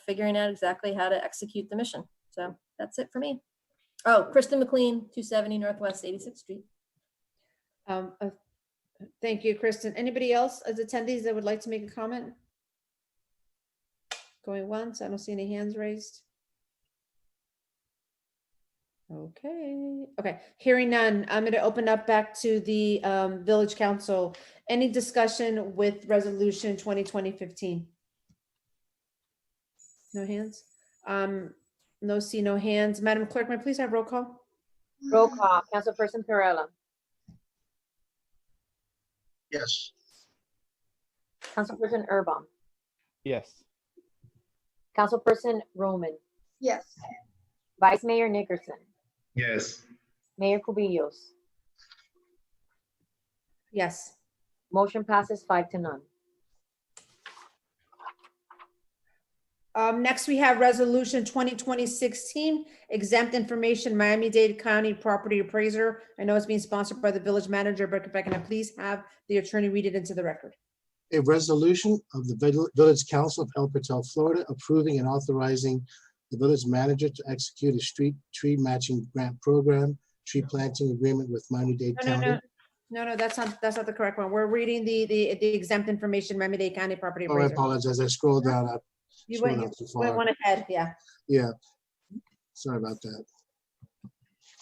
figuring out exactly how to execute the mission. So that's it for me. Oh, Kristen McLean, 270 Northwest 86th Street. Thank you, Kristen. Anybody else as attendees that would like to make a comment? Going once, I don't see any hands raised. Okay, hearing none, I'm going to open up back to the Village Council. Any discussion with Resolution 2020-15? No hands? No hands. Madam Clerk, may I please have roll call? Roll call. Councilperson Perrella. Yes. Councilperson Urban. Yes. Councilperson Roman. Yes. Vice Mayor Nickerson. Yes. Mayor Cubillos. Yes. Motion passes 5-0. Next, we have Resolution 2020-16, exempt information, Miami-Dade County Property Appraiser. I know it's being sponsored by the village manager, but if I can please have the attorney read it into the record. A resolution of the Village Council of El Portal, Florida, approving and authorizing the village manager to execute a street tree matching grant program, tree planting agreement with Miami-Dade County. No, that's not the correct one. We're reading the exempt information, Miami-Dade County Property Oh, I Appraiser. apologize. I scrolled down. You scrolled went, down too you went far. one ahead, yeah. Yeah. Sorry about that.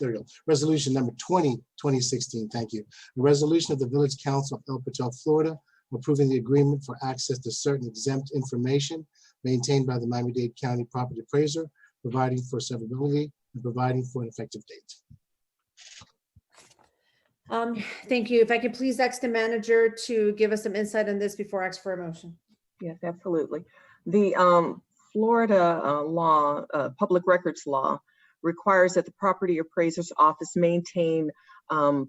There we go. Resolution number 20, 2016. Thank you. A resolution of the Village Council of El Patel, Florida, approving the agreement for access to certain exempt information maintained by the Miami-Dade County Property Appraiser, providing for severability and providing for an effective date. Thank you. If I could please ask the manager to give us some insight on this before I ask for a motion. Yes, absolutely. The Florida law, public records law, requires that the property appraiser's office maintain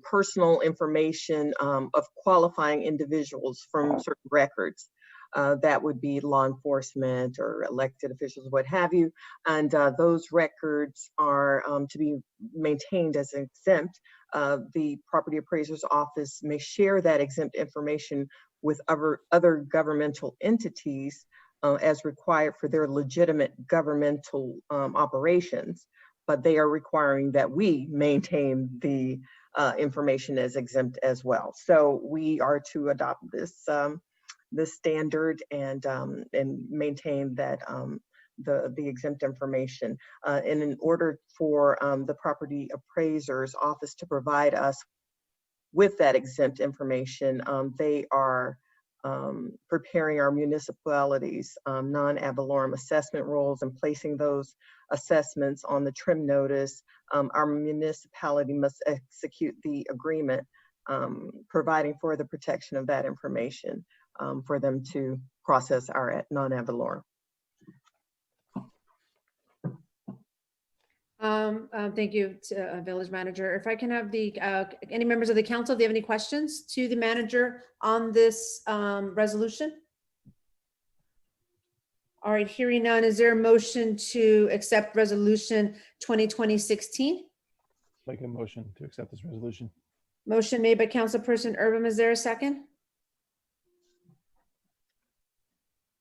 personal information of qualifying individuals from certain records. That would be law enforcement or elected officials, what have you. And those records are to be maintained as exempt. The property appraiser's office may share that exempt information with other governmental entities as required for their legitimate governmental operations, but they are requiring that we maintain the information as exempt as well. So we are to adopt this this standard and maintain that the exempt information. And in order for the property appraiser's office to provide us with that exempt information, they are preparing our municipalities' non-ad valorem assessment rolls and placing those assessments on the trim notice. Our municipality must execute the agreement providing for the protection of that information for them to process our non-ad valorem. Thank you, Village Manager. If I can have the any members of the council, do you have any questions to the manager on this resolution? All right, hearing none, is there a motion to accept resolution 2020-16? Make a motion to accept this resolution. Motion made by Councilperson Urban. Is there a second?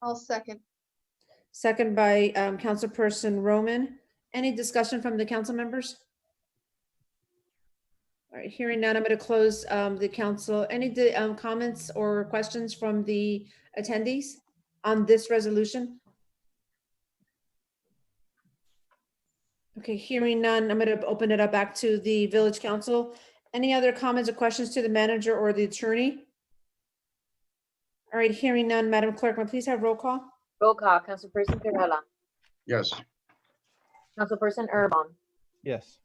I'll second. Second by Councilperson Roman. Any discussion from the council members? All right, hearing none, I'm going to close the council. Any comments or questions from the attendees on this resolution? Okay, hearing none, I'm going to open it up back to the Village Council. Any other comments or questions to the manager or the attorney? All right, hearing none, Madam Clerk, may I please have roll call? Roll call, Councilperson Pirela, Yes. Councilperson Urban, Yes.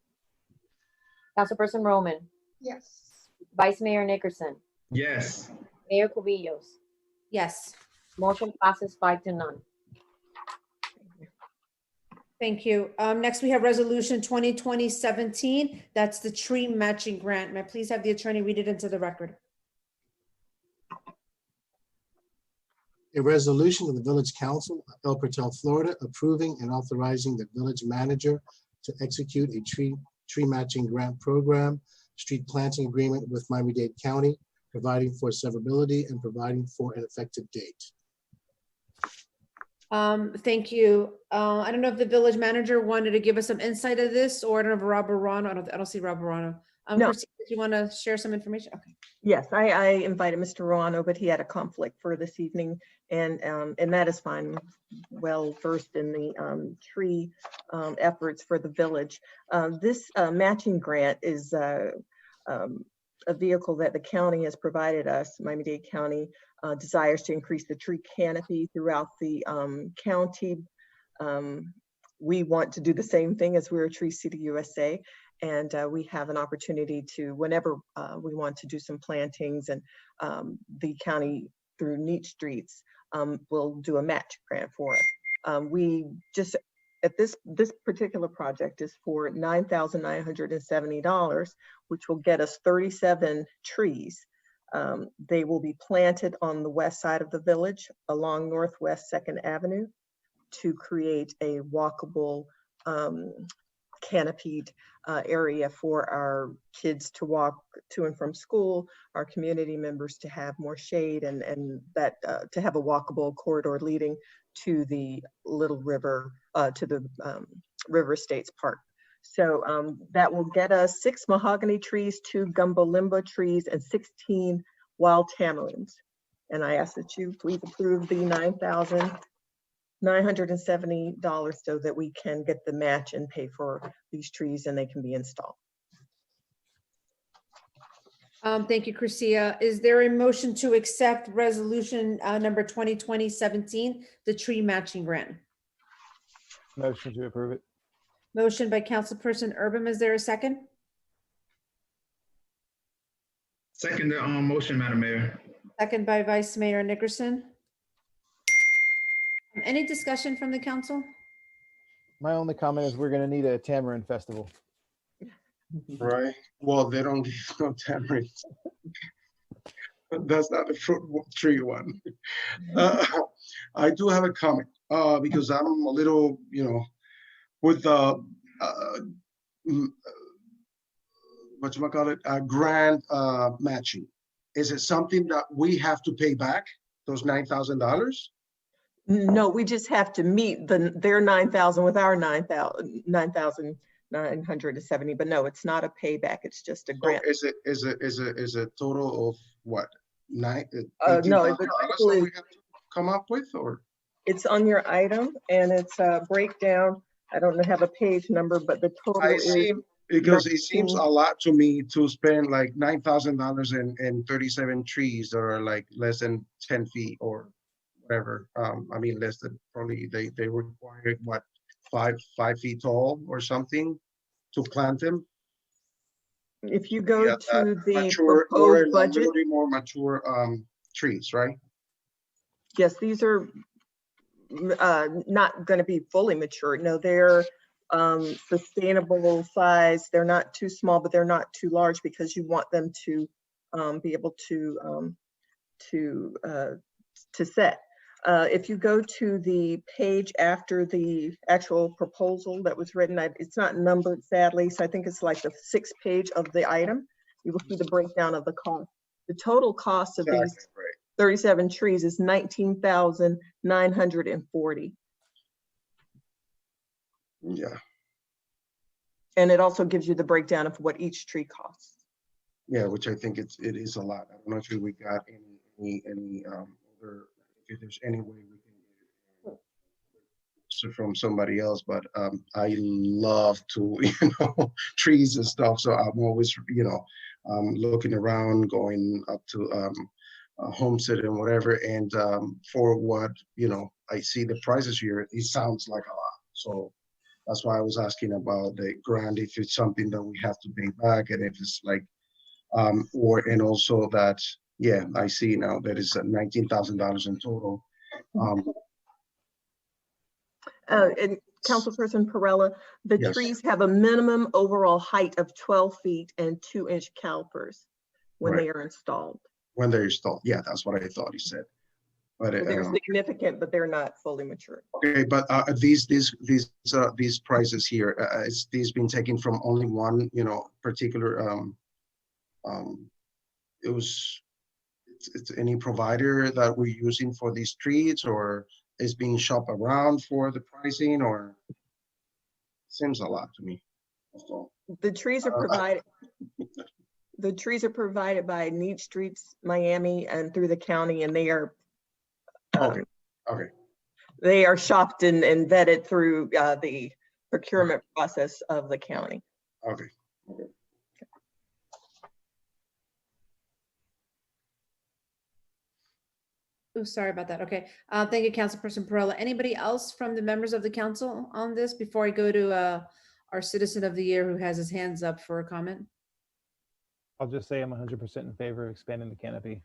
Councilperson Roman, Yes. Vice Mayor Nickerson, Yes. Mayor Cubillos. Yes. Motion passes 5-0. Thank you. Next, we have resolution 2020-17. That's the tree matching grant. May I please have the attorney read it into the record? A resolution of the Village Council of El Patel, Florida, approving and authorizing the village manager to execute a tree matching grant program, street planting agreement with Miami-Dade County, providing for severability and providing for an effective date. Thank you. I don't know if the village manager wanted to give us some insight of this, or I don't know if Rob Barano, I don't see Rob Barano. No. Christine, if you want to share some information? Okay. Yes, I invited Mr. Ruano, but he had a conflict for this evening, and that is fine. Well versed in the tree efforts for the village. This matching grant is a vehicle that the county has provided us. Miami-Dade County desires to increase the tree canopy throughout the county. We want to do the same thing, as we're a Tree City USA. And we have an opportunity to, whenever we want to do some plantings, and the county through Neat Streets will do a match grant for us. We just, at this particular project is for $9,970, which will get us 37 trees. They will be planted on the west side of the village along Northwest 2nd Avenue to create a walkable canopied area for our kids to walk to and from school, our community members to have more shade, and that to have a walkable corridor leading to the Little River, to the River Estates Park. So that will get us 6 mahogany trees, 2 gumbo trees, and 16 wild tamarins. And I ask that you please approve the $9,970 so that we can get the match and pay for these trees and they can be installed. Thank you, Christia. Is there a motion to accept resolution number 2020-17, the tree matching grant? Motion to approve it. Motion by Councilperson Urban. Is there a second? Second motion, Madam Mayor. Second by Vice Mayor Nickerson. Any discussion from the council? My only comment is we're gonna need a tamarind festival. Right. Well, they don't give no tamarinds. That's not the fruit tree one. I do have a comment because I'm a little, with whatchamacallit, grant matching. Is it something that we have to pay back, those $9,000? No, we just have to meet their 9,000 with our 9,970. But no, it's not a payback. It's just a grant. So is it total of what? No, $18,000 that we have to come up with, or? It's on your item and it's a breakdown. I don't have a page number, but the total is. Because it seems a lot to me to spend like $9,000 and 37 trees that are like less than 10 feet or whatever. I mean, less than probably they require what, 5 feet tall or something to plant them. If you go to the mature, proposed or budget, a little bit more mature trees, right? yes, these are not going to be fully mature. No, they're sustainable size. They're not too small, but they're not too large because you want them to be able to set. If you go to the page after the actual proposal that was written, it's not numbered sadly, so I think it's like the 6th page of the item. You will see the breakdown of the cost. The total cost of these 37 trees is $19,940. Yeah. And it also gives you the breakdown of what each tree costs. Yeah, which I think it is a lot. I don't know if we got any other, if there's any way we can get it from somebody else, but I love to, trees and stuff. So I'm always, looking around, going up to Homestead and whatever. And for what, I see the prices here, it sounds like a lot. So that's why I was asking about the grant, if it's something that we have to pay back, and if it's like, and also that, yeah, I see now that it's $19,000 in total. And Councilperson Perrella, the Yes. trees have a minimum overall height of 12 feet and 2-inch calipers when Right. they are installed. When they're installed, yeah, that's what I thought he said. But So they're significant, but they're not fully mature. okay, but these prices here, is these been taken from only one, particular it's any provider that we're using for these trees, or is being shopped around for the pricing, or seems a lot to me. So, The trees are provided. The trees are provided by Need Streets Miami and through the county, and they are okay. they are shopped and vetted through the procurement process of the county. Okay. Oh, sorry about that. Okay. Thank you, Councilperson Perrella. Anybody else from the members of the council on this before I go to our citizen of the year who has his hands up for a comment? I'll just say I'm 100% in favor of expanding the canopy.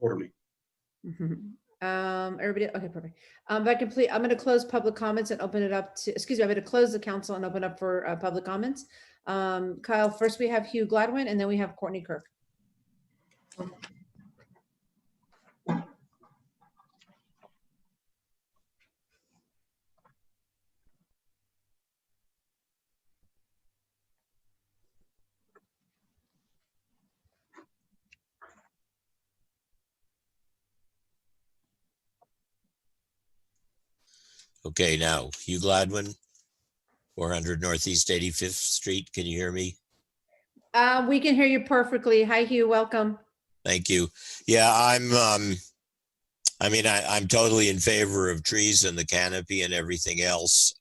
Totally. Everybody, okay, perfect. If I complete, I'm going to close public comments and open it up to, excuse me, I'm going to close the council and open up for public comments. Kyle, first we have Hugh Gladwin and then we have Courtney Kirk. Okay, now, Hugh Gladwin. 400 Northeast 85th Street. Can you hear me? We can hear you perfectly. Hi, Hugh, welcome. Thank you. Yeah, I'm totally in favor of trees and the canopy and everything else.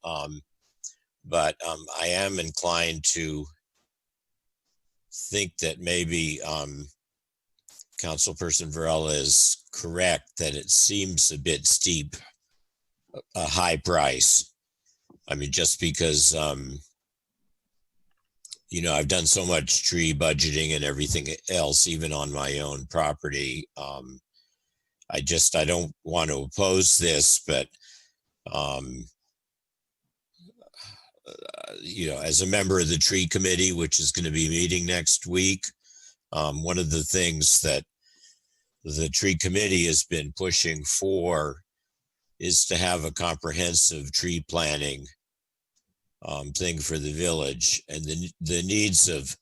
But I am inclined to think that maybe Councilperson Varela is correct that it seems a bit steep, a high price. I mean, just because, you know, I've done so much tree budgeting and everything else, even on my own property. I don't want to oppose this, but, you know, as a member of the tree committee, which is going to be meeting next week, one of the things that the tree committee has been pushing for is to have a comprehensive tree planning thing for the village, and the needs of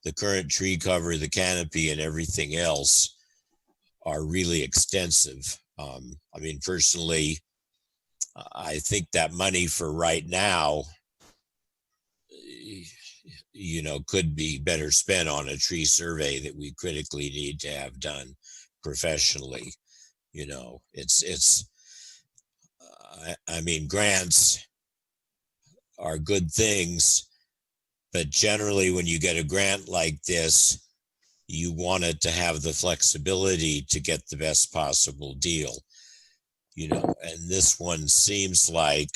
the current tree cover, the canopy, and everything else are really extensive. I mean, personally, I think that money for right now, you know, could be better spent on a tree survey that we critically need to have done professionally. You know, I mean, grants are good things, but generally when you get a grant like this, you want it to have the flexibility to get the best possible deal, you know, and this one seems like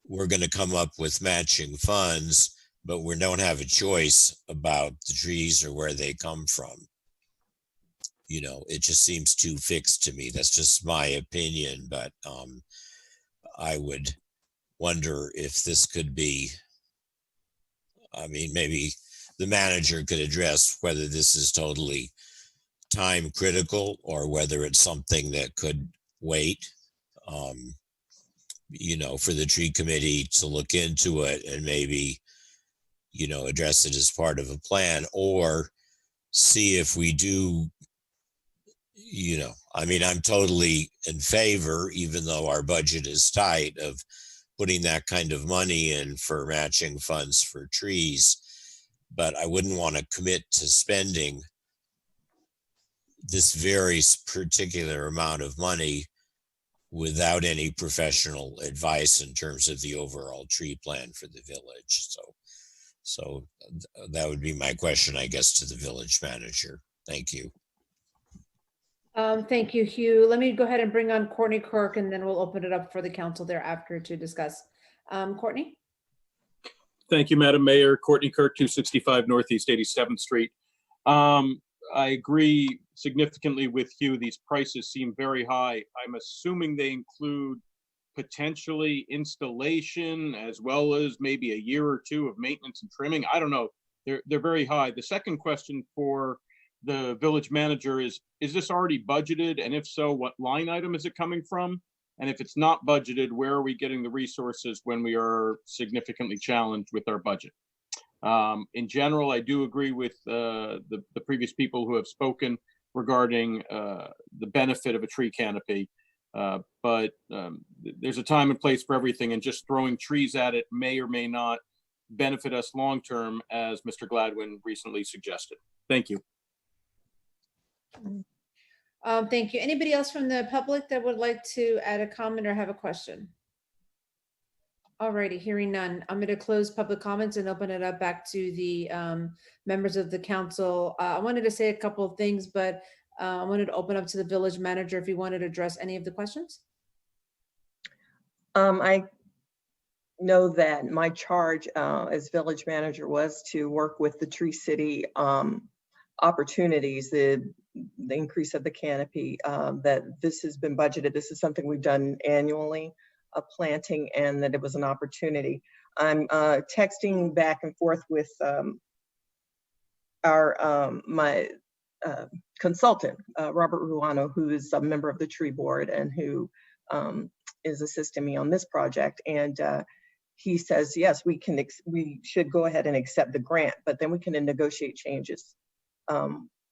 we're going to come up with matching funds, but we don't have a choice about the trees or where they come from. You know, it just seems too fixed to me. That's just my opinion, but I would wonder if this could be, I mean, maybe the manager could address whether this is totally time critical or whether it's something that could wait, you know, for the tree committee to look into it and maybe, you know, address it as part of a plan, or see if we do, you know, I mean, I'm totally in favor, even though our budget is tight, of putting that kind of money in for matching funds for trees. But I wouldn't want to commit to spending this very particular amount of money without any professional advice in terms of the overall tree plan for the village. So that would be my question, I guess, to the village manager. Thank you. Thank you, Hugh. Let me go ahead and bring on Courtney Kirk, and then we'll open it up for the council thereafter to discuss. Courtney? Thank you, Madam Mayor. Courtney Kirk, 265 Northeast 87th Street. I agree significantly with Hugh. These prices seem very high. I'm assuming they include potentially installation as well as maybe a year or two of maintenance and trimming. I don't know. They're very high. The second question for the village manager is this already budgeted? And if so, what line item is it coming from? And if it's not budgeted, where are we getting the resources when we are significantly challenged with our budget? In general, I do agree with the previous people who have spoken regarding the benefit of a tree canopy. But there's a time and place for everything, and just throwing trees at it may or may not benefit us long-term, as Mr. Gladwin recently suggested. Thank you. Thank you. Anybody else from the public that would like to add a comment or have a question? Alrighty, hearing none. I'm going to close public comments and open it up back to the members of the council. I wanted to say a couple of things, but I wanted to open up to the village manager if he wanted to address any of the questions. I know that my charge as village manager was to work with the Tree City opportunities, the increase of the canopy, that this has been budgeted. This is something we've done annually, a planting, and that it was an opportunity. I'm texting back and forth with my consultant, Robert Ruano, who is a member of the tree board and who is assisting me on this project. And he says, yes, we should go ahead and accept the grant, but then we can negotiate changes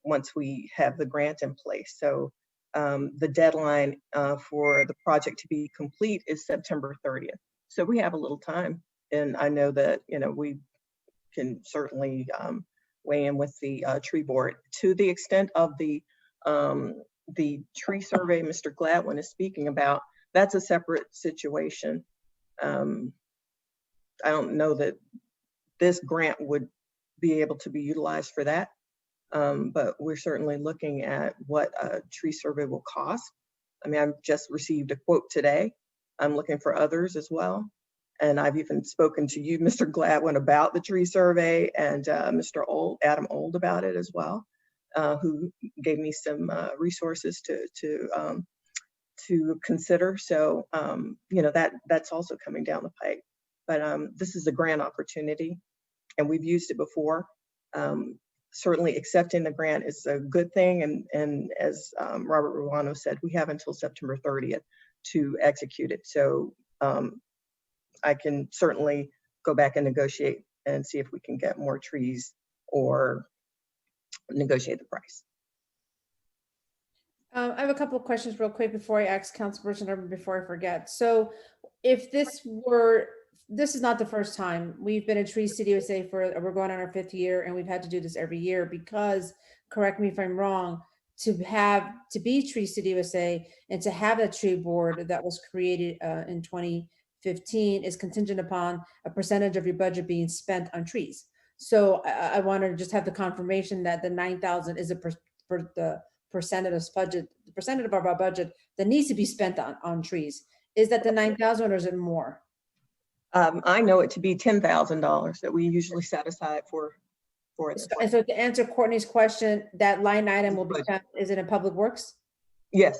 once we have the grant in place. So the deadline for the project to be complete is September 30th. So we have a little time. And I know that, you know, we can certainly weigh in with the tree board to the extent of the tree survey Mr. Gladwin is speaking about. That's a separate situation. I don't know that this grant would be able to be utilized for that, but we're certainly looking at what a tree survey will cost. I mean, I've just received a quote today. I'm looking for others as well. And I've even spoken to you, Mr. Gladwin, about the tree survey, and Mr. Adam Old about it as well, who gave me some resources to consider. So, you know, that's also coming down the pike. But this is a grant opportunity, and we've used it before. Certainly accepting the grant is a good thing. And as Robert Ruano said, we have until September 30th to execute it. So I can certainly go back and negotiate and see if we can get more trees or negotiate the price. I have a couple of questions real quick before I ask Councilperson Urban, before I forget. So if this is not the first time. We've been at Tree City USA we're going on our 5th year, and we've had to do this every year because, correct me if I'm wrong, to be Tree City USA and to have that tree board that was created in 2015 is contingent upon a percentage of your budget being spent on trees. So I want to just have the confirmation that the 9,000 is the percentage of budget, the percentage of our budget that needs to be spent on trees. Is that the 9,000 or is it more? I know it to be $10,000 that we usually set aside for this. And so to answer Courtney's question, that line item will be spent, is it in Public Works? Yes.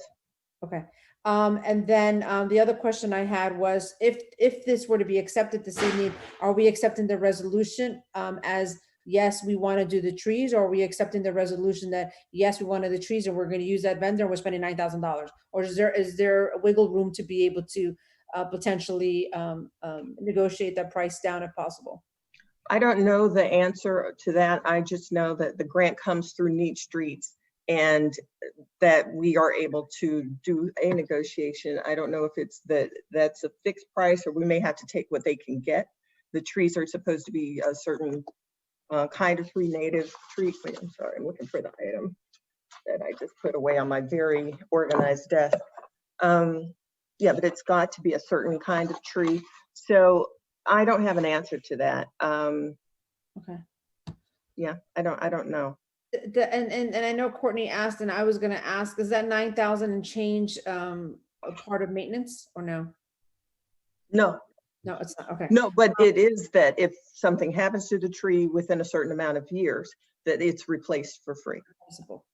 Okay. And then the other question I had was, if this were to be accepted this evening, are we accepting the resolution as yes, we want to do the trees, or are we accepting the resolution that yes, we want to do the trees and we're going to use that vendor and we're spending $9,000? Or is there a wiggle room to be able to potentially negotiate that price down if possible? I don't know the answer to that. I just know that the grant comes through Neat Streets and that we are able to do a negotiation. I don't know if it's that's a fixed price, or we may have to take what they can get. The trees are supposed to be a certain kind of tree, native tree. Wait, I'm sorry, I'm looking for the item that I just put away on my very organized desk. Yeah, but it's got to be a certain kind of tree. So I don't have an answer to that. Okay. Yeah, I don't know. And I know Courtney asked, and I was going to ask, is that 9,000 and change a part of maintenance or no? No. No, it's not. Okay. No, but it is that if something happens to the tree within a certain amount of years, that it's replaced for free. Possible.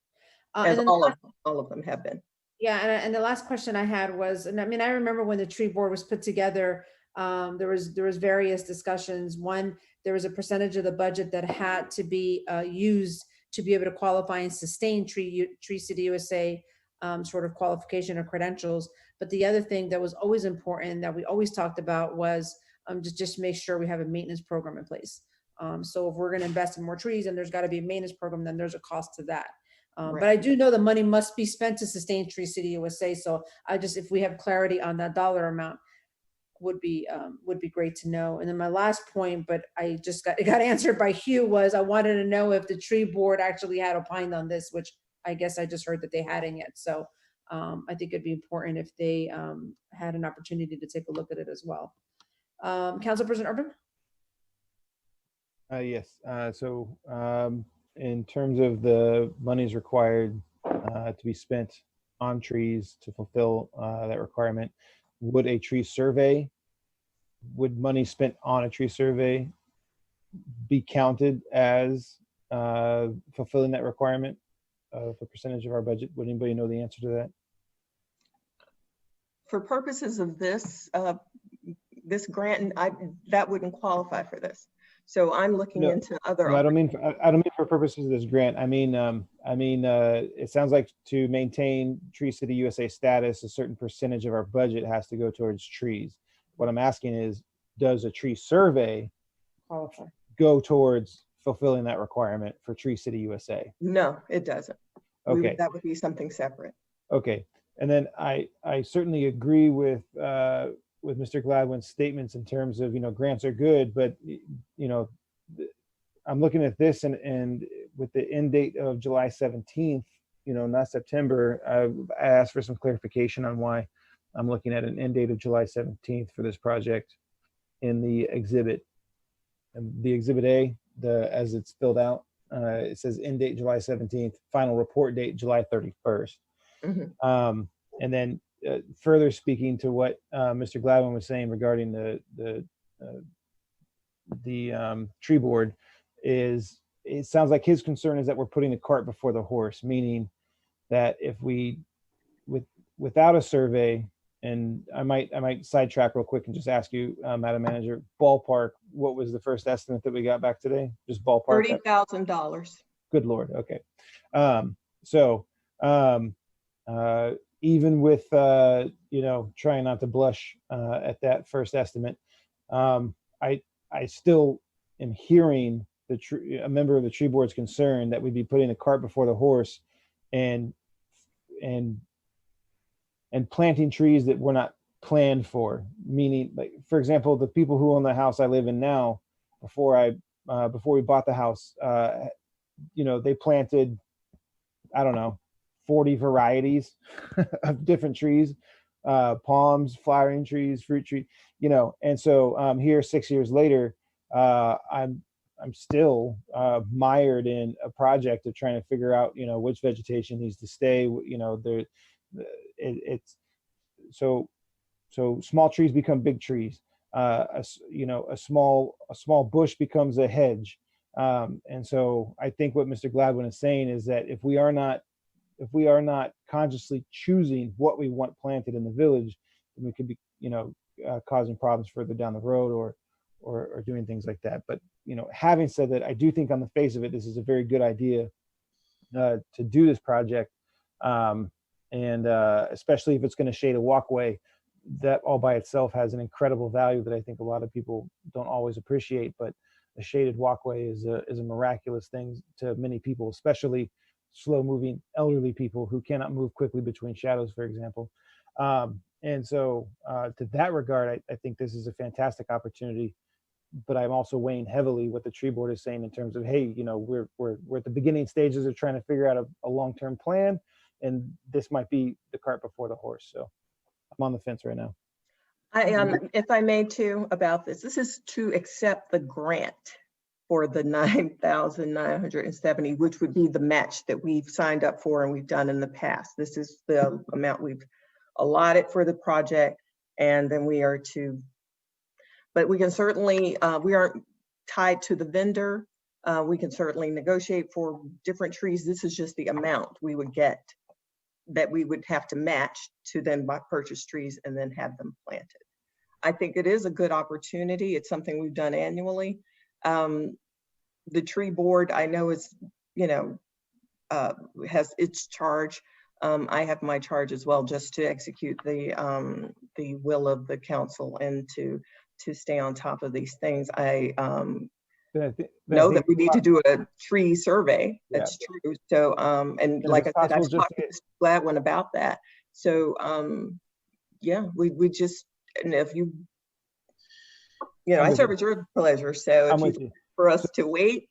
As all of them have been. Yeah, and the last question I had was, and I mean, I remember when the tree board was put together, there was various discussions. One, there was a percentage of the budget that had to be used to be able to qualify and sustain Tree City USA sort of qualification or credentials. But the other thing that was always important that we always talked about was just make sure we have a maintenance program in place. So if we're going to invest in more trees and there's got to be a maintenance program, then there's a cost to that. Right. But I do know the money must be spent to sustain Tree City USA. So if we have clarity on that dollar amount, would be great to know. And then my last point, but it got answered by Hugh, was I wanted to know if the tree board actually had opined on this, which I guess I just heard that they hadn't yet. So I think it'd be important if they had an opportunity to take a look at it as well. Councilperson Urban? Yes. So in terms of the monies required to be spent on trees to fulfill that requirement, would money spent on a tree survey be counted as fulfilling that requirement of a percentage of our budget? Would anybody know the answer to that? For purposes of this grant, that wouldn't qualify for this. So I'm looking into other. No, I don't mean for purposes of this grant. I mean, it sounds like to maintain Tree City USA status, a certain percentage of our budget has to go towards trees. What I'm asking is, does a tree survey qualify? Go towards fulfilling that requirement for Tree City USA? No, it doesn't. Okay. That would be something separate. Okay. And then I certainly agree with with Mr. Gladwin's statements in terms of, grants are good, but, I'm looking at this and with the end date of July 17th, not September, I asked for some clarification on why I'm looking at an end date of July 17th for this project in the exhibit. And the exhibit A, as it's filled out, it says end date July 17th, final report date July 31st. Mhm. And then further speaking to what Mr. Gladwin was saying regarding the tree board, is it sounds like his concern is that we're putting the cart before the horse, meaning that if we without a survey, and I might sidetrack real quick and just ask you, Madam Manager, ballpark, what was the first estimate that we got back today? Just ballpark. $30,000. Good Lord. Okay. Even with, trying not to blush at that first estimate, I still am hearing a member of the tree board's concern that we'd be putting the cart before the horse and planting trees that were not planned for. Meaning, like, for example, the people who own the house I live in now, before we bought the house, they planted, I don't know, 40 varieties of different trees, palms, flowering trees, fruit trees, and so here 6 years later, I'm still mired in a project of trying to figure out, which vegetation needs to stay. It's so small trees become big trees. A small bush becomes a hedge. And so I think what Mr. Gladwin is saying is that if we are not consciously choosing what we want planted in the village, then we could be, causing problems further down the road or doing things like that. But, having said that, I do think on the face of it, this is a very good idea to do this project. And especially if it's going to shade a walkway, that all by itself has an incredible value that I think a lot of people don't always appreciate. But a shaded walkway is a miraculous thing to many people, especially slow-moving elderly people who cannot move quickly between shadows, for example. And so to that regard, I think this is a fantastic opportunity. But I'm also weighing heavily what the tree board is saying in terms of, hey, we're at the beginning stages of trying to figure out a long-term plan, and this might be the cart before the horse. So I'm on the fence right now. If I may too, about this is to accept the grant for the 9,970, which would be the match that we've signed up for and we've done in the past. This is the amount we've allotted for the project, and then we are to, but we can certainly, we aren't tied to the vendor. We can certainly negotiate for different trees. This is just the amount we would get that we would have to match to then purchase trees and then have them planted. I think it is a good opportunity. It's something we've done annually. The tree board, I know is, has its charge. I have my charge as well, just to execute the will of the council and to stay on top of these things. I know that we need to do a tree survey. That's true. So, and like I said, I've talked to Mr. Gladwin about that. So, yeah, we just, and if you, I serve at your pleasure. So for us to wait.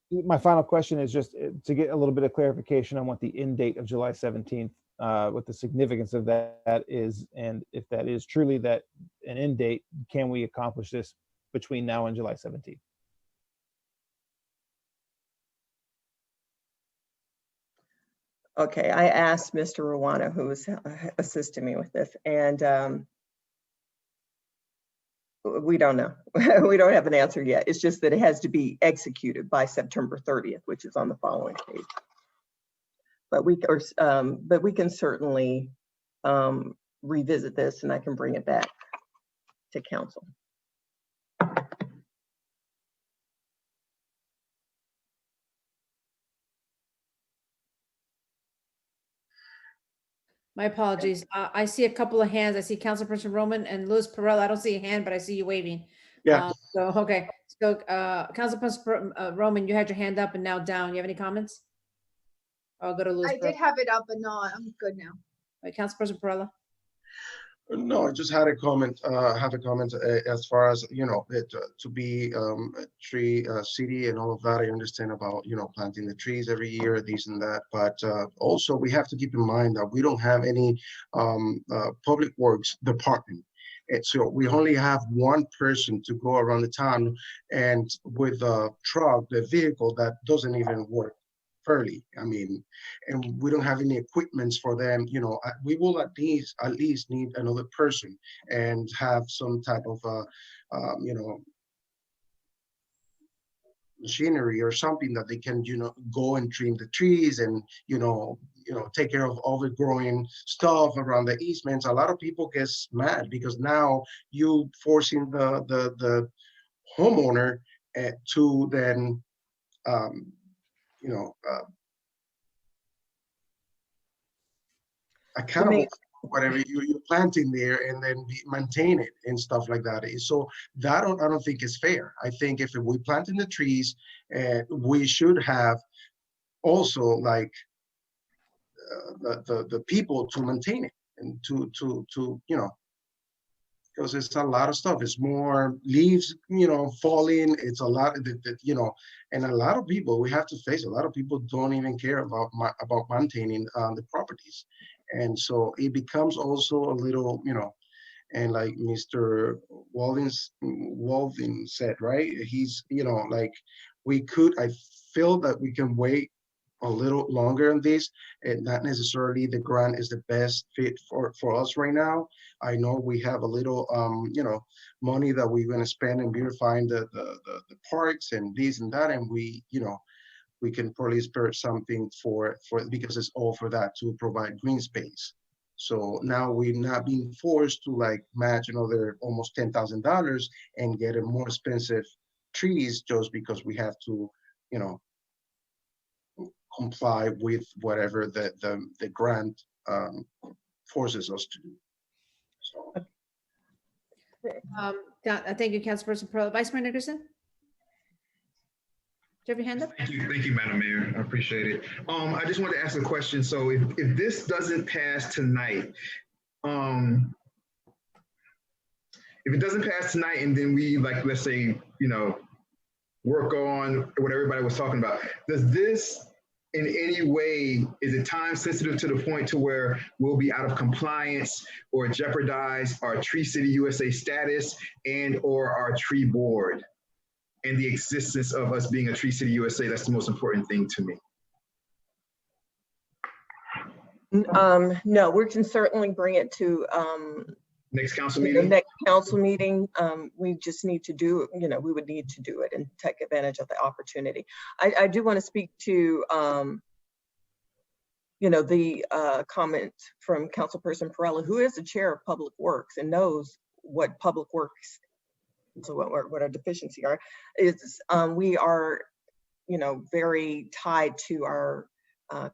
My final question is just to get a little bit of clarification on what the end date of July 17th, what the significance of that is, and if that is truly that an end date, can we accomplish this between now and July 17th? Okay, I asked Mr. Ruano, who was assisting me with this, and we don't know. We don't have an answer yet. It's just that it has to be executed by September 30th, which is on the following page. But we can certainly revisit this, and I can bring it back to council. My apologies. I see a couple of hands. I see Councilperson Roman and Luis Perrella. I don't see a hand, but I see you waving. Yeah. Okay. So Councilperson Roman, you had your hand up and now down. You have any comments? I'll go to Luis. I did have it up, but no, I'm good now. Right, Councilperson Perrella. No, I just had a comment, as far as, to be a tree city and all of that. I understand about, planting the trees every year, this and that. But also we have to keep in mind that we don't have any public works department. And so we only have one person to go around the town, and with a truck, the vehicle that doesn't even work fairly. I mean, and we don't have any equipments for them. We will at least need another person and have some type of, machinery or something that they can, go and trim the trees and, take care of all the growing stuff around the easements. A lot of people get mad because now you forcing the homeowner to then, accountable for whatever you're planting there, and then maintain it and stuff like that. So that I don't think is fair. I think if we planting the trees, we should have also like the people to maintain it and to because it's a lot of stuff. It's more leaves, falling. It's a lot that, and a lot of people, we have to face, a lot of people don't even care about maintaining the properties. And so it becomes also a little, and like Mr. Walden said, right? He's, like I feel that we can wait a little longer on this, and not necessarily the grant is the best fit for us right now. I know we have a little, money that we're going to spend in beautifying the parks and this and that, and we can probably spare something for because it's all for that, to provide green space. So now we're not being forced to like match another almost $10,000 and get a more expensive trees just because we have to, comply with whatever the grant forces us to do. So. Thank you, Councilperson Pearl. Vice Mayor Nickerson? Do you have your hand up? Thank you, Madam Mayor. I appreciate it. I just wanted to ask a question. So if this doesn't pass tonight, if it doesn't pass tonight, and then we let's say, work on what everybody was talking about, does this in any way, is it time sensitive to the point to where we'll be out of compliance or jeopardize our Tree City USA status and or our tree board and the existence of us being a Tree City USA? That's the most important thing to me. No, we can certainly bring it to next council the meeting. next council meeting. We just need to do, we would need to do it and take advantage of the opportunity. I do want to speak to, the comment from Councilperson Perrella, who is the chair of Public Works and knows what Public Works, so what our deficiency are, is we are, very tied to our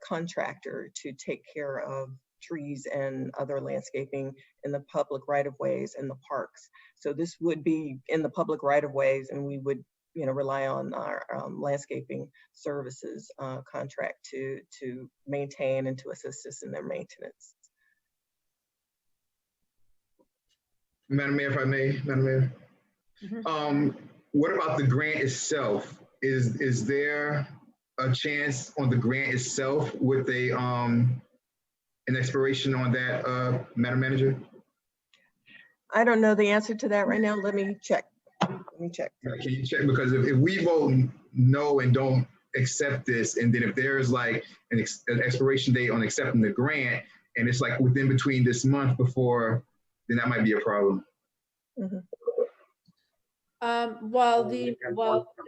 contractor to take care of trees and other landscaping in the public right-of-ways and the parks. So this would be in the public right-of-ways, and we would, rely on our landscaping services contract to maintain and to assist us in their maintenance. Madam Mayor, if I may, Madam Mayor. Mm-hmm. What about the grant itself? Is there a chance on the grant itself with an expiration on that, Madam Manager? I don't know the answer to that right now. Let me check. Can you check? Because if we vote no and don't accept this, and then if there's like an expiration date on accepting the grant, and it's like within between this month before, then that might be a problem. Mm-hmm. While the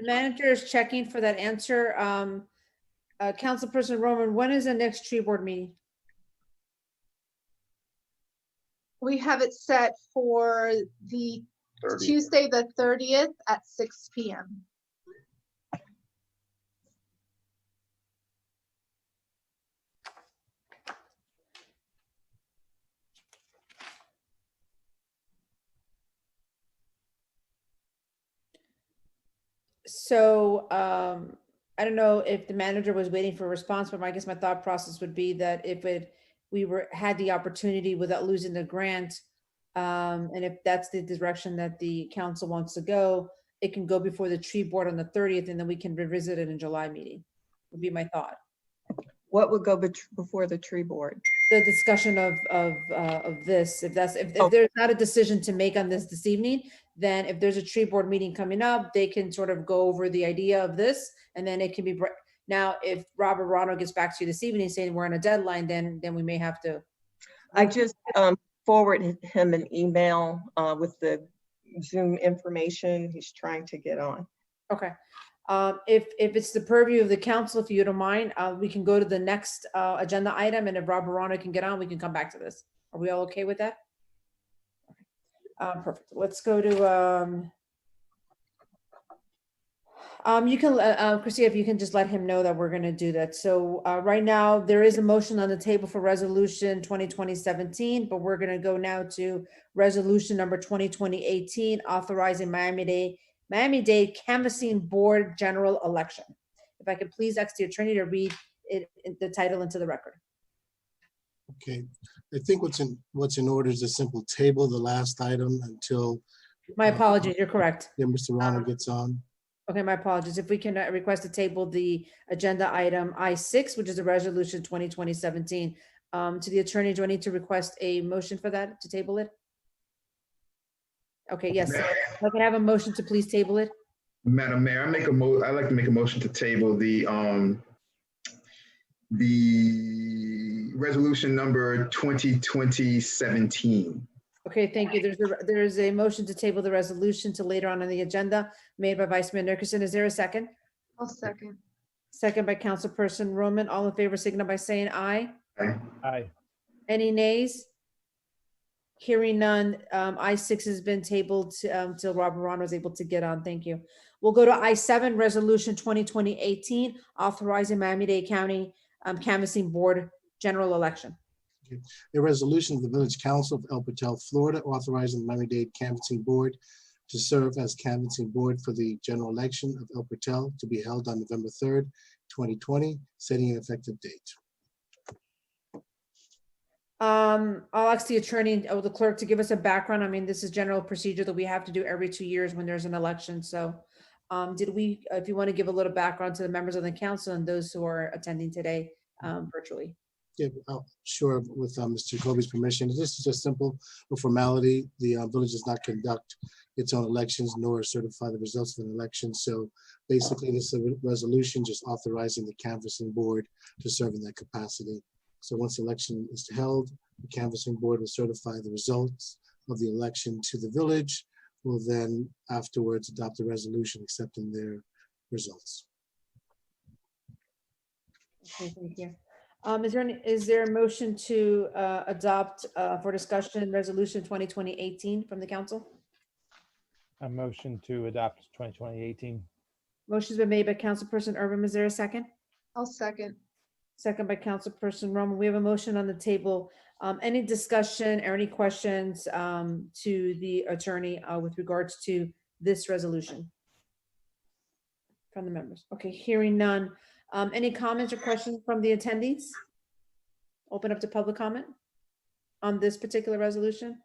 manager is checking for that answer, Councilperson Roman, when is the next tree board meeting? We have it set for the 30th. Tuesday, the 30th at 6 p.m. So I don't know if the manager was waiting for a response, but I guess my thought process would be that if we had the opportunity without losing the grant And if that's the direction that the council wants to go, it can go before the tree board on the 30th, and then we can revisit it in July meeting, would be my thought. What would go before the tree board? The discussion of this, if Oh. there's not a decision to make on this evening, then if there's a tree board meeting coming up, they can sort of go over the idea of this, and then it can be, now, if Robert Ronald gets back to you this evening saying we're on a deadline, then we may have to. I just forwarded him an email with the Zoom information. He's trying to get on. Okay. If it's the purview of the council, if you don't mind, we can go to the next agenda item, and if Robert Ronald can get on, we can come back to this. Are we all okay with that? Okay. Perfect. Let's go to, you can, Christia, if you can just let him know that we're going to do that. So right now, there is a motion on the table for resolution 2020-17, but we're going to go now to resolution number 2020-18, authorizing Miami-Dade Canvassing Board General Election. If I could please ask the attorney to read it, the title into the record. Okay, I think what's in order is a simple table, the last item until. My apologies, you're correct. Yeah, Mr. Ronald gets on. Okay, my apologies. If we can request to table the agenda item I6, which is a resolution 2020-17, to the attorney, do I need to request a motion for that, to table it? Okay, yes. If I can have a motion to please table it. Madam Mayor, I'd like to make a motion to table the resolution number 2020-17. Okay, thank you. There's a motion to table the resolution to later on in the agenda made by Vice Mayor Nickerson. Is there a second? I'll second. Second by Councilperson Roman. All in favor, signify by saying aye. Aye. Aye. Any nays? Hearing none, I6 has been tabled till Robert Ron was able to get on. Thank you. We'll go to I7, Resolution 2020-18, authorizing Miami-Dade County Canvassing Board General Election. A resolution of the Village Council of El Patel, Florida, authorizing the Miami-Dade Canvassing Board to serve as canvassing board for the general election of El Patel to be held on November 3rd, 2020, setting an effective date. I'll ask the attorney or the clerk to give us a background. I mean, this is general procedure that we have to do every 2 years when there's an election. So if you want to give a little background to the members of the council and those who are attending today virtually. Yeah, sure, with Mr. Kobe's permission. This is just simple formality. The village does not conduct its own elections nor certify the results of an election. So basically, this is a resolution just authorizing the canvassing board to serve in that capacity. So once the election is held, the canvassing board will certify the results of the election to the village. Will then afterwards adopt a resolution accepting their results. Okay, thank you. Is there a motion to adopt for discussion resolution 2020-18 from the council? A motion to adopt 2020-18. Motion's been made by Councilperson Urban. Is there a second? I'll second. Second by Councilperson Roman. We have a motion on the table. Any discussion or any questions to the attorney with regards to this resolution from the members? Okay, hearing none. Any comments or questions from the attendees? Open up to public comment on this particular resolution.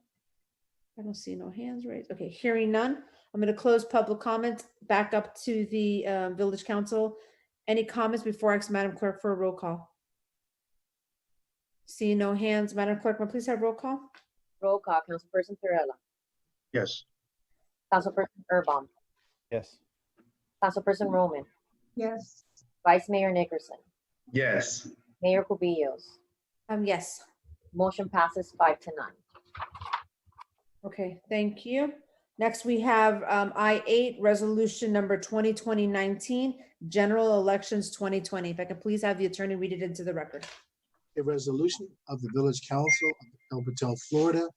I don't see no hands raised. Okay, hearing none. I'm going to close public comment back up to the Village Council. Any comments before I ask Madam Clerk for a roll call? Seeing no hands, Madam Clerk, may I please have roll call? Roll call, Councilperson Perrella, Yes. Councilperson Urban, Yes. Councilperson Roman, Yes. Vice Mayor Nickerson, Yes. Mayor Cubillos. Yes. Motion passes 5-9. Okay, thank you. Next, we have I8, resolution number 2020-19, general elections 2020. If I could please have the attorney read it into the record. A resolution of the Village Council of El Patel, Florida,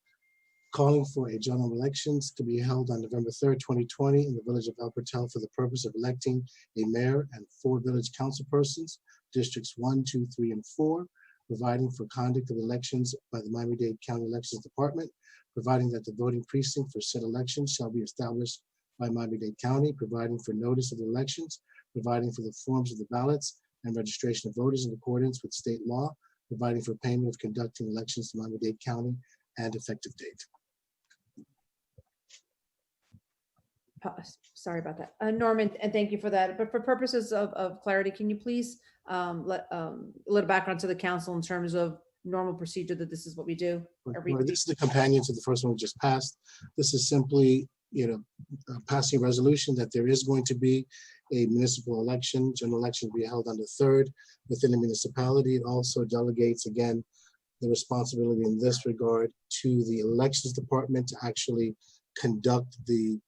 calling for a general elections to be held on November 3rd, 2020 in the village of El Patel for the purpose of electing a mayor and 4 village councilpersons, districts 1, 2, 3, and 4, providing for conduct of elections by the Miami-Dade County Elections Department, providing that the voting precinct for said elections shall be established by Miami-Dade County, providing for notice of the elections, providing for the forms of the ballots and registration of voters in accordance with state law, providing for payment of conducting elections to Miami-Dade County, and effective date. Sorry about that. Norman, and thank you for that. But for purposes of clarity, can you please let a little background to the council in terms of normal procedure that this is what we do every This is the companion to the first one we just passed. This is simply, passing a resolution that there is going to be a municipal election. General election will be held on the 3rd within the municipality. It also delegates, again, the responsibility in this regard to the elections department to actually conduct the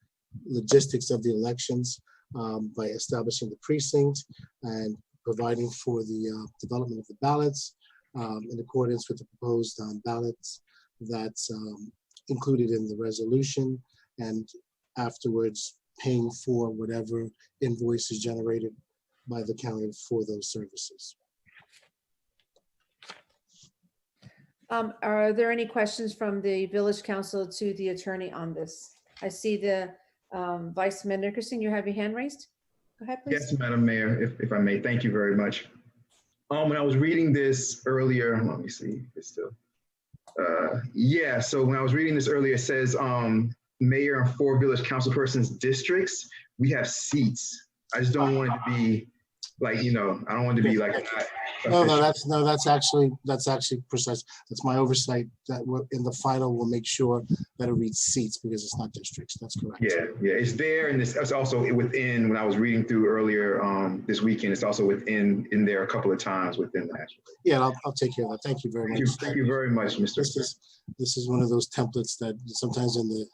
logistics of the elections by establishing the precinct and providing for the development of the ballots in accordance with the proposed ballots that's included in the resolution, and afterwards paying for whatever invoice is generated by the county for those services. Are there any questions from the village council to the attorney on this? I see the Vice Mayor Nickerson, you have your hand raised. Go ahead, please. Yes, Madam Mayor, if I may, thank you very much. When I was reading this earlier, let me see, it's still, yeah, so when I was reading this earlier, it says mayor and 4 village councilpersons districts, we have seats. I just don't want it to be like, I don't want it to be like. That's actually precise. That's my oversight, that in the final we'll make sure that it reads seats because it's not districts. That's correct. Yeah, it's there, and it's also within, when I was reading through earlier this weekend, it's also in there a couple of times within that. Yeah, I'll take care of that. Thank you very much. Thank you very much, Mr. This is one of those templates that sometimes in the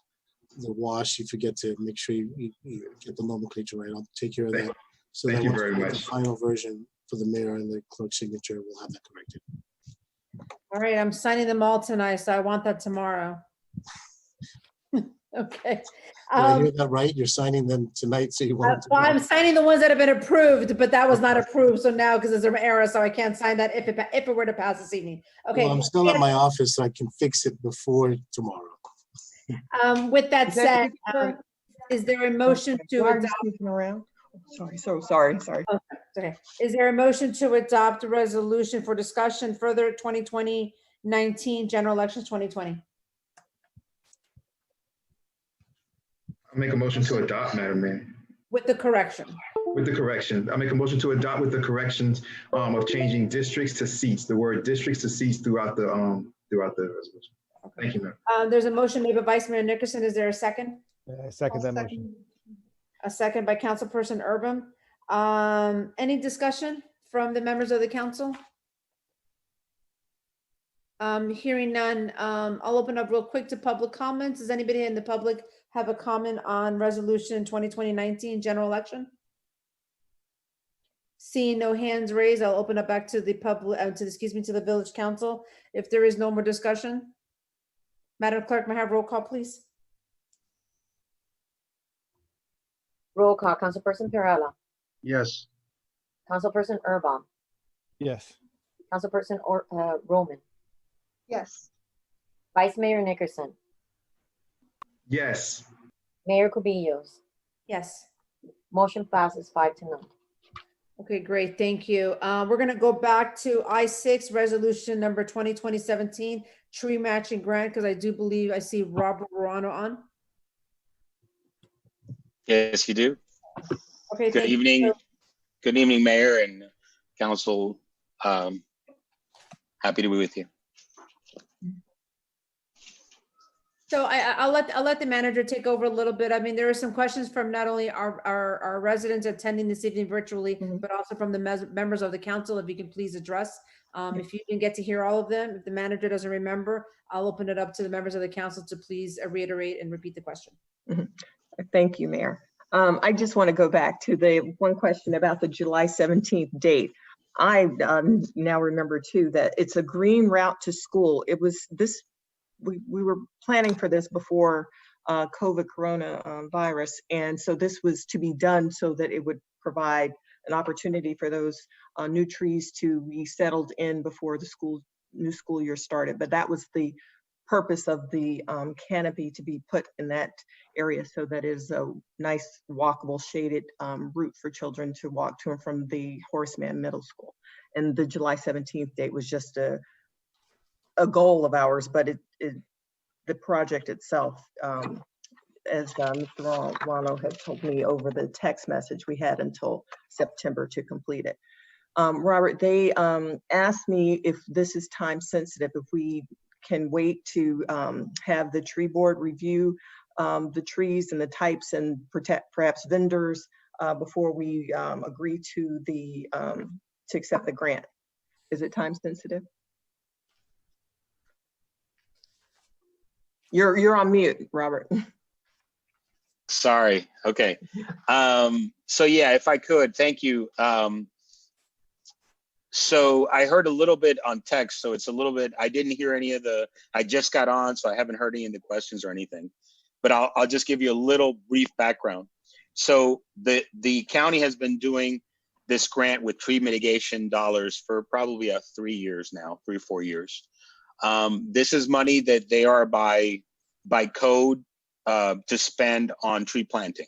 wash you forget to make sure you get the nomenclature right. I'll take care of that. So thank that you once very we get much. the final version for the mayor and the clerk's signature, we'll have that corrected. All right, I'm signing them all tonight, so I want that tomorrow. Okay. Did I hear that right? You're signing them tonight, so you want. Well, I'm signing the ones that have been approved, but that was not approved. So now, because there's an error, so I can't sign that if it were to pass this evening. Okay. Well, I'm still at my office, so I can fix it before tomorrow. With that said, is there a motion to adopt? Around? Sorry. Okay. Is there a motion to adopt a resolution for discussion further 2019 general elections 2020? I'll make a motion to adopt, Madam Mayor. With the correction. With the correction. I'll make a motion to adopt with the corrections of changing districts to seats, the word districts to seats throughout the resolution. Thank you, ma'am. There's a motion made by Vice Mayor Nickerson. Is there a second? Second that motion. A second by Councilperson Urban. Any discussion from the members of the council? Hearing none, I'll open up real quick to public comments. Does anybody in the public have a comment on resolution 2020-19 general election? Seeing no hands raised, I'll open up back to the public, to the village council. If there is no more discussion, Madam Clerk, may I have roll call, please? Roll call, Councilperson Perrella, Yes. Councilperson Urban, Yes. Councilperson Roman, Yes. Vice Mayor Nickerson, Yes. Mayor Cubillos. Yes. Motion passes 5-0. Okay, great, thank you. We're gonna go back to I-6, resolution number 2020-17, tree matching grant, because I do believe I see Robert Verano on. Yes, you do. Okay, Good thank you. evening. Good evening, Mayor and Council. Happy to be with you. So I'll let the manager take over a little bit. I mean, there are some questions from not only our residents attending this evening virtually, but also from the members of the council, if you can please address. If you didn't get to hear all of them, if the manager doesn't remember, I'll open it up to the members of the council to please reiterate and repeat the question. Thank you, Mayor. I just want to go back to the one question about the July 17th date. I now remember too that it's a green route to school. It was this, we were planning for this before COVID coronavirus. And so this was to be done so that it would provide an opportunity for those new trees to be settled in before the new school year started. But that was the purpose of the canopy, to be put in that area so that is a nice walkable shaded route for children to walk to and from the Horseman Middle School. And the July 17th date was just a goal of ours, but the project itself as Mr. Ronald had told me over the text message, we had until September to complete it. Robert, they asked me if this is time sensitive, if we can wait to have the tree board review the trees and the types and perhaps vendors before we agree to the to accept the grant. Is it time sensitive? You're on mute, Robert. Sorry. Okay. So yeah, if I could, thank you. So I heard a little bit on text, so it's a little bit, I didn't hear any of I just got on, so I haven't heard any of the questions or anything, but I'll just give you a little brief background. So the county has been doing this grant with tree mitigation dollars for probably 3 years now, 3 or 4 years. This is money that they are by code to spend on tree planting.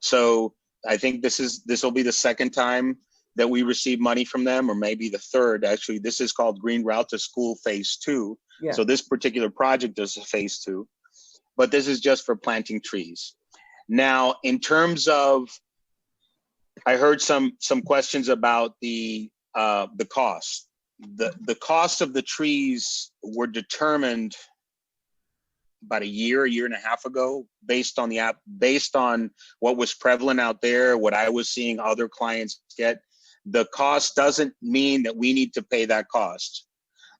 So I think this will be the second time that we receive money from them, or maybe the third. Actually, this is called Green Route to School Phase 2. Yeah. So this particular project is a Phase 2, but this is just for planting trees. Now, in terms of, I heard some questions about the cost. The cost of the trees were determined about a year and a half ago, based on what was prevalent out there, what I was seeing other clients get. The cost doesn't mean that we need to pay that cost.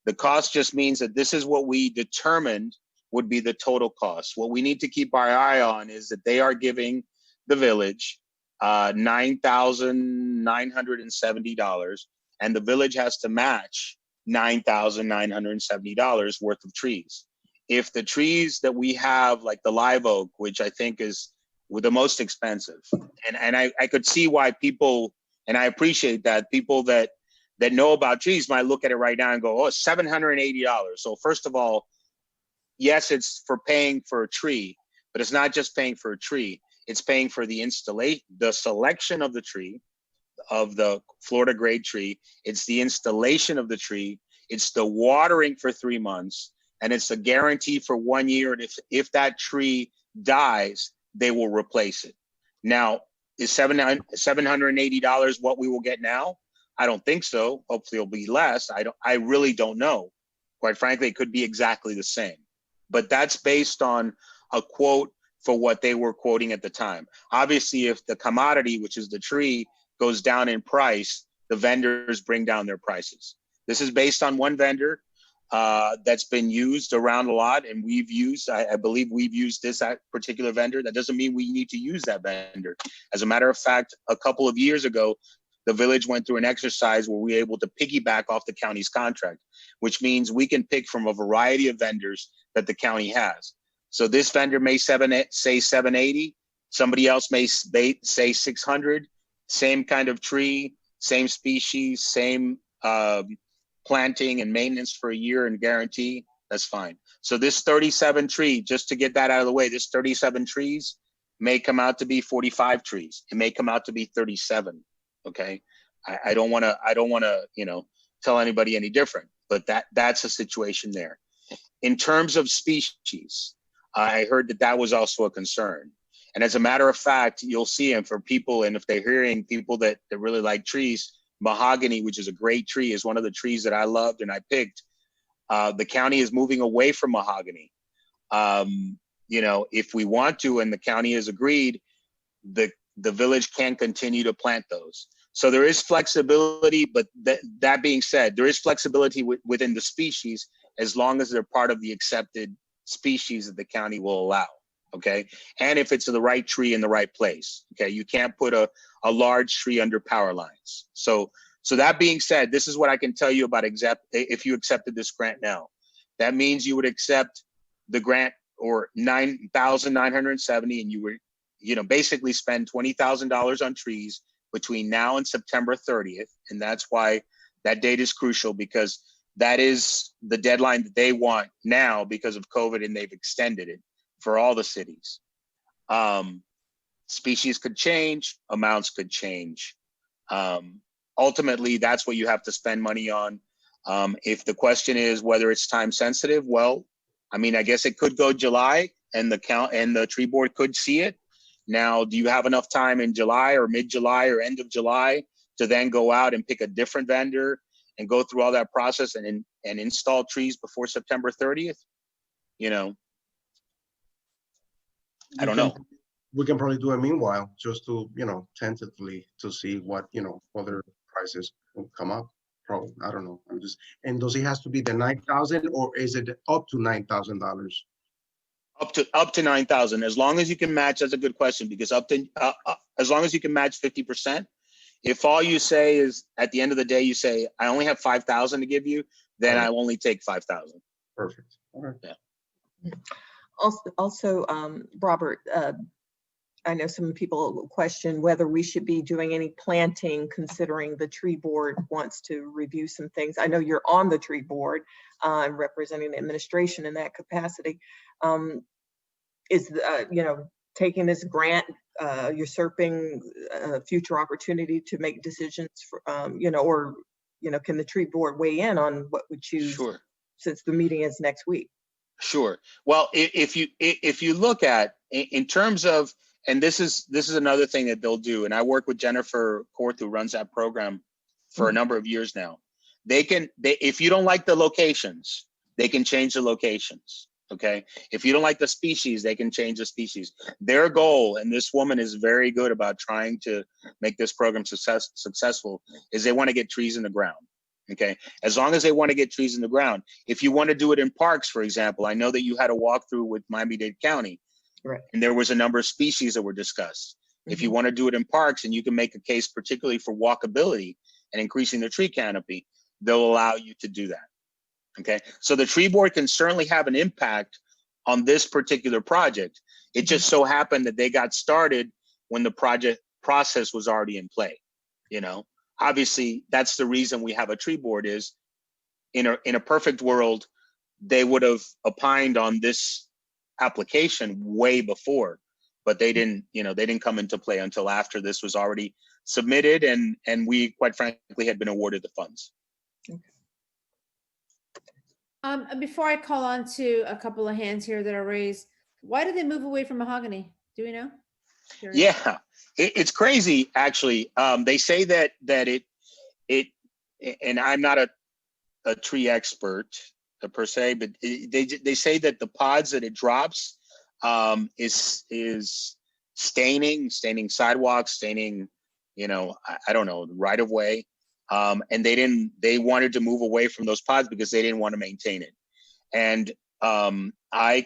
The cost just means that this is what we determined would be the total cost. What we need to keep our eye on is that they are giving the village $9,970, and the village has to match $9,970 worth of trees. If the trees that we have, like the live oak, which I think is the most expensive, and I could see why people, and I appreciate that, people that know about trees might look at it right now and go, oh, it's $780. So first of all, yes, it's for paying for a tree, but it's not just paying for a tree. It's paying for the installation, the selection of the tree, of the Florida grade tree. It's the installation of the tree. It's the watering for 3 months. And it's a guarantee for 1 year. And if that dies, they will replace it. Now, is $780 what we will get now? I don't think so. Hopefully it'll be less. I really don't know. Quite frankly, it could be exactly the same. But that's based on a quote for what they were quoting at the time. Obviously, if the commodity, which is the tree, goes down in price, the vendors bring down their prices. This is based on one vendor that's been used around a lot, and I believe we've used this particular vendor. That doesn't mean we need to use that vendor. As a matter of fact, a couple of years ago, the village went through an exercise where we were able to piggyback off the county's contract, which means we can pick from a variety of vendors that the county has. So this vendor may say 780, somebody else may say 600, same kind of tree, same species, same planting and maintenance for a year and guarantee, that's fine. So this 37 tree, just to get that out of the way, this 37 trees may come out to be 45 trees. It may come out to be 37. Okay. I don't want to, tell anybody any different, but that's a situation there. In terms of species, I heard that was also a concern. And as a matter of fact, you'll see, and for people, and if they're hearing people that really like trees, mahogany, which is a great tree, is one of the trees that I loved and I picked. The county is moving away from mahogany. If we want to, and the county has agreed, the village can continue to plant those. So there is flexibility, but that being said, there is flexibility within the species as long as they're part of the accepted species that the county will allow. Okay. And if it's the right tree in the right place. Okay. You can't put a large tree under power lines. So that being said, this is what I can tell you about if you accepted this grant now. That means you would accept the grant, or $9,970, and you would, basically spend $20,000 on trees between now and September 30th. And that's why that date is crucial, because that is the deadline that they want now because of COVID, and they've extended it for all the cities. Species could change, amounts could change. Ultimately, that's what you have to spend money on. If the question is whether it's time sensitive, well, I guess it could go July. and the tree board could see it. Now, do you have enough time in July or mid-July or end of July to then go out and pick a different vendor and go through all that process and install trees before September 30th? You know, I don't know. We can probably do it meanwhile, just to, tentatively to see what, other prices will come up. Probably, I don't know. And does it has to be the 9,000 or is it up to $9,000? Up to 9,000, as long as you can match. That's a good question, because as long as you can match 50%. If all you say is at the end of the day, you say, I only have 5,000 to give you, then I'll only take 5,000. Perfect. All right. Yeah. Also, Robert, I know some people question whether we should be doing any planting, considering the tree board wants to review some things. I know you're on the tree board and representing the administration in that capacity. Is taking this grant usurping future opportunity to make decisions for, can the tree board weigh in on what we choose? Sure. Since the meeting is next week. Sure. Well, if you look at in terms of, and this is another thing that they'll do, and I work with Jennifer Korth, who runs that program for a number of years now. If you don't like the locations, they can change the locations. Okay. If you don't like the species, they can change the species. Their goal, and this woman is very good about trying to make this program successful, is they want to get trees in the ground. Okay. As long as they want to get trees in the ground. If you want to do it in parks, for example, I know that you had a walkthrough with Miami-Dade County, right? And there was a number of species that were discussed. If you want to do it in parks, and you can make a case particularly for walkability and increasing the tree canopy, they'll allow you to do that. Okay, so the tree board can certainly have an impact on this particular project. It just so happened that they got started when the project process was already in play. Obviously that's the reason we have a tree board. Is in a perfect world, they would have opined on this application way before, but they didn't. They didn't come into play until after this was already submitted, and we, quite frankly, had been awarded the funds. Okay. Before I call on to a couple of hands here that are raised, why did they move away from mahogany? Do we know? Curious. Yeah, it's crazy, actually. They say that it, and I'm not a tree expert per se, but they say that the pods that it drops is staining sidewalks, staining, I don't know, right of way. And they wanted to move away from those pods because they didn't want to maintain it. And I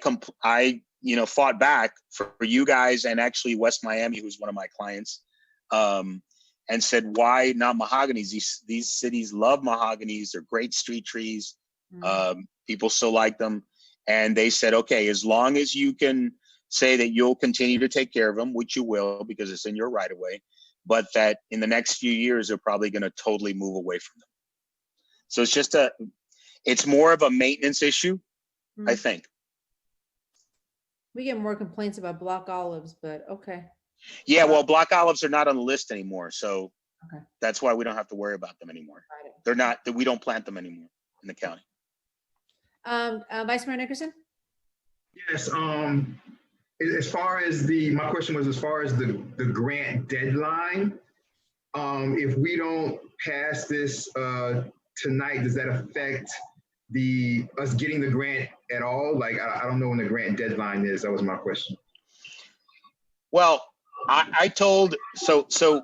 fought back for you guys, and actually West Miami, who's one of my clients, and said, why not mahoganies? These cities love mahoganies. They're great street trees. People still like them. And they said, okay, as long as you can say that you'll continue to take care of them, which you will, because it's in your right of way, but that in the next few years, they're probably going to totally move away from them. So it's more of a maintenance issue, I think. We get more complaints about block olives, but okay. Yeah, well, block olives are not on the list anymore. So that's why we don't have to worry about them anymore. They're not, we don't plant them anymore in the county. Vice Mayor Nickerson? Yes, as far as my question was, as far as the grant deadline, if we don't pass this tonight, does that affect us getting the grant at all? Like, I don't know when the grant deadline is. That was my question. Well, I told, so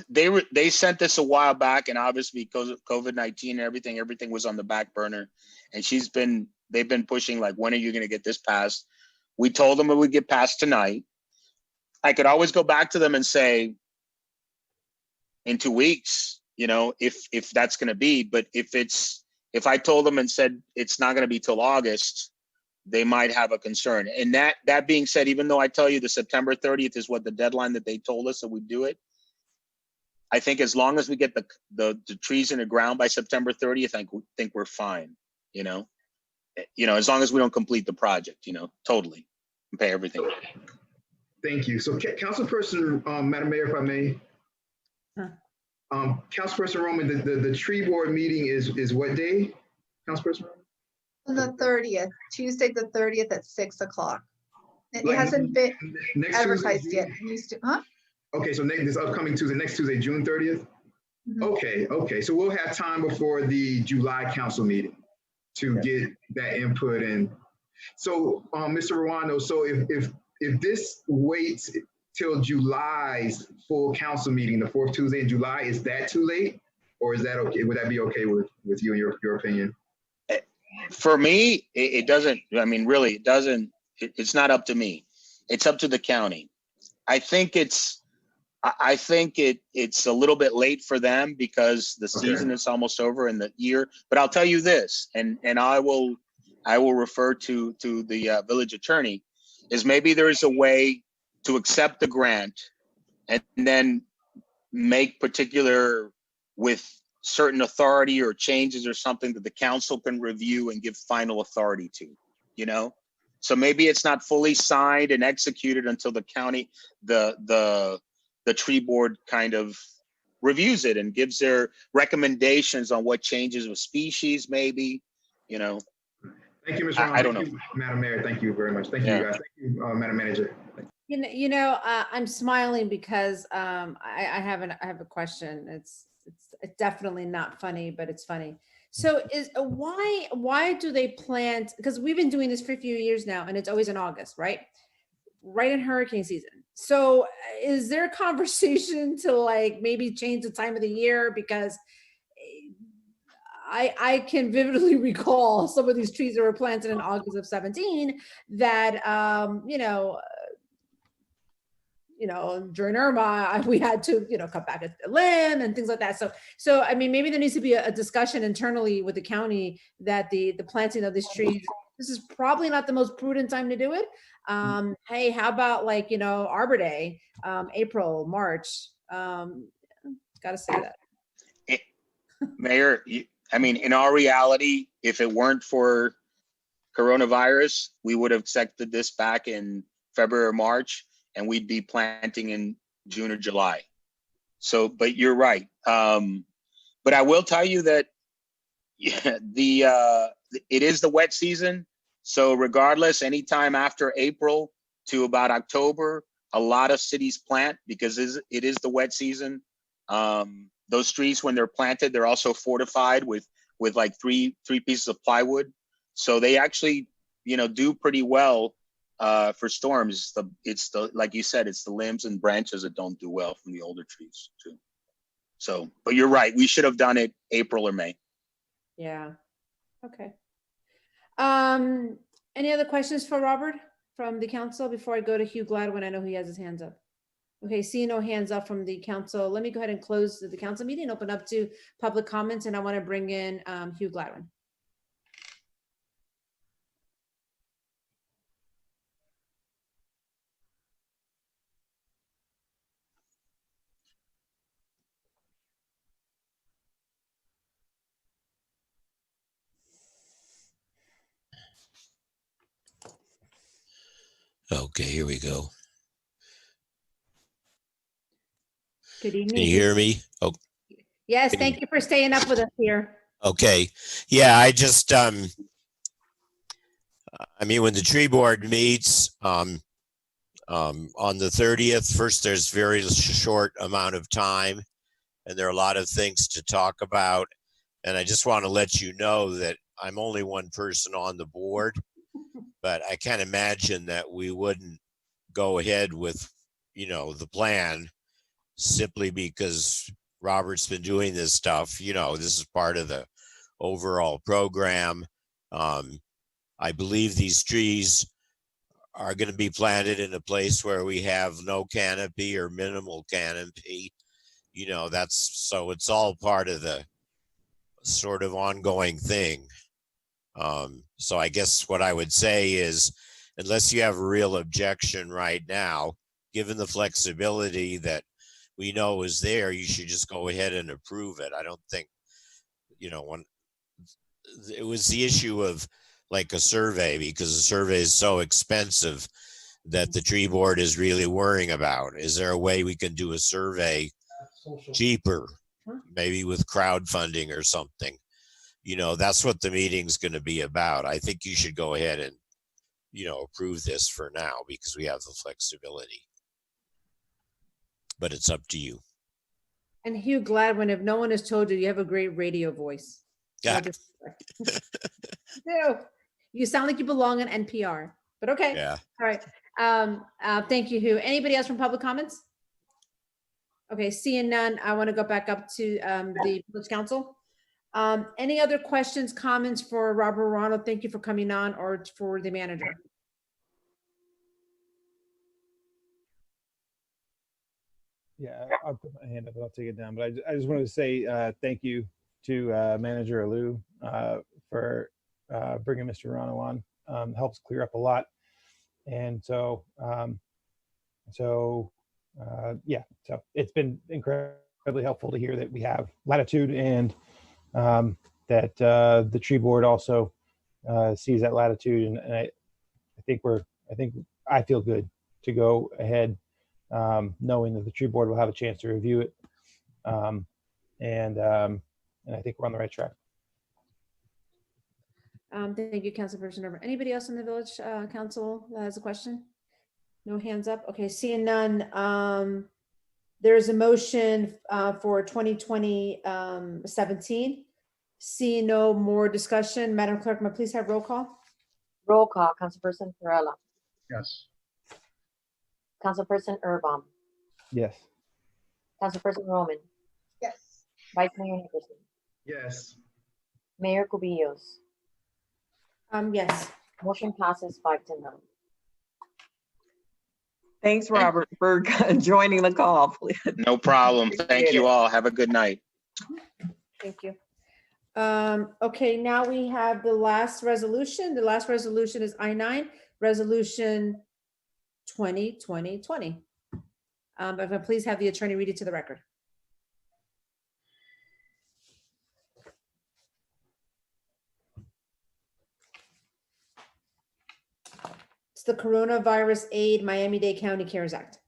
they sent this a while back, and obviously because of COVID-19 and everything was on the back burner, and they've been pushing, like, when are you going to get this passed? We told them it would get passed tonight. I could always go back to them and say, in 2 weeks, if that's going to be, but if I told them and said it's not going to be till August, they might have a concern. And that being said, even though I tell you the September 30th is what the deadline that they told us that we do it, I think as long as we get the trees in the ground by September 30th, I think we're fine, as long as we don't complete the project, totally, and pay everything. Thank you. So Councilperson, Madam Mayor, if I may. Councilperson Roman, the tree board meeting is what day, Councilperson Roman? The 30th, Tuesday the 30th at 6 o'clock. It Like, hasn't been next advertised Tuesday, yet. It needs to, huh? Okay, so this upcoming Tuesday, next Tuesday, June 30th? Mhm. Okay, so we'll have time before the July council meeting to get that input in. So, Mr. Ruano, so if this waits till July's full council meeting, the fourth Tuesday in July, is that too late? Or is that okay? Would that be okay with you and your opinion? For me, it doesn't, I mean, really, it doesn't, it's not up to me. It's up to the county. I think it's a little bit late for them because the season is almost over in the year. But I'll tell you this, and I will refer to the village attorney, is maybe there is a way to accept the grant and then make particular with certain authority or changes or something that the council can review and give final authority to, you know? So maybe it's not fully signed and executed until the county, the tree board kind of reviews it and gives their recommendations on what changes of species, maybe, you know. Thank you, Mr. Ron. I don't know. Thank you, Madam Mayor. Thank you very much. Thank you, guys. Thank you, Madam Manager. I'm smiling because I have a question. It's definitely not funny, but it's funny. So why do they plant? Because we've been doing this for a few years now, and it's always in August, right? Right in hurricane season. So is there a conversation to like maybe change the time of the year? Because I can vividly recall some of these trees that were planted in August of 17 that during Irma, we had to, cut back a limb and things like that. So I mean, maybe there needs to be a discussion internally with the county that the planting of these trees, this is probably not the most prudent time to do it. Hey, how about Arbor Day, April, March? Gotta say that. Mayor, I mean, in our reality, if it weren't for coronavirus, we would have accepted this back in February or March, and we'd be planting in June or July. So, but you're right. But I will tell you that it is the wet season. So regardless, anytime after April to about October, a lot of cities plant because it is the wet season. Those trees, when they're planted, they're also fortified with like three pieces of plywood. So they actually, do pretty well for storms. It's the like you said, it's the limbs and branches that don't do well from the older trees too. So, but you're right. We should have done it April or May. Yeah. Okay. Any other questions for Robert from the council before I go to Hugh Gladwin? I know he has his hands up. Okay, seeing no hands up from the council, let me go ahead and close the council meeting, open up to public comments, and I want to bring in Hugh Gladwin. Okay, here we go. Good evening. Can you hear me? Oh, yes, thank you for staying up with us here. okay. Yeah, I just, I mean, when the tree board meets on the 30th, first there's very short amount of time and there are a lot of things to talk about. And I just want to let you know that I'm only one person on the board, but I can't imagine that we wouldn't go ahead with, the plan simply because Robert's been doing this stuff. This is part of the overall program. I believe these trees are going to be planted in a place where we have no canopy or minimal canopy. So it's all part of the sort of ongoing thing. So I guess what I would say is, unless you have a real objection right now, given the flexibility that we know is there, you should just go ahead and approve it. I don't think, when it was the issue of like a survey, because the survey is so expensive that the tree board is really worrying about. Is there a way we can do a survey cheaper, maybe with crowdfunding or something? That's what the meeting's going to be about. I think you should go ahead and, approve this for now because we have the flexibility. But it's up to you. And Hugh Gladwin, if no one has told you, you have a great radio voice. Yeah. No, you sound like you belong on NPR, but okay. Yeah. All right. Thank you, Hugh. Anybody else from public comments? Okay, seeing none, I want to go back up to the village council. Any other questions, comments for Robert Ronald? Thank you for coming on, or for the manager. Yeah, I'll put my hand up and I'll take it down. But I just wanted to say thank you to Manager Alou for bringing Mr. Rano on. Helps clear up a lot. And so, yeah, so it's been incredibly helpful to hear that we have latitude, and that the tree board also sees that latitude. And I feel good to go ahead, knowing that the tree board will have a chance to review it. And I think we're on the right track. Thank you, Councilperson Nerva. Anybody else in the village council that has a question? No hands up. Okay, seeing none. There's a motion for 2020-17. Seeing no more discussion, Madam Clerk, may I please have roll call? Roll call. Councilperson Perrella. Yes. Councilperson Erbaum. Yes. Councilperson Roman. Yes. Vice Mayor Nickerson. Yes. Mayor Cubillos. Yes. Motion passes 5-0. Thanks, Robert, for joining the call. No problem. Thank you all. Have a good night. Thank you. Okay, now we have the last resolution. The last resolution is I-9, Resolution 2020-20. If I please have the attorney read it to the record. It's the Coronavirus Aid Miami-Dade County CARES Act.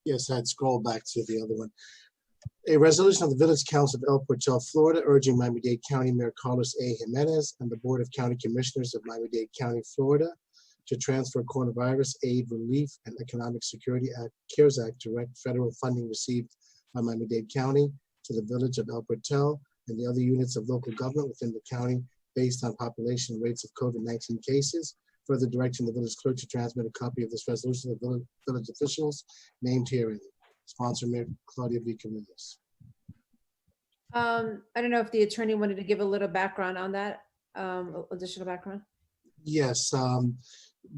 Yes, I'd scroll back to the other one. A resolution of the Village Council of El Portal, Florida, urging Miami-Dade County Mayor Carlos A. Jimenez and the Board of County Commissioners of Miami-Dade County, Florida, to transfer Coronavirus Aid Relief and Economic Security Act, CARES Act, direct federal funding received by Miami-Dade County to the Village of El Portal and the other units of local government within the county based on population rates of COVID-19 cases. Further directing the village clerk to transmit a copy of this resolution to the village officials named herein. Sponsor Mayor Claudia V. Camillos. I don't know if the attorney wanted to give a little background on that, additional background. Yes,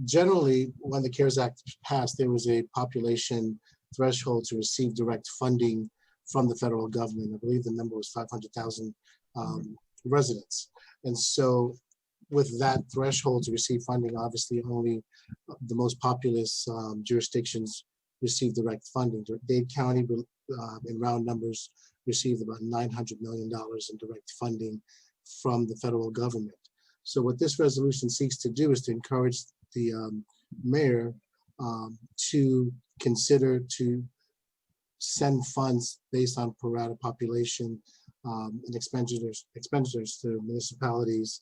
generally, when the CARES Act passed, there was a population threshold to receive direct funding from the federal government. I believe the number was 500,000 residents. And so with that threshold to receive funding, obviously only the most populous jurisdictions receive direct funding. Dade County, in round numbers, received about $900 million in direct funding from the federal government. So what this resolution seeks to do is to encourage the mayor to consider to send funds based on per rata population and expenditures to municipalities,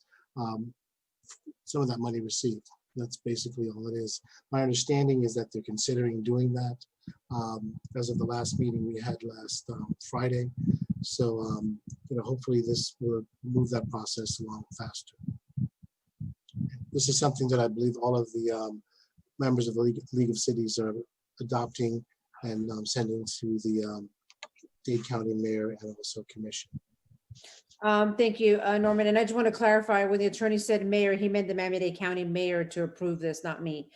some of that money received. That's basically all it is. My understanding is that they're considering doing that as of the last meeting we had last Friday. So, hopefully this will move that process along faster. This is something that I believe all of the members of the League of Cities are adopting and sending to the Dade County Mayor and also Commission. Thank you, Norman. And I just want to clarify, when the attorney said mayor, he meant the Miami-Dade County mayor to approve this, not me.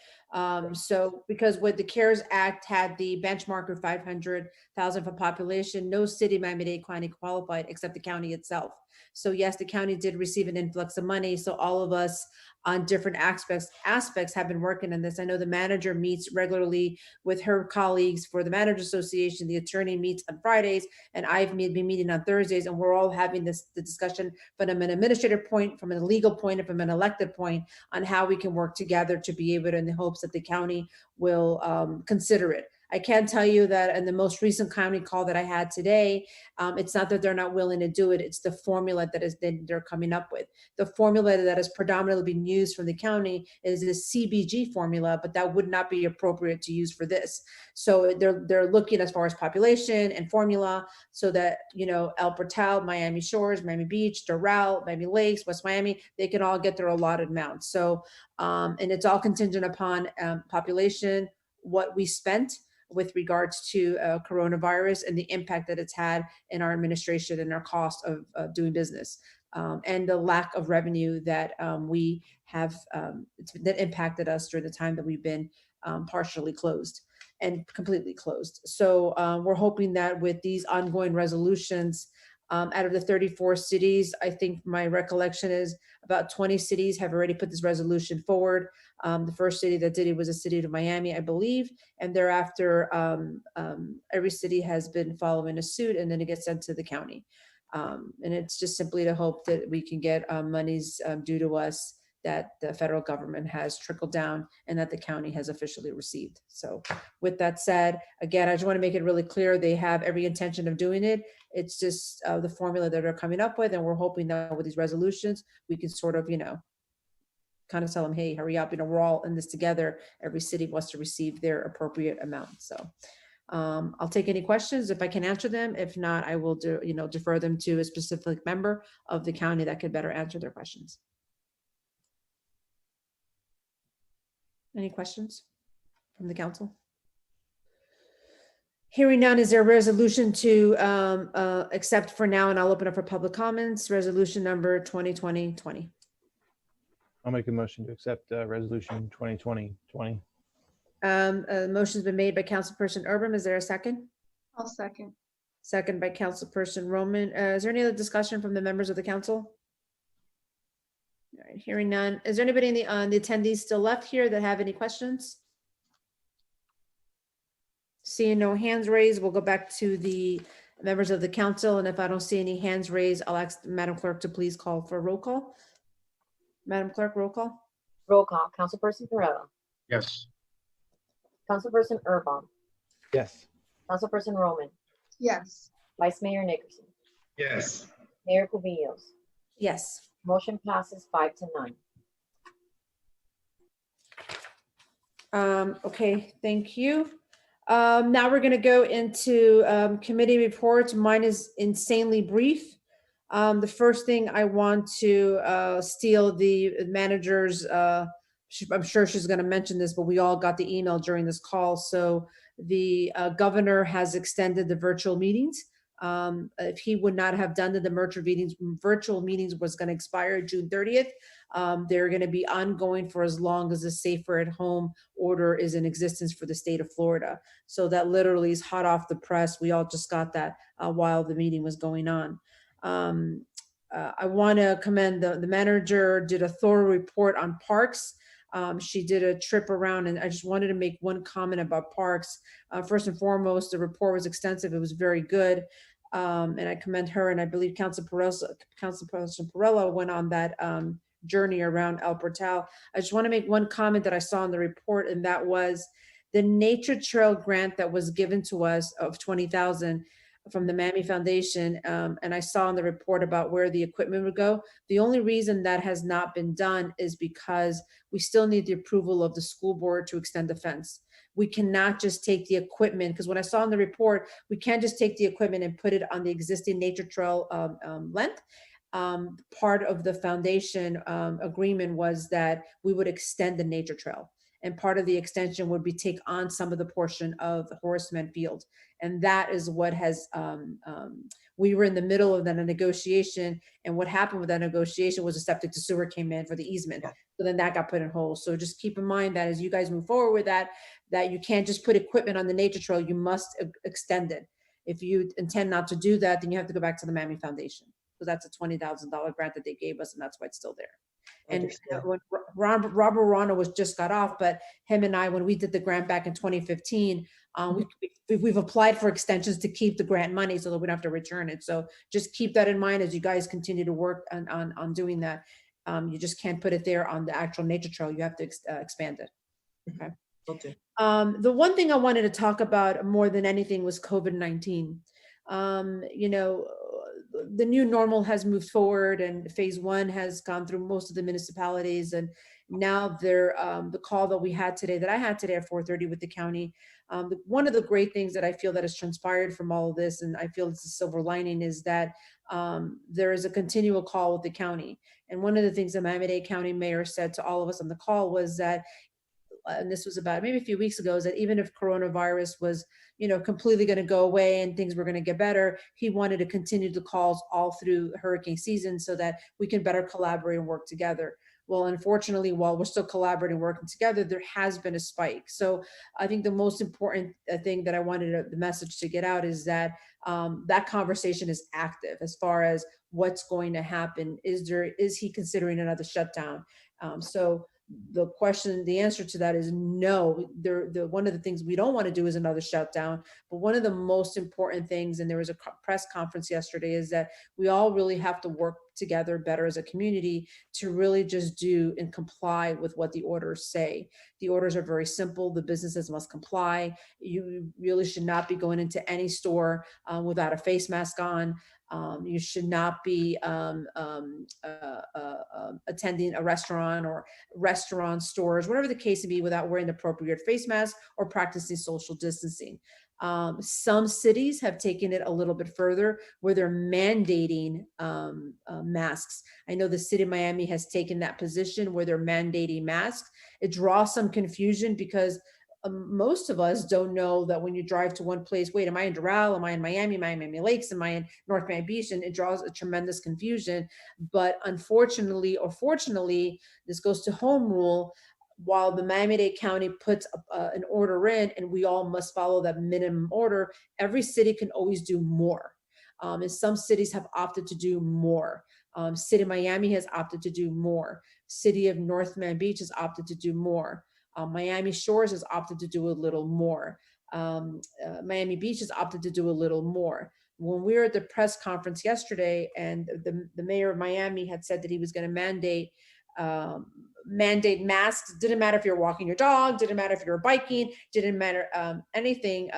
So because with the CARES Act had the benchmark of 500,000 for population, no city Miami-Dade County qualified except the county itself. So yes, the county did receive an influx of money. So all of us on different aspects have been working on this. I know the manager meets regularly with her colleagues for the Manager Association. The attorney meets on Fridays, and I've been meeting on Thursdays, and we're all having the discussion from an administrative point, from a legal point, and from an elected point on how we can work together to be able to, in the hopes that the county will consider it. I can tell you that in the most recent county call that I had today, it's not that they're not willing to do it, it's the formula that they're coming up with. The formula that is predominantly being used from the county is this CBG formula, but that would not be appropriate to use for this. So they're looking as far as population and formula so that, you know, El Portal, Miami Shores, Miami Beach, Doral, Miami Lakes, West Miami, they can all get their allotted amount. So, and it's all contingent upon population, what we spent with regards to coronavirus and the impact that it's had in our administration and our cost of doing business, and the lack of revenue that we have that impacted us during the time that we've been partially closed and completely closed. So we're hoping that with these ongoing resolutions, out of the 34 cities, I think my recollection is about 20 cities have already put this resolution forward. The first city that did it was the city of Miami, I believe, and thereafter every city has been following a suit, and then it gets sent to the county. And it's just simply to hope that we can get monies due to us that the federal government has trickled down and that the county has officially received. So with that said, again, I just want to make it really clear, they have every intention of doing it. It's just the formula that they're coming up with. And we're hoping that with these resolutions, we can sort of, you know, kind of tell them, hey, hurry up, you know, we're all in this together. Every city wants to receive their appropriate amount. So I'll take any questions if I can answer them. If not, I will defer them to a specific member of the county that could better answer their questions. Any questions from the council? Hearing none, is there a resolution to accept for now, and I'll open up for public comments, resolution number 2020-20. I'll make a motion to accept resolution 2020-20. Motion's been made by Councilperson Urban. Is there a second? I'll second. Second by Councilperson Roman. Is there any other discussion from the members of the council? All right, hearing none. Is there anybody in the attendees still left here that have any questions? Seeing no hands raised, we'll go back to the members of the council. And if I don't see any hands raised, I'll ask Madam Clerk to please call for a roll call. Madam Clerk, roll call. Roll call. Councilperson Pereira. Yes. Councilperson Urban. Yes. Councilperson Roman. Yes. Vice Mayor Nickerson. Yes. Mayor Cubillos. Yes. Motion passes 5-9. Okay, thank you. Now we're going to go into committee reports. Mine is insanely brief. The first thing I want to steal the manager's, I'm sure she's going to mention this, but we all got the email during this call. So the governor has extended the virtual meetings. If he would not have done the virtual meetings was going to expire June 30th. They're going to be ongoing for as long as the safer at home order is in existence for the state of Florida. So that literally is hot off the press. We all just got that while the meeting was going on. I want to commend the manager, did a thorough report on parks. She did a trip around, and I just wanted to make one comment about parks. First and foremost, the report was extensive. It was very good. And I commend her, and I believe Councilperson Perrella went on that journey around El Portal. I just want to make one comment that I saw in the report, and that was the Nature Trail grant that was given to us of $20,000 from the Miami Foundation. And I saw in the report about where the equipment would go. The only reason that has not been done is because we still need the approval of the school board to extend the fence. We cannot just take the equipment, because when I saw in the report, we can't just take the equipment and put it on the existing nature trail length. Part of the foundation agreement was that we would extend the nature trail. And part of the extension would be take on some of the portion of the Horace Mann Field. And that is what has, we were in the middle of that negotiation. And what happened with that negotiation was a septic to sewer came in for the easement. So then that got put in hold. So just keep in mind that as you guys move forward with that, that you can't just put equipment on the nature trail, you must extend it. If you intend not to do that, then you have to go back to the Miami Foundation, because that's a $20,000 grant that they gave us, and that's why it's still there. And when Robert Rana was just got off, but him and I, when we did the grant back in 2015, we've applied for extensions to keep the grant money so that we don't have to return it. So just keep that in mind as you guys continue to work on doing that. You just can't put it there on the actual nature trail. You have to expand it. Okay. Okay. The one thing I wanted to talk about more than anything was COVID-19. You know, the new normal has moved forward and phase one has gone through most of the municipalities. And now the call that we had today, that I had today at 4:30 with the county, one of the great things that I feel that has transpired from all of this, and I feel it's a silver lining, is that there is a continual call with the county. And one of the things the Miami-Dade County Mayor said to all of us on the call was that, and this was about maybe a few weeks ago, is that even if coronavirus was, you know, completely going to go away and things were going to get better, he wanted to continue the calls all through hurricane season so that we can better collaborate and work together. Well, unfortunately, while we're still collaborating, working together, there has been a spike. So I think the most important thing that I wanted the message to get out is that that conversation is active as far as what's going to happen. Is he considering another shutdown? So the answer to that is no. One of the things we don't want to do is another shutdown. But one of the most important things, and there was a press conference yesterday, is that we all really have to work together better as a community to really just do and comply with what the orders say. The orders are very simple. The businesses must comply. You really should not be going into any store without a face mask on. You should not be attending a restaurant or restaurant stores, whatever the case may be, without wearing the appropriate face mask or practicing social distancing. Some cities have taken it a little bit further where they're mandating masks. I know the city of Miami has taken that position where they're mandating masks. It draws some confusion because most of us don't know that when you drive to one place, wait, am I in Doral? Am I in Miami? Am I in Miami Lakes? Am I in North Miami Beach? And it draws a tremendous confusion. But unfortunately, or fortunately, this goes to home rule. While the Miami-Dade County puts an order in and we all must follow that minimum order, every city can always do more. And some cities have opted to do more. City of Miami has opted to do more. City of North Miami Beach has opted to do more. Miami Shores has opted to do a little more. Miami Beach has opted to do a little more. When we were at the press conference yesterday, and the mayor of Miami had said that he was going to mandate masks. Didn't matter if you're walking your dog, didn't matter if you're biking, didn't matter anything.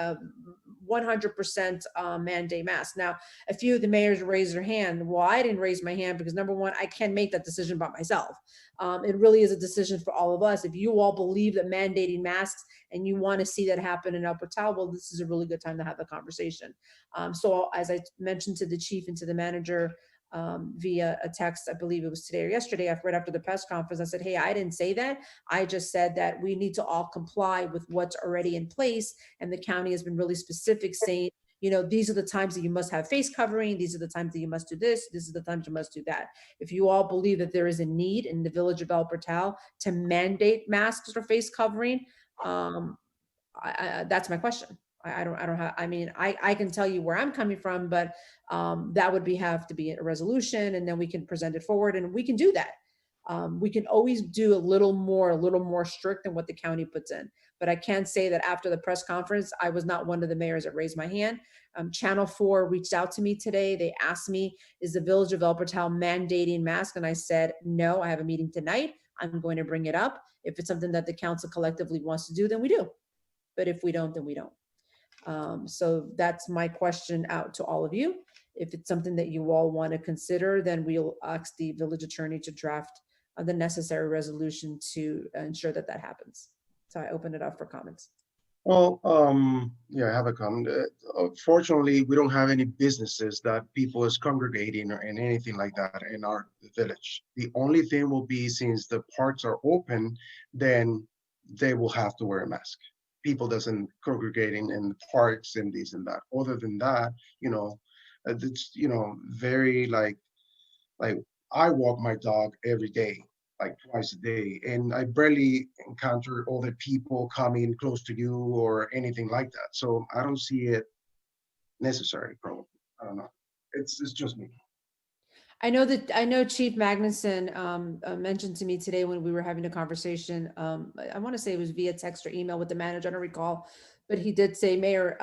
100% mandate masks. Now, a few of the mayors raised their hand. Well, I didn't raise my hand because, number one, I can't make that decision by myself. It really is a decision for all of us. If you all believe that mandating masks and you want to see that happen in El Portal, well, this is a really good time to have the conversation. So as I mentioned to the chief and to the manager via a text, I believe it was today or yesterday, right after the press conference, I said, hey, I didn't say that. I just said that we need to all comply with what's already in place. And the county has been really specific, saying, you know, these are the times that you must have face covering. These are the times that you must do this. This is the times you must do that. If you all believe that there is a need in the village of El Portal to mandate masks or face covering, that's my question. I don't have, I mean, I can tell you where I'm coming from, but that would have to be a resolution, and then we can present it forward, and we can do that. We can always do a little more strict than what the county puts in. But I can say that after the press conference, I was not one of the mayors that raised my hand. Channel 4 reached out to me today. They asked me, is the village of El Portal mandating masks? And I said, no, I have a meeting tonight. I'm going to bring it up. If it's something that the council collectively wants to do, then we do. But if we don't, then we don't. So that's my question out to all of you. If it's something that you all want to consider, then we'll ask the village attorney to draft the necessary resolution to ensure that that happens. So I open it up for comments. Well, yeah, I have a comment. Fortunately, we don't have any businesses that people is congregating or anything like that in our village. The only thing will be, since the parks are open, then they will have to wear a mask. People doesn't congregating in the parks and this and that. Other than that, you know, it's, you know, very like I walk my dog every day, like twice a day, and I barely encounter other people coming close to you or anything like that. So I don't see it necessary, probably. I don't know. It's just me. I know Chief Magnuson mentioned to me today when we were having a conversation, I want to say it was via text or email with the manager, I don't recall, but he did say, Mayor,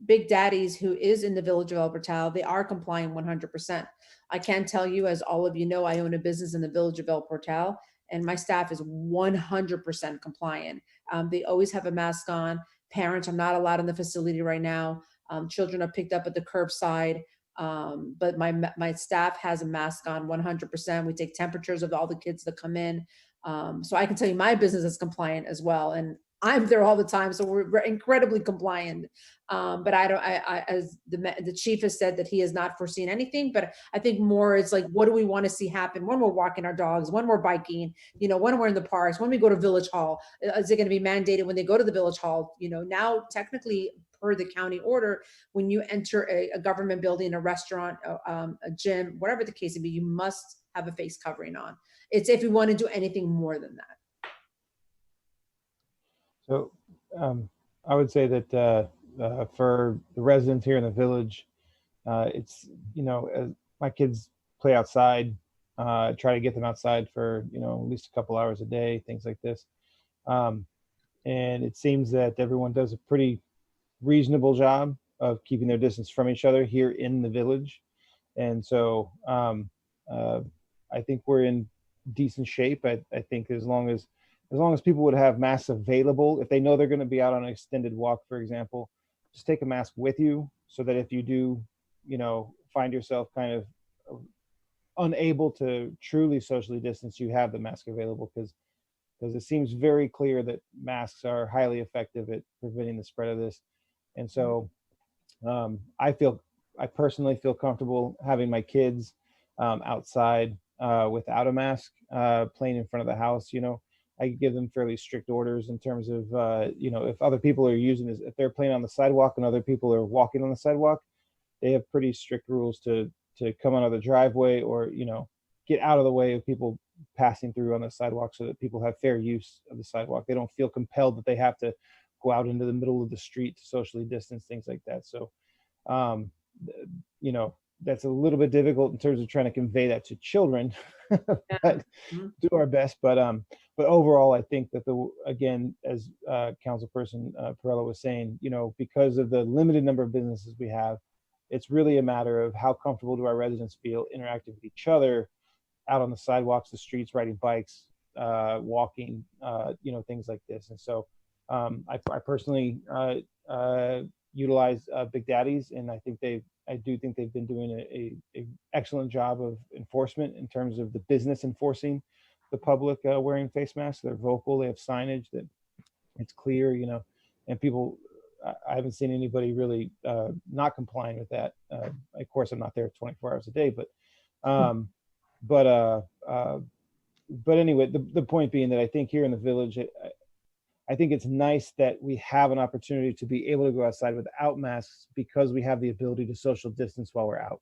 Big Daddy's, who is in the village of El Portal, they are complying 100%. I can tell you, as all of you know, I own a business in the village of El Portal, and my staff is 100% compliant. They always have a mask on. Parents are not allowed in the facility right now. Children are picked up at the curbside. But my staff has a mask on 100%. We take temperatures of all the kids that come in. So I can tell you my business is compliant as well. And I'm there all the time. So we're incredibly compliant. But as the chief has said that he has not foreseen anything, but I think more it's like, what do we want to see happen when we're walking our dogs, when we're biking, when we're in the parks, when we go to Village Hall? Is it going to be mandated when they go to the Village Hall? Now technically per the county order, when you enter a government building, a restaurant, a gym, whatever the case may be, you must have a face covering on. It's if we want to do anything more than that. So I would say that for the residents here in the village, it's, my kids play outside, try to get them outside for, at least a couple hours a day, things like this. And it seems that everyone does a pretty reasonable job of keeping their distance from each other here in the village. And so I think we're in decent shape. I think as long as people would have masks available, if they know they're going to be out on an extended walk, for example, just take a mask with you so that if you do, find yourself kind of unable to truly socially distance, you have the mask available, because it seems very clear that masks are highly effective at preventing the spread of this. And so I personally feel comfortable having my kids outside without a mask, playing in front of the house. I give them fairly strict orders in terms of, if other people are using this, if they're playing on the sidewalk and other people are walking on the sidewalk, they have pretty strict rules to come out of the driveway or, get out of the way of people passing through on the sidewalk so that people have fair use of the sidewalk. They don't feel compelled that they have to go out into the middle of the street to socially distance, things like that. So, that's a little bit difficult in terms of trying to convey that to children, but do our best. But overall, I think that again, as Councilperson Perrella was saying, because of the limited number of businesses we have, it's really a matter of how comfortable do our residents feel interacting with each other out on the sidewalks, the streets, riding bikes, walking, things like this. And so I personally utilize Big Daddies, and I do think they've been doing a excellent job of enforcement in terms of the business enforcing the public wearing face masks. They're vocal, they have signage that it's clear, and people, I haven't seen anybody really not complying with that. Of course, I'm not there 24 hours a day, but anyway, the point being that I think here in the village, I think it's nice that we have an opportunity to be able to go outside without masks because we have the ability to social distance while we're out.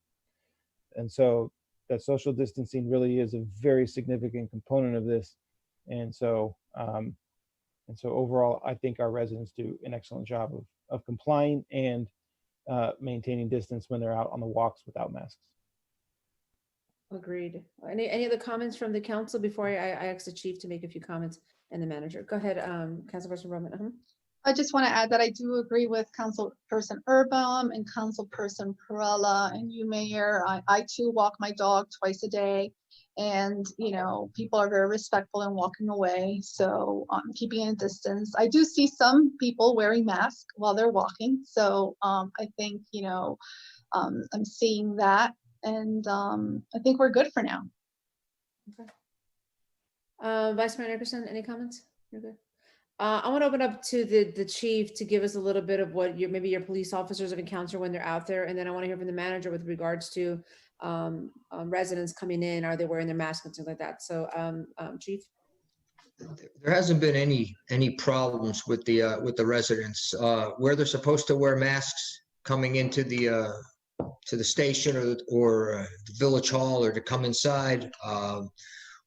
And so that social distancing really is a very significant component of this. And so overall, I think our residents do an excellent job of complying and maintaining distance when they're out on the walks without masks. Agreed. Any other comments from the council before I ask the chief to make a few comments and the manager? Go ahead, Councilperson Roman. I just want to add that I do agree with Councilperson Urban and Councilperson Perrella and you, Mayor. I too walk my dog twice a day, and people are very respectful and walking away. So keeping a distance. I do see some people wearing masks while they're walking. So I think I'm seeing that, and I think we're good for now. Okay. Vice Mayor Nickerson, any comments? You're good. I want to open up to the chief to give us a little bit of what maybe your police officers have encountered when they're out there, and then I want to hear from the manager with regards to residents coming in. Are they wearing their masks and things like that? So, Chief. There hasn't been any problems with the residents where they're supposed to wear masks coming into the station or the village hall, or to come inside,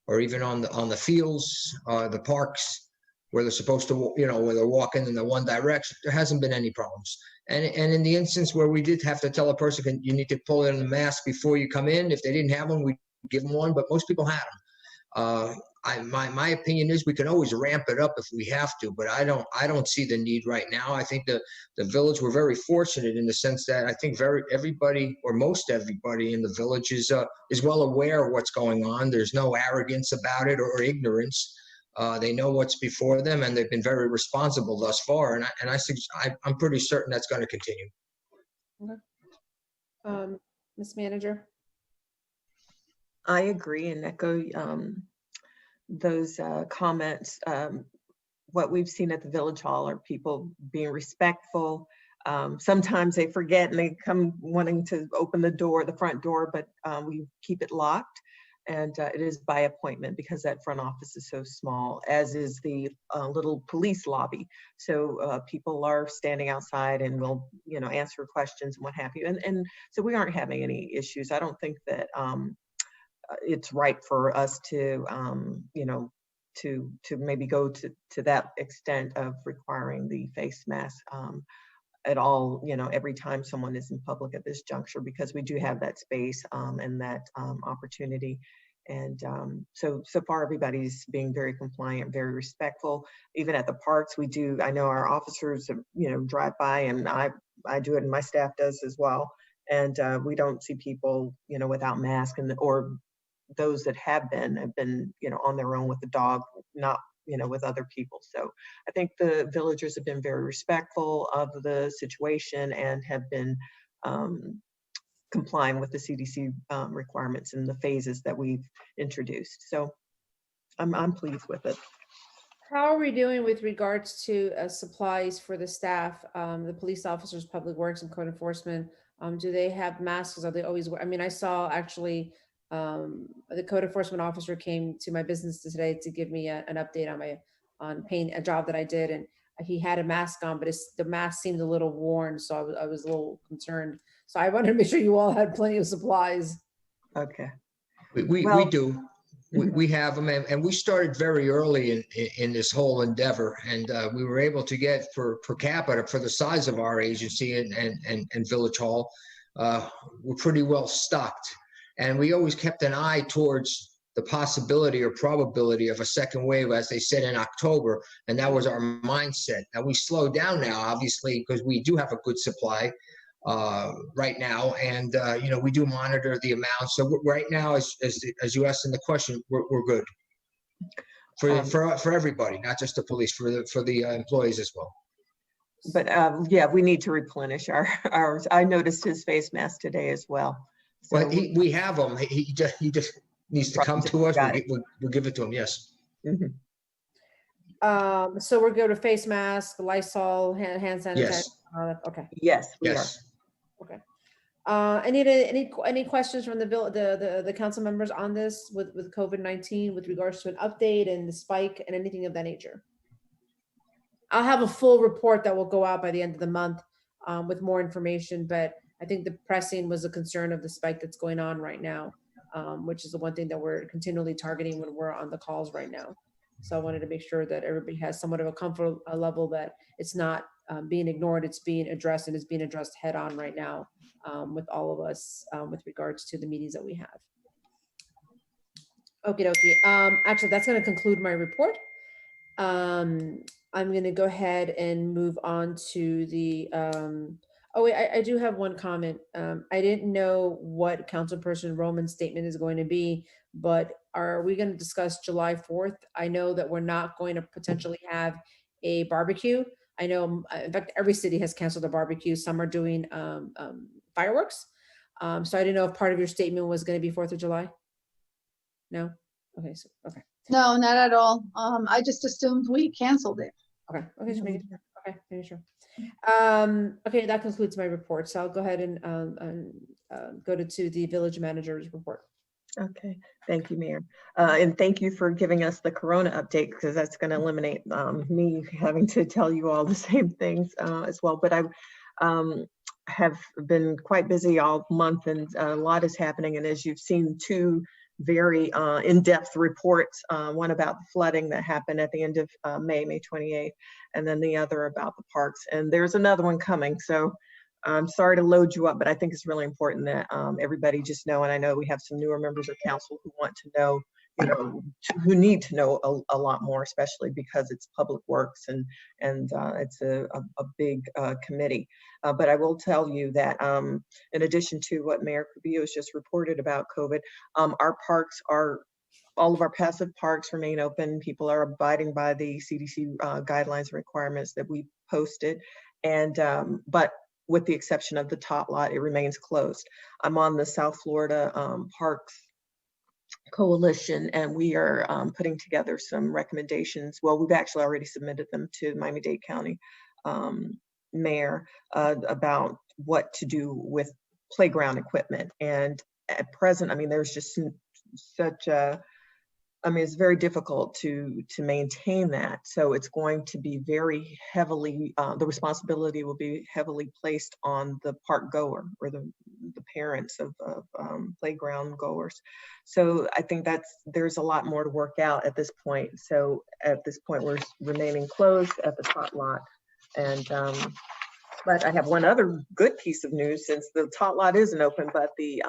or even on the fields, the parks, where they're supposed to, where they're walking in the one direction. There hasn't been any problems. And in the instance where we did have to tell a person, you need to pull in the mask before you come in, if they didn't have one, we give them one, but most people had My opinion is we can always ramp it up if we have to, but I don't see the need right now. I think the village, we're very fortunate in the sense that I think everybody or most everybody in the village is well aware of what's going on. There's no arrogance about it or ignorance. They know what's before them, and they've been very responsible thus far. I'm pretty certain that's going to continue. Okay. Ms. Manager? I agree and echo those comments. What we've seen at the Village Hall are people being respectful. Sometimes they forget and they come wanting to open the front door, but we keep it locked. And it is by appointment because that front office is so small, as is the little police lobby. So people are standing outside and will, answer questions and what have you. And so we aren't having any issues. I don't think that it's right for us to, to maybe go to that extent of requiring the face mask at all, every time someone is in public at this juncture, because we do have that space and that opportunity. And so far everybody's being very compliant, very respectful. Even at the parks, I know our officers, drive by, and I do it and my staff does as well. And we don't see people, without masks, or those that have been on their own with the dog, not with other people. So I think the villagers have been very respectful of the situation and have been complying with the CDC requirements and the phases that we've introduced. So I'm pleased with it. How are we doing with regards to supplies for the staff, the police officers, public works, and code enforcement? Do they have masks? Are they always wear? I mean, I saw actually the code enforcement officer came to my business today to give me an update on a job that I did, and he had a mask on, but the mask seemed a little worn, so I was a little concerned. So I wanted to make sure you all had plenty of supplies. Okay. We do. We have them, and we started very early in this whole endeavor, and we were able to get per capita for the size of our agency and Village Hall, we're pretty well stocked. And we always kept an eye towards the possibility or probability of a second wave, as they said in October, and that was our mindset. Now we slowed down now, obviously, because we do have a good supply right now, and we do monitor the amount. So right now, as you asked in the question, we're good for everybody, not just the police, for the employees as well. But yeah, we need to replenish ours. I noticed his face mask today as well. So well, we have them. He just needs to come to us. We'll give it to him. Yes. Mm-hmm. So we're good to face mask, Lysol, hand sanitizer. Yes. Okay. Yes. We are. Okay. Any questions from the council members on this with COVID-19 with regards to an update and the spike and anything of that nature? I'll have a full report that will go out by the end of the month with more information, but I think the pressing was a concern of the spike that's going on right now, which is the one thing that we're continually targeting when we're on the calls right now. So I wanted to make sure that everybody has somewhat of a comfort level that it's not being ignored, it's being addressed, and it's being addressed head on right now with all of us with regards to the meetings that we have. Okie dokie. Actually, that's going to conclude my report. I'm going to go ahead and move on to the oh wait, I do have one comment. I didn't know what Councilperson Roman's statement is going to be, but are we going to discuss July 4th? I know that we're not going to potentially have a barbecue. I know, in fact, every city has canceled a barbecue. Some are doing fireworks. So I didn't know if part of your statement was going to be 4th of July. No? Okay, so, okay. No, not at all. I just assumed we canceled it. Okay, okay, so making sure. Okay, making sure. Okay, that concludes my report. So I'll go ahead and go to the village manager's report. Okay, thank you, Mayor. And thank you for giving us the Corona update, because that's going to eliminate me having to tell you all the same things as well. But I have been quite busy all month, and a lot is happening. And as you've seen, two very in-depth reports, one about the flooding that happened at the end of May 28th, and then the other about the parks. And there's another one coming. So I'm sorry to load you up, but I think it's really important that everybody just know, and I know we have some newer members of council who want to know who need to know a lot more, especially because it's public works and it's a big committee. But I will tell you that in addition to what Mayor Cubillo has just reported about COVID, our parks all of our passive parks remain open. People are abiding by the CDC guidelines and requirements that we posted. And, but with the exception of the tot lot, it remains closed. I'm on the South Florida Parks Coalition, and we are putting together some recommendations. Well, we've actually already submitted them to Miami-Dade County mayor about what to do with playground equipment. And at present, I mean, there's just such a, I mean, it's very difficult to maintain that. So it's going to be very heavily, the responsibility will be heavily placed on the park goer or the parents of playground goers. So I think there's a lot more to work out at this point. So at this point, we're remaining closed at the tot lot. And, but I have one other good piece of news, since the tot lot isn't open, but the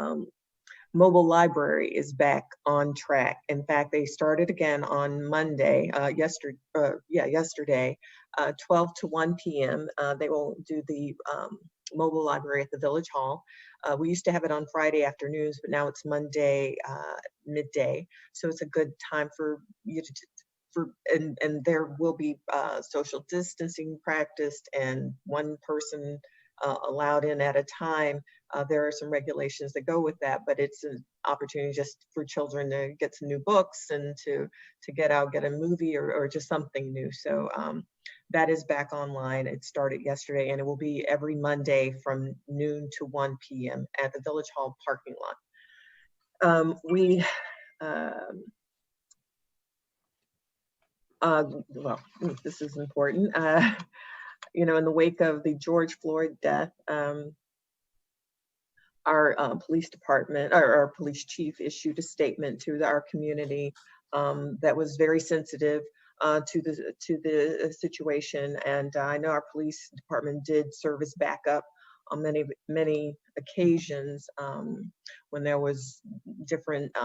mobile library is back on track. In fact, they started again on Monday, yesterday, 12 to 1 p.m. They will do the mobile library at the Village Hall. We used to have it on Friday afternoons, but now it's Monday midday. So it's a good time for you to, and there will be social distancing practiced and one person allowed in at a time. There are some regulations that go with that, but it's an opportunity just for children to get some new books and to get out, get a movie or just something new. So that is back online. It started yesterday, and it will be every Monday from noon to 1 p.m. at the Village Hall parking lot. Well, this is important. You know, in the wake of the George Floyd death, our police department, or our police chief, issued a statement to our community that was very sensitive to the situation. And I know our police department did serve as backup on many occasions when there was different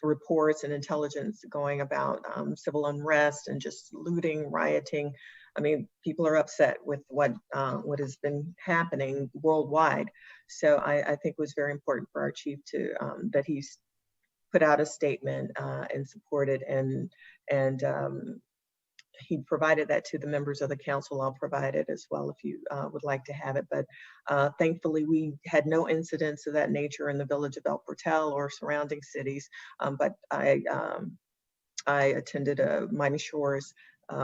reports and intelligence going about civil unrest and just looting, rioting. I mean, people are upset with what has been happening worldwide. So I think it was very important for our chief to that he's put out a statement and supported, and he provided that to the members of the council. I'll provide it as well if you would like to have it. But thankfully, we had no incidents of that nature in the village of El Portal or surrounding cities. But I attended a Miami Shores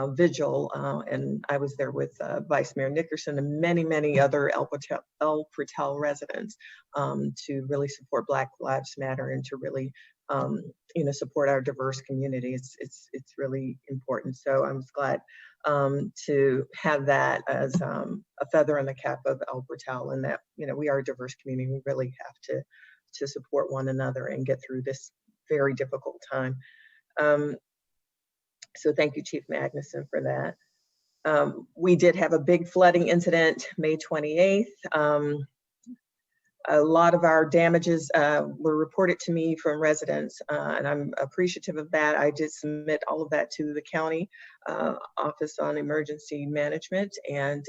vigil, and I was there with Vice Mayor Nickerson and many other El Portal residents to really support Black Lives Matter and to really support our diverse community. It's really important. So I was glad to have that as a feather in the cap of El Portal, and that we are a diverse community. We really have to support one another and get through this very difficult time. So thank you, Chief Magnuson, for that. We did have a big flooding incident May 28th. A lot of our damages were reported to me from residents, and I'm appreciative of that. I did submit all of that to the county Office on Emergency Management, and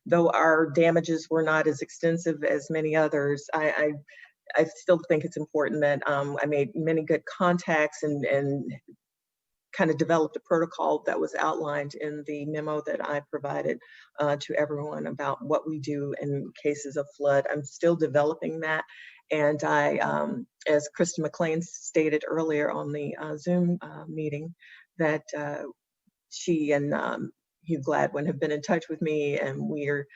though our damages were not as extensive as many others, I still think it's important that I made many good contacts and kind of developed a protocol that was outlined in the memo that I provided to everyone about what we do in cases of flood. I'm still developing that. And I, as Kristen McLean stated earlier on the Zoom meeting, that she and Hugh Gladwin have been in touch with me, and we're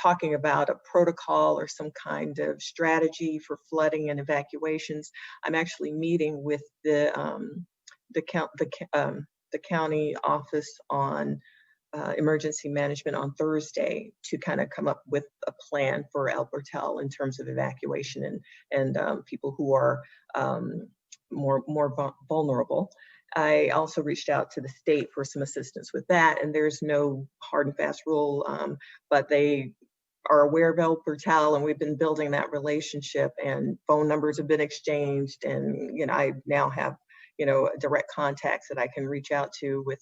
talking about a protocol or some kind of strategy for flooding and evacuations. I'm actually meeting with the county Office on Emergency Management on Thursday to kind of come up with a plan for El Portal in terms of evacuation and people who are more vulnerable. I also reached out to the state for some assistance with that, and there's no hard and fast rule, but they are aware of El Portal, and we've been building that relationship, and phone numbers have been exchanged, and I now have direct contacts that I can reach out to with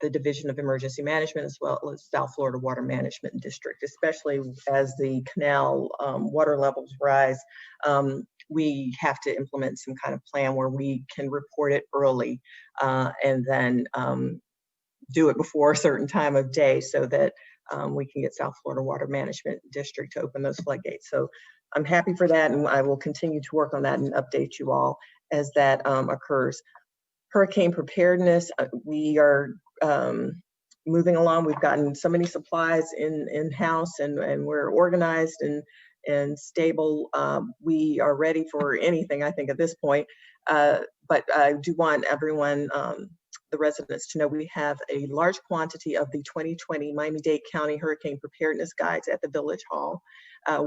the Division of Emergency Management, as well as South Florida Water Management District, especially as the canal water levels rise. We have to implement some kind of plan where we can report it early and then do it before a certain time of day so that we can get South Florida Water Management District to open those floodgates. So I'm happy for that, and I will continue to work on that and update you all as that occurs. Hurricane preparedness, we are moving along. We've gotten so many supplies in-house, and we're organized and stable. We are ready for anything, I think, at this point. But I do want everyone, the residents, to know we have a large quantity of the 2020 Miami-Dade County Hurricane Preparedness Guides at the Village Hall.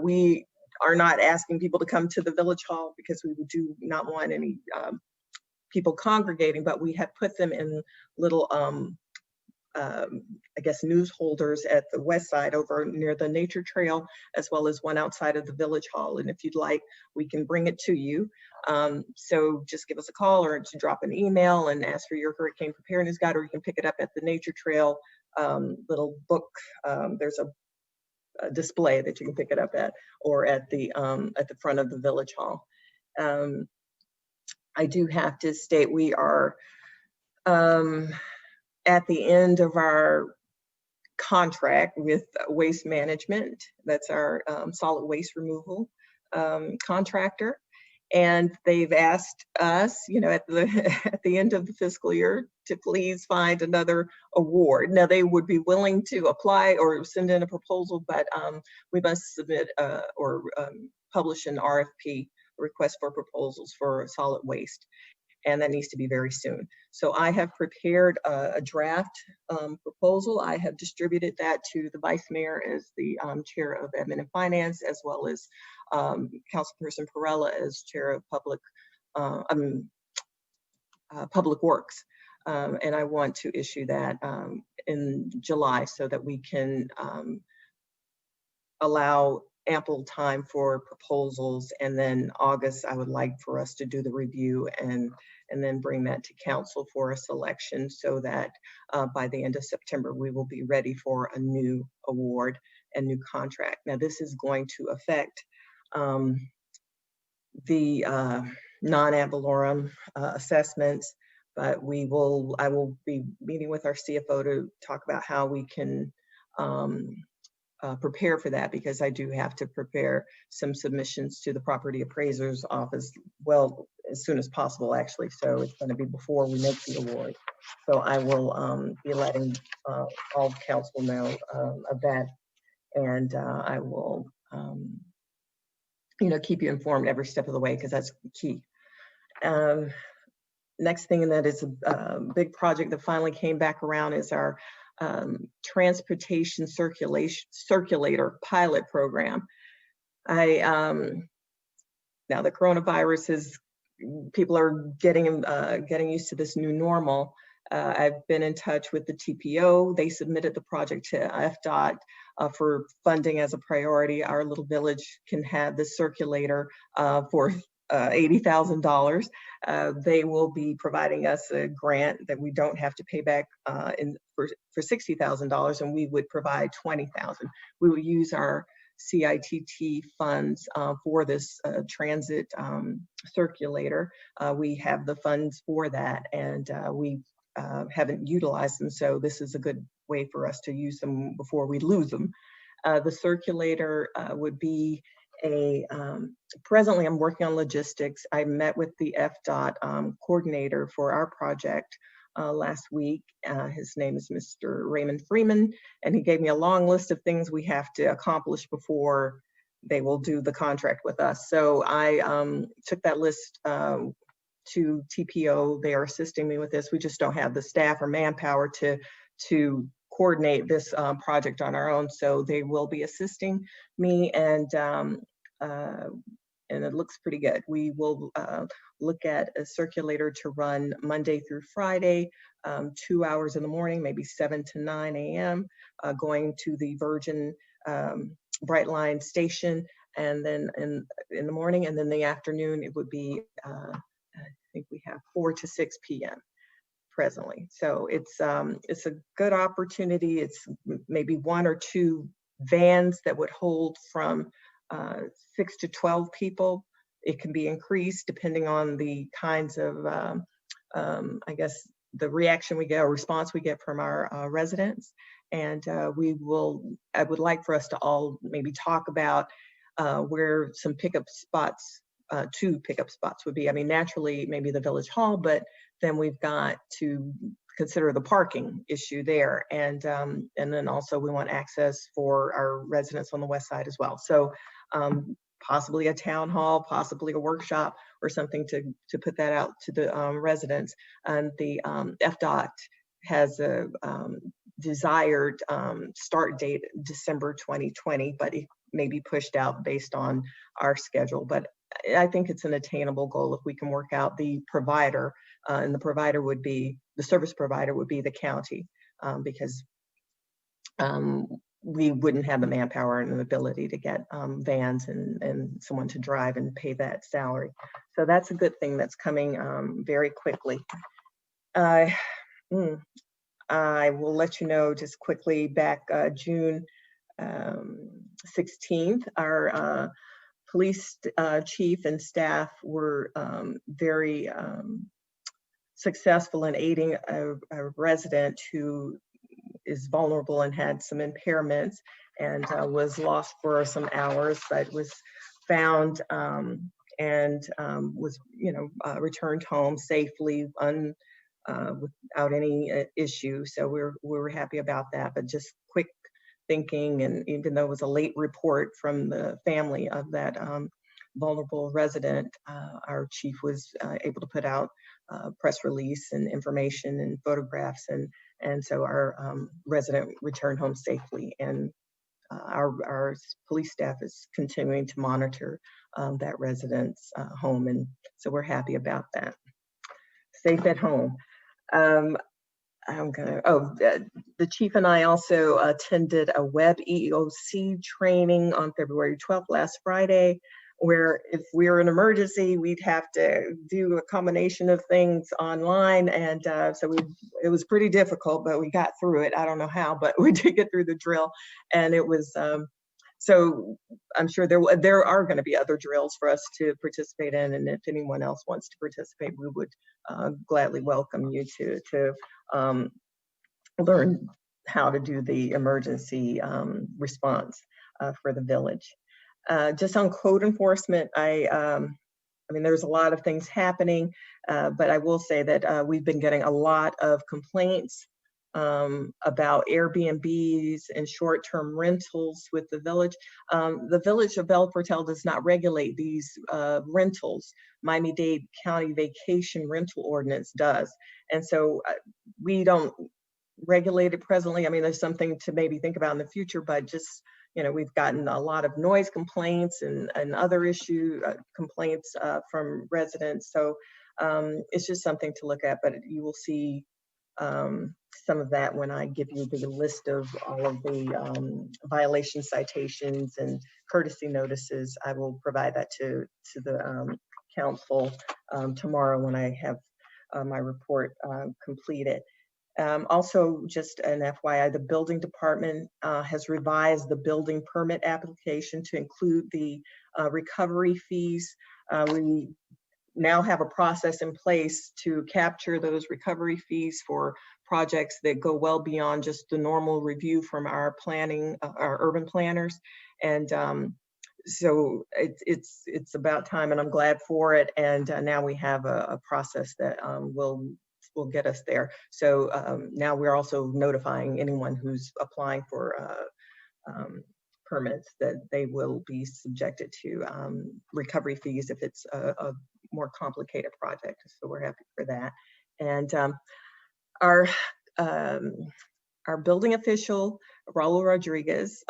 We are not asking people to come to the Village Hall because we do not want any people congregating, but we have put them in little, I guess, news holders at the west side over near the nature trail, as well as one outside of the Village Hall. And if you'd like, we can bring it to you. So just give us a call or to drop an email and ask for your hurricane preparedness guide, or you can pick it up at the nature trail little book. There's a display that you can pick it up at, or at the front of the Village Hall. I do have to state we are at the end of our contract with Waste Management. That's our solid waste removal contractor. And they've asked us, at the end of the fiscal year, to please find another award. Now, they would be willing to apply or send in a proposal, but we must submit or publish an RFP, request for proposals, for solid waste. And that needs to be very soon. So I have prepared a draft proposal. I have distributed that to the Vice Mayor as the Chair of Admin and Finance, as well as Councilperson Perella as Chair of Public Works. And I want to issue that in July so that we can allow ample time for proposals. And then August, I would like for us to do the review and then bring that to council for a selection, so that by the end of September, we will be ready for a new award and new contract. Now, this is going to affect the non-ad valorem assessments, but I will be meeting with our CFO to talk about how we can prepare for that, because I do have to prepare some submissions to the property appraiser's office, well, as soon as possible, actually. So it's going to be before we make the award. So I will be letting all council know of that, and I will keep you informed every step of the way, because that's key. Next thing, and that is a big project that finally came back around, is our transportation circulator pilot program. Now the coronavirus is, people are getting used to this new normal. I've been in touch with the TPO. They submitted the project to FDOT for funding as a priority. Our little village can have this circulator for $80,000. They will be providing us a grant that we don't have to pay back for $60,000, and we would provide $20,000. We will use our CITT funds for this transit circulator. We have the funds for that, and we haven't utilized them, so this is a good way for us to use them before we lose them. The circulator would be presently I'm working on logistics. I met with the FDOT coordinator for our project last week. His name is Mr. Raymond Freeman, and he gave me a long list of things we have to accomplish before they will do the contract with us. So I took that list to TPO. They are assisting me with this. We just don't have the staff or manpower to coordinate this project on our own. So they will be assisting me, and it looks pretty good. We will look at a circulator to run Monday through Friday, 2 hours in the morning, maybe 7 to 9 a.m., going to the Virgin Brightline station, and then in the morning, and then the afternoon, it would be, I think we have 4 to 6 p.m. presently. So it's a good opportunity. It's maybe 1 or 2 vans that would hold from 6 to 12 people. It can be increased depending on the kinds of, I guess, the reaction we get or response we get from our residents. And I would like for us to all maybe talk about where some pickup spots, 2 pickup spots would be. I mean, naturally, maybe the village hall, but then we've got to consider the parking issue there. And then also we want access for our residents on the west side as well. So possibly a town hall, possibly a workshop or something to put that out to the residents. And the FDOT has a desired start date, December 2020, but it may be pushed out based on our schedule. But I think it's an attainable goal if we can work out the provider, and the provider would be, the service provider would be the county, because we wouldn't have the manpower and the ability to get vans and someone to drive and pay that salary. So that's a good thing that's coming very quickly. I will let you know just quickly back June 16th, our police chief and staff were very successful in aiding a resident who is vulnerable and had some impairments and was lost for some hours, but was found and was, returned home safely without any issue. So we were happy about that, but just quick thinking, and even though it was a late report from the family of that vulnerable resident, our chief was able to put out a press release and information and photographs, and so our resident returned home safely, and our police staff is continuing to monitor that resident's home, and so we're happy about that. Safe at home. The chief and I also attended a web EOC training on February 12th, last Friday, where if we were in an emergency, we'd have to do a combination of things online. And so it was pretty difficult, but we got through it. I don't know how, but we did get through the drill. And it was, so I'm sure there are going to be other drills for us to participate in. And if anyone else wants to participate, we would gladly welcome you to learn how to do the emergency response for the village. Just on code enforcement, I mean, there's a lot of things happening, but I will say that we've been getting a lot of complaints about Airbnbs and short-term rentals with the village. The village of El Portal does not regulate these rentals. Miami-Dade County Vacation Rental Ordinance does. And so we don't regulate it presently. I mean, there's something to maybe think about in the future, but just, we've gotten a lot of noise complaints and other issue complaints from residents. So it's just something to look at, but you will see some of that when I give you the list of all of the violation citations and courtesy notices. I will provide that to the council tomorrow when I have my report completed. Also, just an FYI, the building department has revised the building permit application to include the recovery fees. We now have a process in place to capture those recovery fees for projects that go well beyond just the normal review from our planning, our urban planners. And so it's about time, and I'm glad for it. And now we have a process that will get us there. So now we're also notifying anyone who's applying for permits that they will be subjected to recovery fees if it's a more complicated project. So we're happy for that. And our building official, Raul Rodriguez,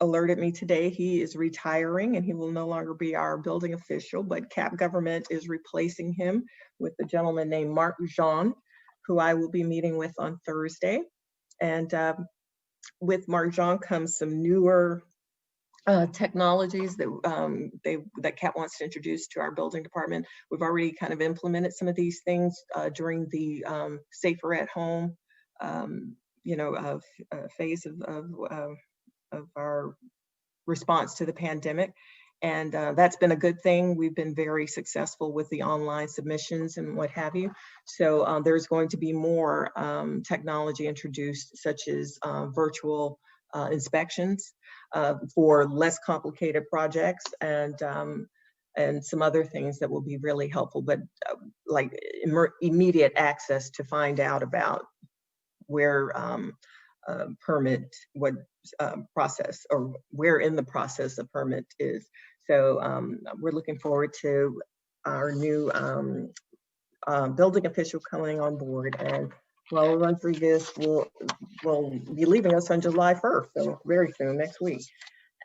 alerted me today he is retiring and he will no longer be our building official, but CAP government is replacing him with a gentleman named Mark Jean, who I will be meeting with on Thursday. And with Mark Jean comes some newer technologies that that Kat wants to introduce to our building department. We've already kind of implemented some of these things during the Safer at Home, phase of our response to the pandemic. And that's been a good thing. We've been very successful with the online submissions and what have you. So there's going to be more technology introduced, such as virtual inspections for less complicated projects, and some other things that will be really helpful, but like immediate access to find out about where permit, what process, or where in the process a permit is. So we're looking forward to our new building official coming on board, and while we run through this, we'll be leaving us on July 1st, so very soon, next week.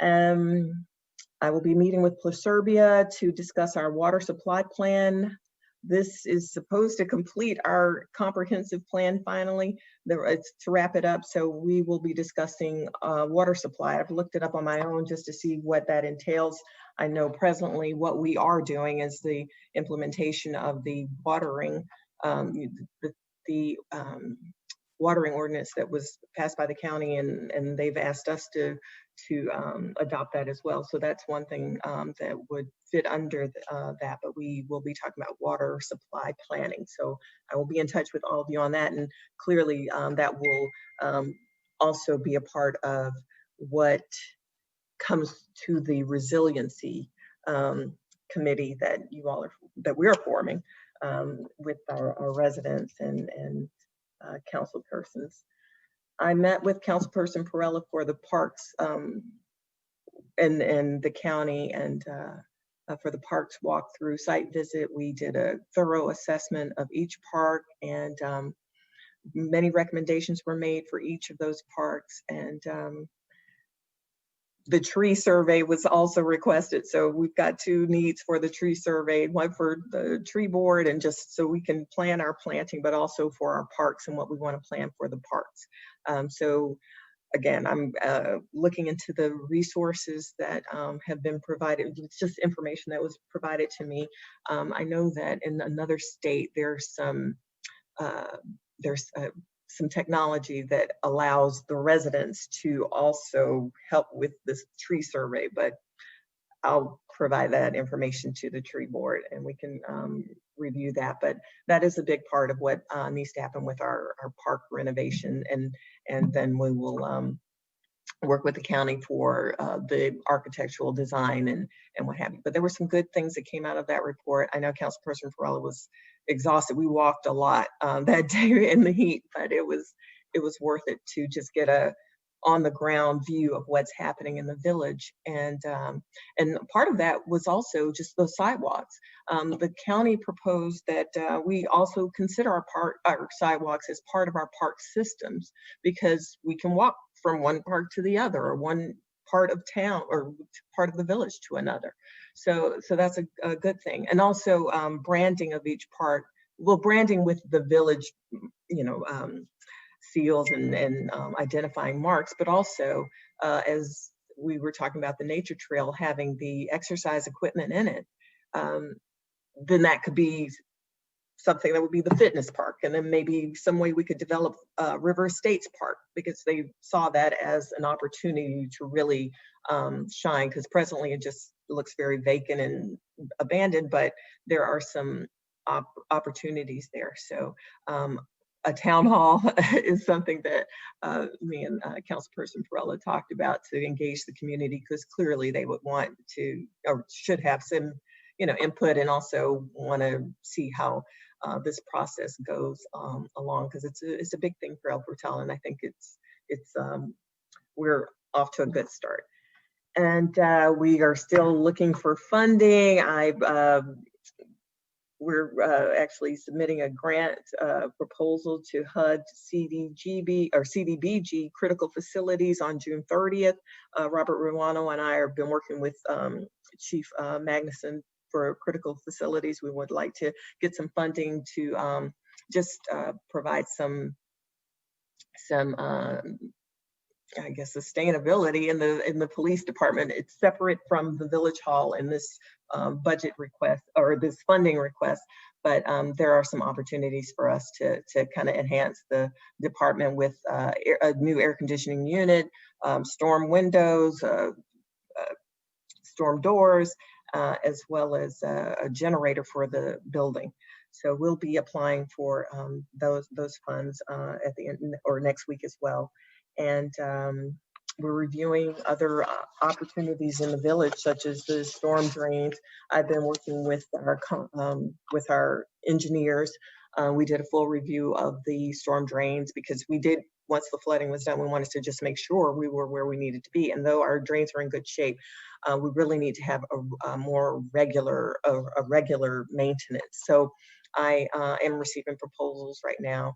I will be meeting with Proserbia to discuss our water supply plan. This is supposed to complete our comprehensive plan finally. It's to wrap it up, so we will be discussing water supply. I've looked it up on my own just to see what that entails. I know presently what we are doing is the implementation of the watering, the watering ordinance that was passed by the county, and they've asked us to adopt that as well. So that's one thing that would fit under that, but we will be talking about water supply planning. So I will be in touch with all of you on that, and clearly that will also be a part of what comes to the resiliency committee that we are forming with our residents and council persons. I met with Councilperson Perella for the parks and the county, and for the parks walkthrough site visit. We did a thorough assessment of each park, and many recommendations were made for each of those parks. And the tree survey was also requested. So we've got 2 needs for the tree survey, one for the tree board, and just so we can plan our planting, but also for our parks and what we want to plan for the parks. So again, I'm looking into the resources that have been provided. It's just information that was provided to me. I know that in another state, there's some technology that allows the residents to also help with this tree survey, but I'll provide that information to the tree board and we can review that. But that is a big part of what needs to happen with our park renovation, and then we will work with the county for the architectural design and what have you. But there were some good things that came out of that report. I know Councilperson Perella was exhausted. We walked a lot that day in the heat, but it was worth it to just get a on the ground view of what's happening in the village. And part of that was also just those sidewalks. The county proposed that we also consider our sidewalks as part of our park systems, because we can walk from one park to the other, or one part of town or part of the village to another. So that's a good thing. And also branding of each park, well, branding with the village, seals and identifying marks, but also as we were talking about the nature trail having the exercise equipment in it, then that could be something that would be the fitness park. And then maybe some way we could develop River Estates Park, because they saw that as an opportunity to really shine, because presently it just looks very vacant and abandoned, but there are some opportunities there. So a town hall is something that me and Councilperson Perella talked about, to engage the community, because clearly they would want to, or should have some, input, and also want to see how this process goes along, because it's a big thing for El Portal, and I think we're off to a good start. And we are still looking for funding. We're actually submitting a grant proposal to HUD CDBG Critical Facilities on June 30th. Robert Ruano and I have been working with Chief Magnuson for critical facilities. We would like to get some funding to just provide some I guess, sustainability in the police department. It's separate from the village hall in this budget request or this funding request, but there are some opportunities for us to kind of enhance the department with a new air conditioning unit, storm windows, storm doors, as well as a generator for the building. So we'll be applying for those funds at the end or next week as well. And we're reviewing other opportunities in the village, such as the storm drains. I've been working with our engineers. We did a full review of the storm drains because we did, once the flooding was done, we wanted to just make sure we were where we needed to be. And though our drains are in good shape, we really need to have a more regular maintenance. So I am receiving proposals right now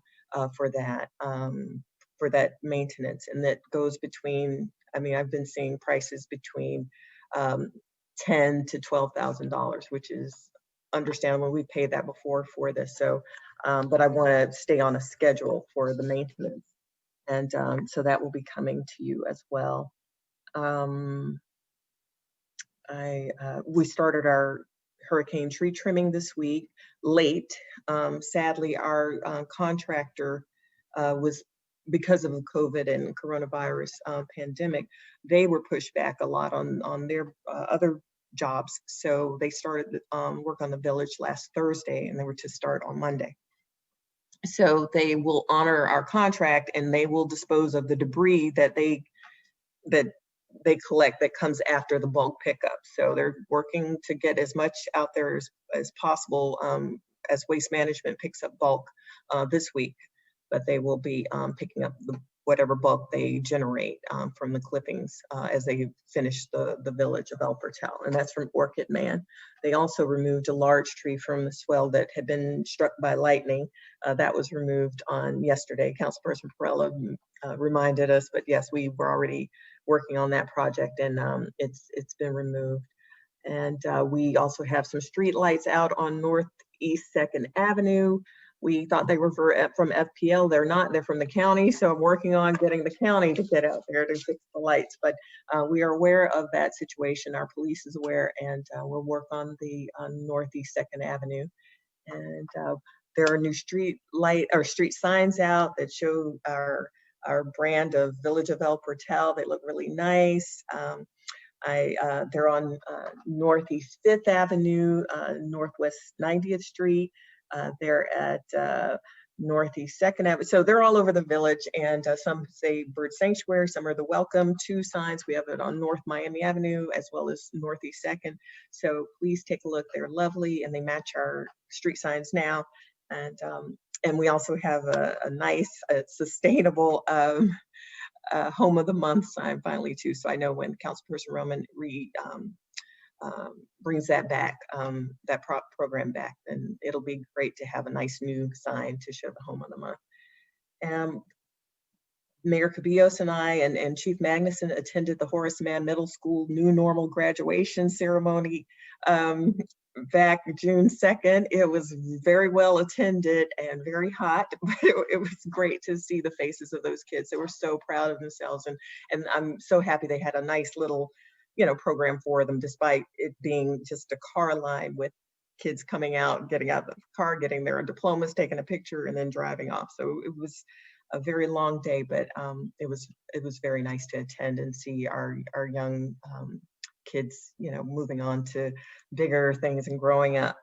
for that maintenance, and that goes between, I mean, I've been seeing prices between $10,000 to $12,000, which is understandable. We paid that before for this. So, but I want to stay on a schedule for the maintenance. And so that will be coming to you as well. We started our hurricane tree trimming this week late. Sadly, our contractor was, because of the COVID and coronavirus pandemic, they were pushed back a lot on their other jobs. So they started work on the village last Thursday, and they were to start on Monday. So they will honor our contract, and they will dispose of the debris that they collect that comes after the bulk pickup. So they're working to get as much out there as possible as Waste Management picks up bulk this week. But they will be picking up whatever bulk they generate from the clippings as they finish the village of El Portal, and that's from Orchid Man. They also removed a large tree from the swell that had been struck by lightning. That was removed on yesterday. Councilperson Perrella reminded us, but yes, we were already working on that project, and it's been removed. And we also have some street lights out on Northeast 2nd Avenue. We thought they were from FPL. They're not. They're from the county. So I'm working on getting the county to get out there to fix the lights. But we are aware of that situation. Our police is aware, and we'll work on the Northeast 2nd Avenue. And there are new street signs out that show our brand of Village of El Portal. They look really nice. They're on Northeast 5th Avenue, Northwest 90th Street. They're at Northeast 2nd Avenue. So they're all over the village, and some say Bird Sanctuary, some are the Welcome to signs. We have it on North Miami Avenue as well as Northeast 2nd. So please take a look. They're lovely, and they match our street signs now. And we also have a nice, sustainable Home of the Month sign finally too. So I know when Councilperson Roman brings that back, that program back, then it'll be great to have a nice new sign to show the Home of the Month. Mayor Cabillos and I and Chief Magnuson attended the Horace Mann Middle School New Normal graduation ceremony back June 2nd. It was very well attended and very hot, but it was great to see the faces of those kids. They were so proud of themselves, and I'm so happy they had a nice little program for them, despite it being just a car line with kids coming out, getting out of the car, getting their diplomas, taking a picture, and then driving off. So it was a very long day, but it was very nice to attend and see our young kids, moving on to bigger things and growing up.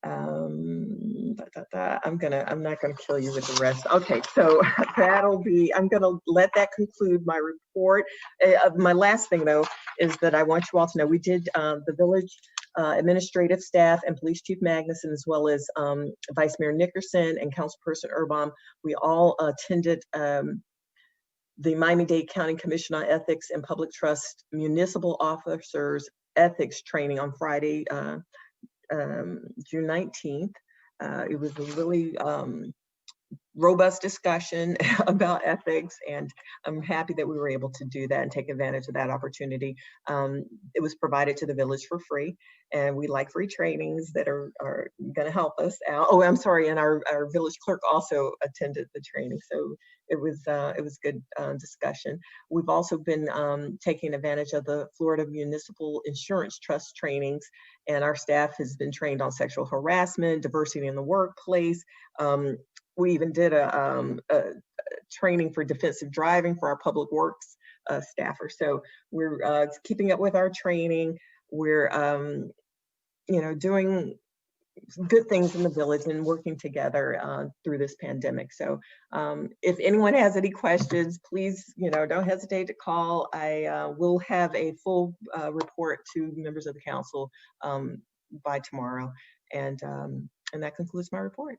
I'm not gonna kill you with the rest. Okay, so I'm gonna let that conclude my report. My last thing though is that I want you all to know we did the village administrative staff and Police Chief Magnuson, as well as Vice Mayor Nickerson and Councilperson Urban. We all attended the Miami-Dade County Commission on Ethics and Public Trust Municipal Officers Ethics Training on Friday, June 19th. It was a really robust discussion about ethics, and I'm happy that we were able to do that and take advantage of that opportunity. It was provided to the village for free, and we like free trainings that are going to help us out. Oh, I'm sorry, and our village clerk also attended the training, so it was good discussion. We've also been taking advantage of the Florida Municipal Insurance Trust trainings, and our staff has been trained on sexual harassment, diversity in the workplace. We even did a training for defensive driving for our public works staffers. So we're keeping up with our training. We're doing good things in the village and working together through this pandemic. So if anyone has any questions, please, don't hesitate to call. I will have a full report to members of the council by tomorrow. And that concludes my report.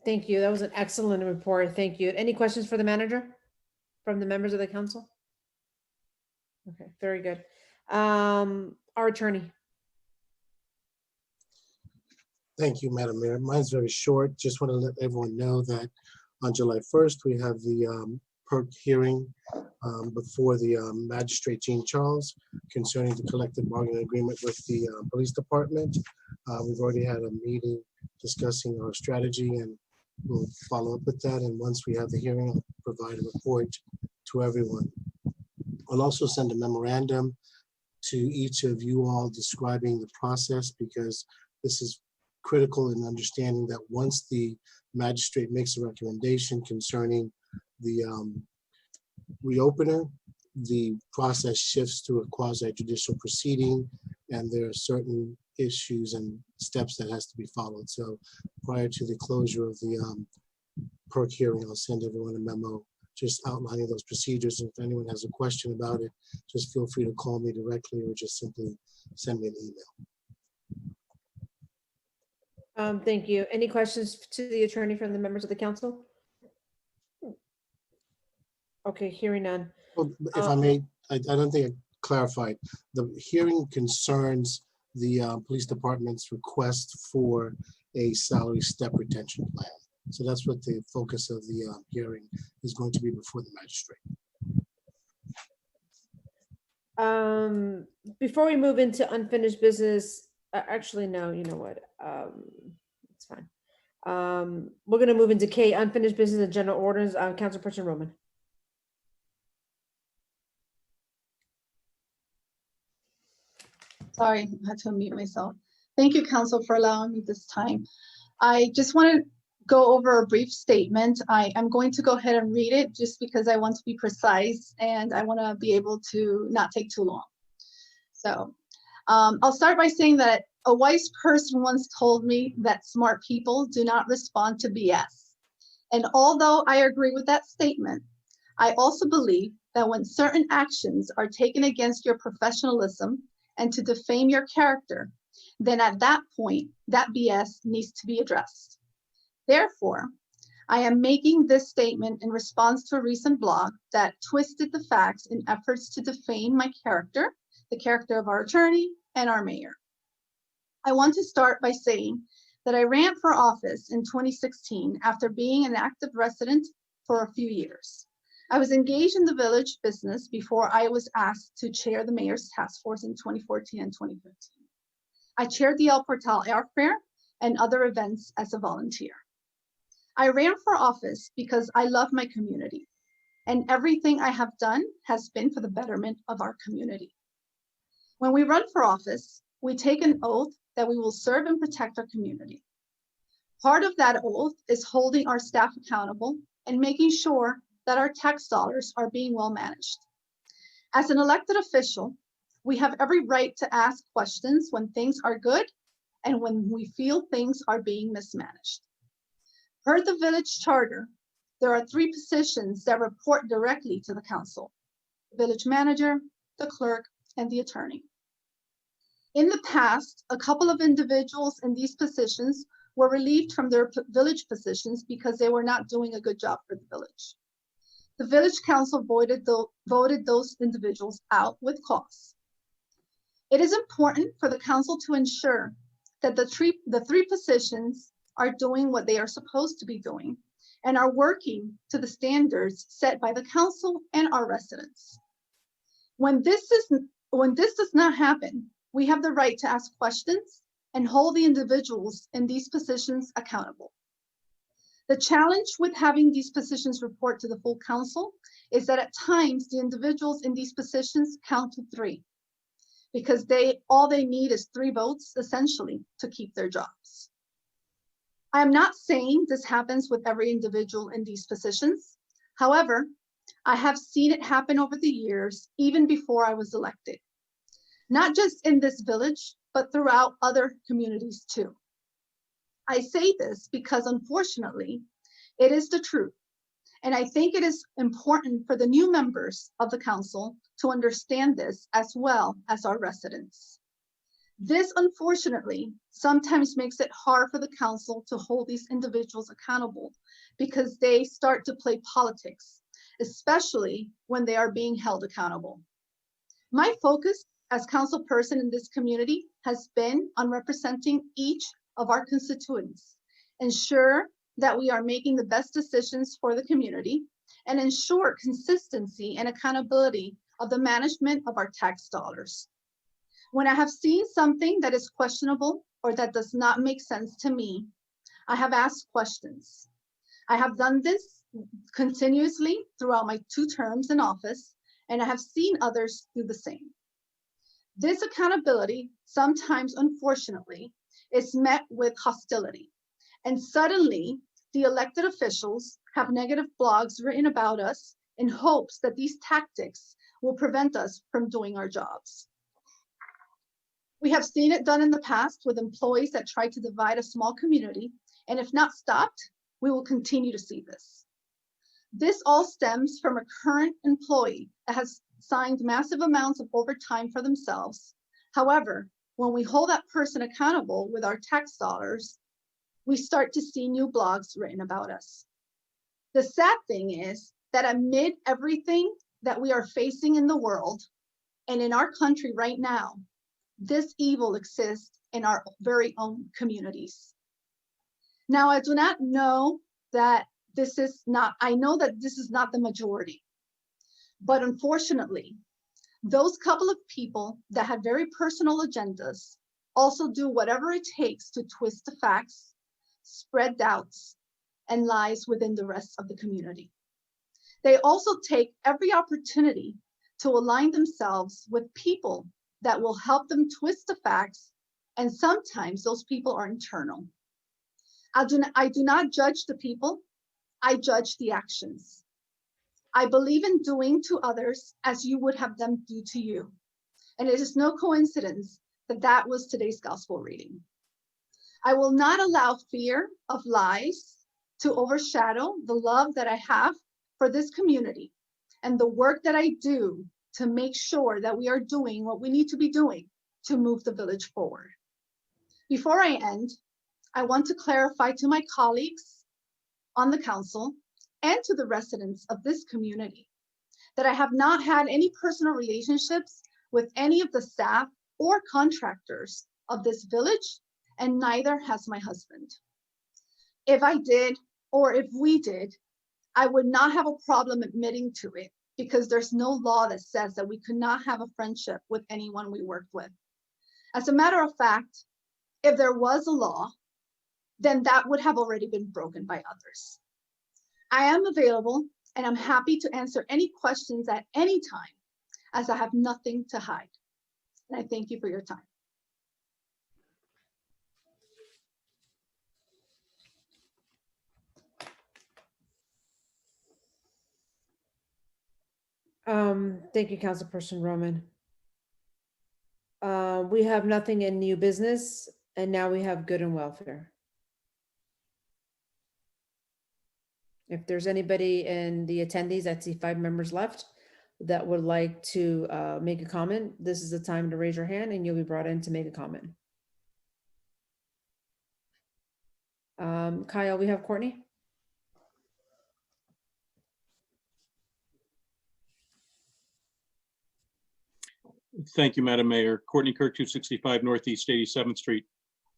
Thank you. That was an excellent report. Thank you. Any questions for the manager from the members of the council? Okay, very good. Our attorney. Thank you, Madam Mayor. Mine's very short. Just want to let everyone know that on July 1st, we have the PERC hearing before the magistrate Jean Charles concerning the collective bargaining agreement with the police department. We've already had a meeting discussing our strategy, and we'll follow up with that. And once we have the hearing, I'll provide a report to everyone. I'll also send a memorandum to each of you all describing the process, because this is critical in understanding that once the magistrate makes a recommendation concerning the reopener, the process shifts to a quasi-judicial proceeding, and there are certain issues and steps that has to be followed. So prior to the closure of the PERC hearing, I'll send everyone a memo just outlining those procedures. And if anyone has a question about it, just feel free to call me directly or just simply send me an email. Thank you. Any questions to the attorney from the members of the council? Okay, hearing none. Well, if I may, I don't think I clarified. The hearing concerns the police department's request for a salary step retention plan. So that's what the focus of the hearing is going to be before the magistrate. Before we move into unfinished business, actually, no, you know what? It's fine. We're going to move into K, unfinished business and general orders. Councilperson Roman. Sorry, I had to unmute myself. Thank you, Council, for allowing me this time. I just want to go over a brief statement. I am going to go ahead and read it just because I want to be precise and I want to be able to not take too long. So I'll start by saying that a wise person once told me that smart people do not respond to BS. And although I agree with that statement, I also believe that when certain actions are taken against your professionalism and to defame your character, then at that point, that BS needs to be addressed. Therefore, I am making this statement in response to a recent blog that twisted the facts in efforts to defame my character, the character of our attorney, and our mayor. I want to start by saying that I ran for office in 2016 after being an active resident for a few years. I was engaged in the village business before I was asked to chair the mayor's task force in 2014 and 2015. I chaired the El Portal Air Fair and other events as a volunteer. I ran for office because I love my community, and everything I have done has been for the betterment of our community. When we run for office, we take an oath that we will serve and protect our community. Part of that oath is holding our staff accountable and making sure that our tax dollars are being well managed. As an elected official, we have every right to ask questions when things are good and when we feel things are being mismanaged. Per the village charter, there are 3 positions that report directly to the council: the village manager, the clerk, and the attorney. In the past, a couple of individuals in these positions were relieved from their village positions because they were not doing a good job for the village. The village council voted those individuals out with cause. It is important for the council to ensure that the 3 positions are doing what they are supposed to be doing and are working to the standards set by the council and our residents. When this does not happen, we have the right to ask questions and hold the individuals in these positions accountable. The challenge with having these positions report to the full council is that at times the individuals in these positions count to 3 because all they need is 3 votes essentially to keep their jobs. I am not saying this happens with every individual in these positions. However, I have seen it happen over the years, even before I was elected. Not just in this village, but throughout other communities too. I say this because unfortunately, it is the truth. And I think it is important for the new members of the council to understand this as well as our residents. This unfortunately sometimes makes it hard for the council to hold these individuals accountable because they start to play politics, especially when they are being held accountable. My focus as council person in this community has been on representing each of our constituents, ensure that we are making the best decisions for the community, and ensure consistency and accountability of the management of our tax dollars. When I have seen something that is questionable or that does not make sense to me, I have asked questions. I have done this continuously throughout my 2 terms in office, and I have seen others do the same. This accountability, sometimes unfortunately, is met with hostility. And suddenly, the elected officials have negative blogs written about us in hopes that these tactics will prevent us from doing our jobs. We have seen it done in the past with employees that try to divide a small community, and if not stopped, we will continue to see this. This all stems from a current employee that has signed massive amounts of overtime for themselves. However, when we hold that person accountable with our tax dollars, we start to see new blogs written about us. The sad thing is that amid everything that we are facing in the world and in our country right now, this evil exists in our very own communities. Now, I do not know that I know that this is not the majority, but unfortunately, those couple of people that had very personal agendas also do whatever it takes to twist the facts, spread doubts, and lies within the rest of the community. They also take every opportunity to align themselves with people that will help them twist the facts, and sometimes those people are internal. I do not judge the people, I judge the actions. I believe in doing to others as you would have them do to you. And it is no coincidence that that was today's gospel reading. I will not allow fear of lies to overshadow the love that I have for this community and the work that I do to make sure that we are doing what we need to be doing to move the village forward. Before I end, I want to clarify to my colleagues on the council and to the residents of this community that I have not had any personal relationships with any of the staff or contractors of this village, and neither has my husband. If I did, or if we did, I would not have a problem admitting to it because there's no law that says that we could not have a friendship with anyone we worked with. As a matter of fact, if there was a law, then that would have already been broken by others. I am available and I'm happy to answer any questions at any time, as I have nothing to hide. And I thank you for your time. Thank you, Councilperson Roman. We have nothing in new business, and now we have good and welfare. If there's anybody in the attendees, I see 5 members left that would like to make a comment, this is the time to raise your hand and you'll be brought in to make a comment. Kyle, we have Courtney. Thank you, Madam Mayor. Courtney Kirk, 265 Northeast 87th Street.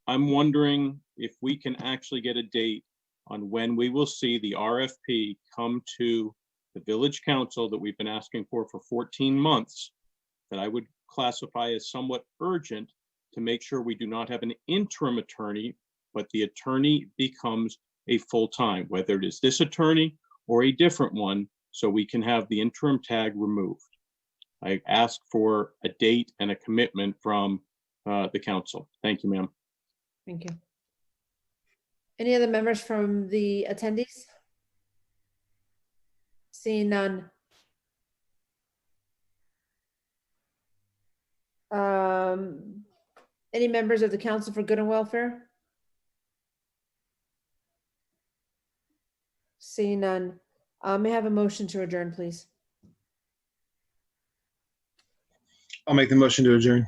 I'm wondering if we can actually get a date on when we will see the RFP come to the village council that we've been asking for 14 months, that I would classify as somewhat urgent, to make sure we do not have an interim attorney, but the attorney becomes a full-time, whether it is this attorney or a different one, so we can have the interim tag removed. I ask for a date and a commitment from the council. Thank you, ma'am. Thank you. Any other members from the attendees? Seeing none. Any members of the Council for Good and Welfare? Seeing none. May I have a motion to adjourn, please? I'll make the motion to adjourn.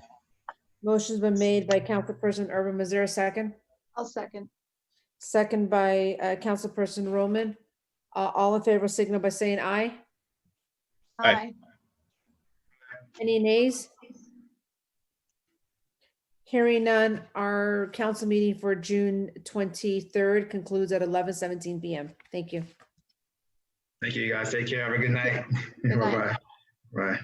Motion's been made by Councilperson Urban. Is there a second? I'll second. Second by Councilperson Roman. All in favor signal by saying aye. Aye. Any nays? Hearing none, our council meeting for June 23rd concludes at 11:17 p.m. Thank you. Thank you, guys. Take care. Have a good night. Good night. Bye-bye. Bye.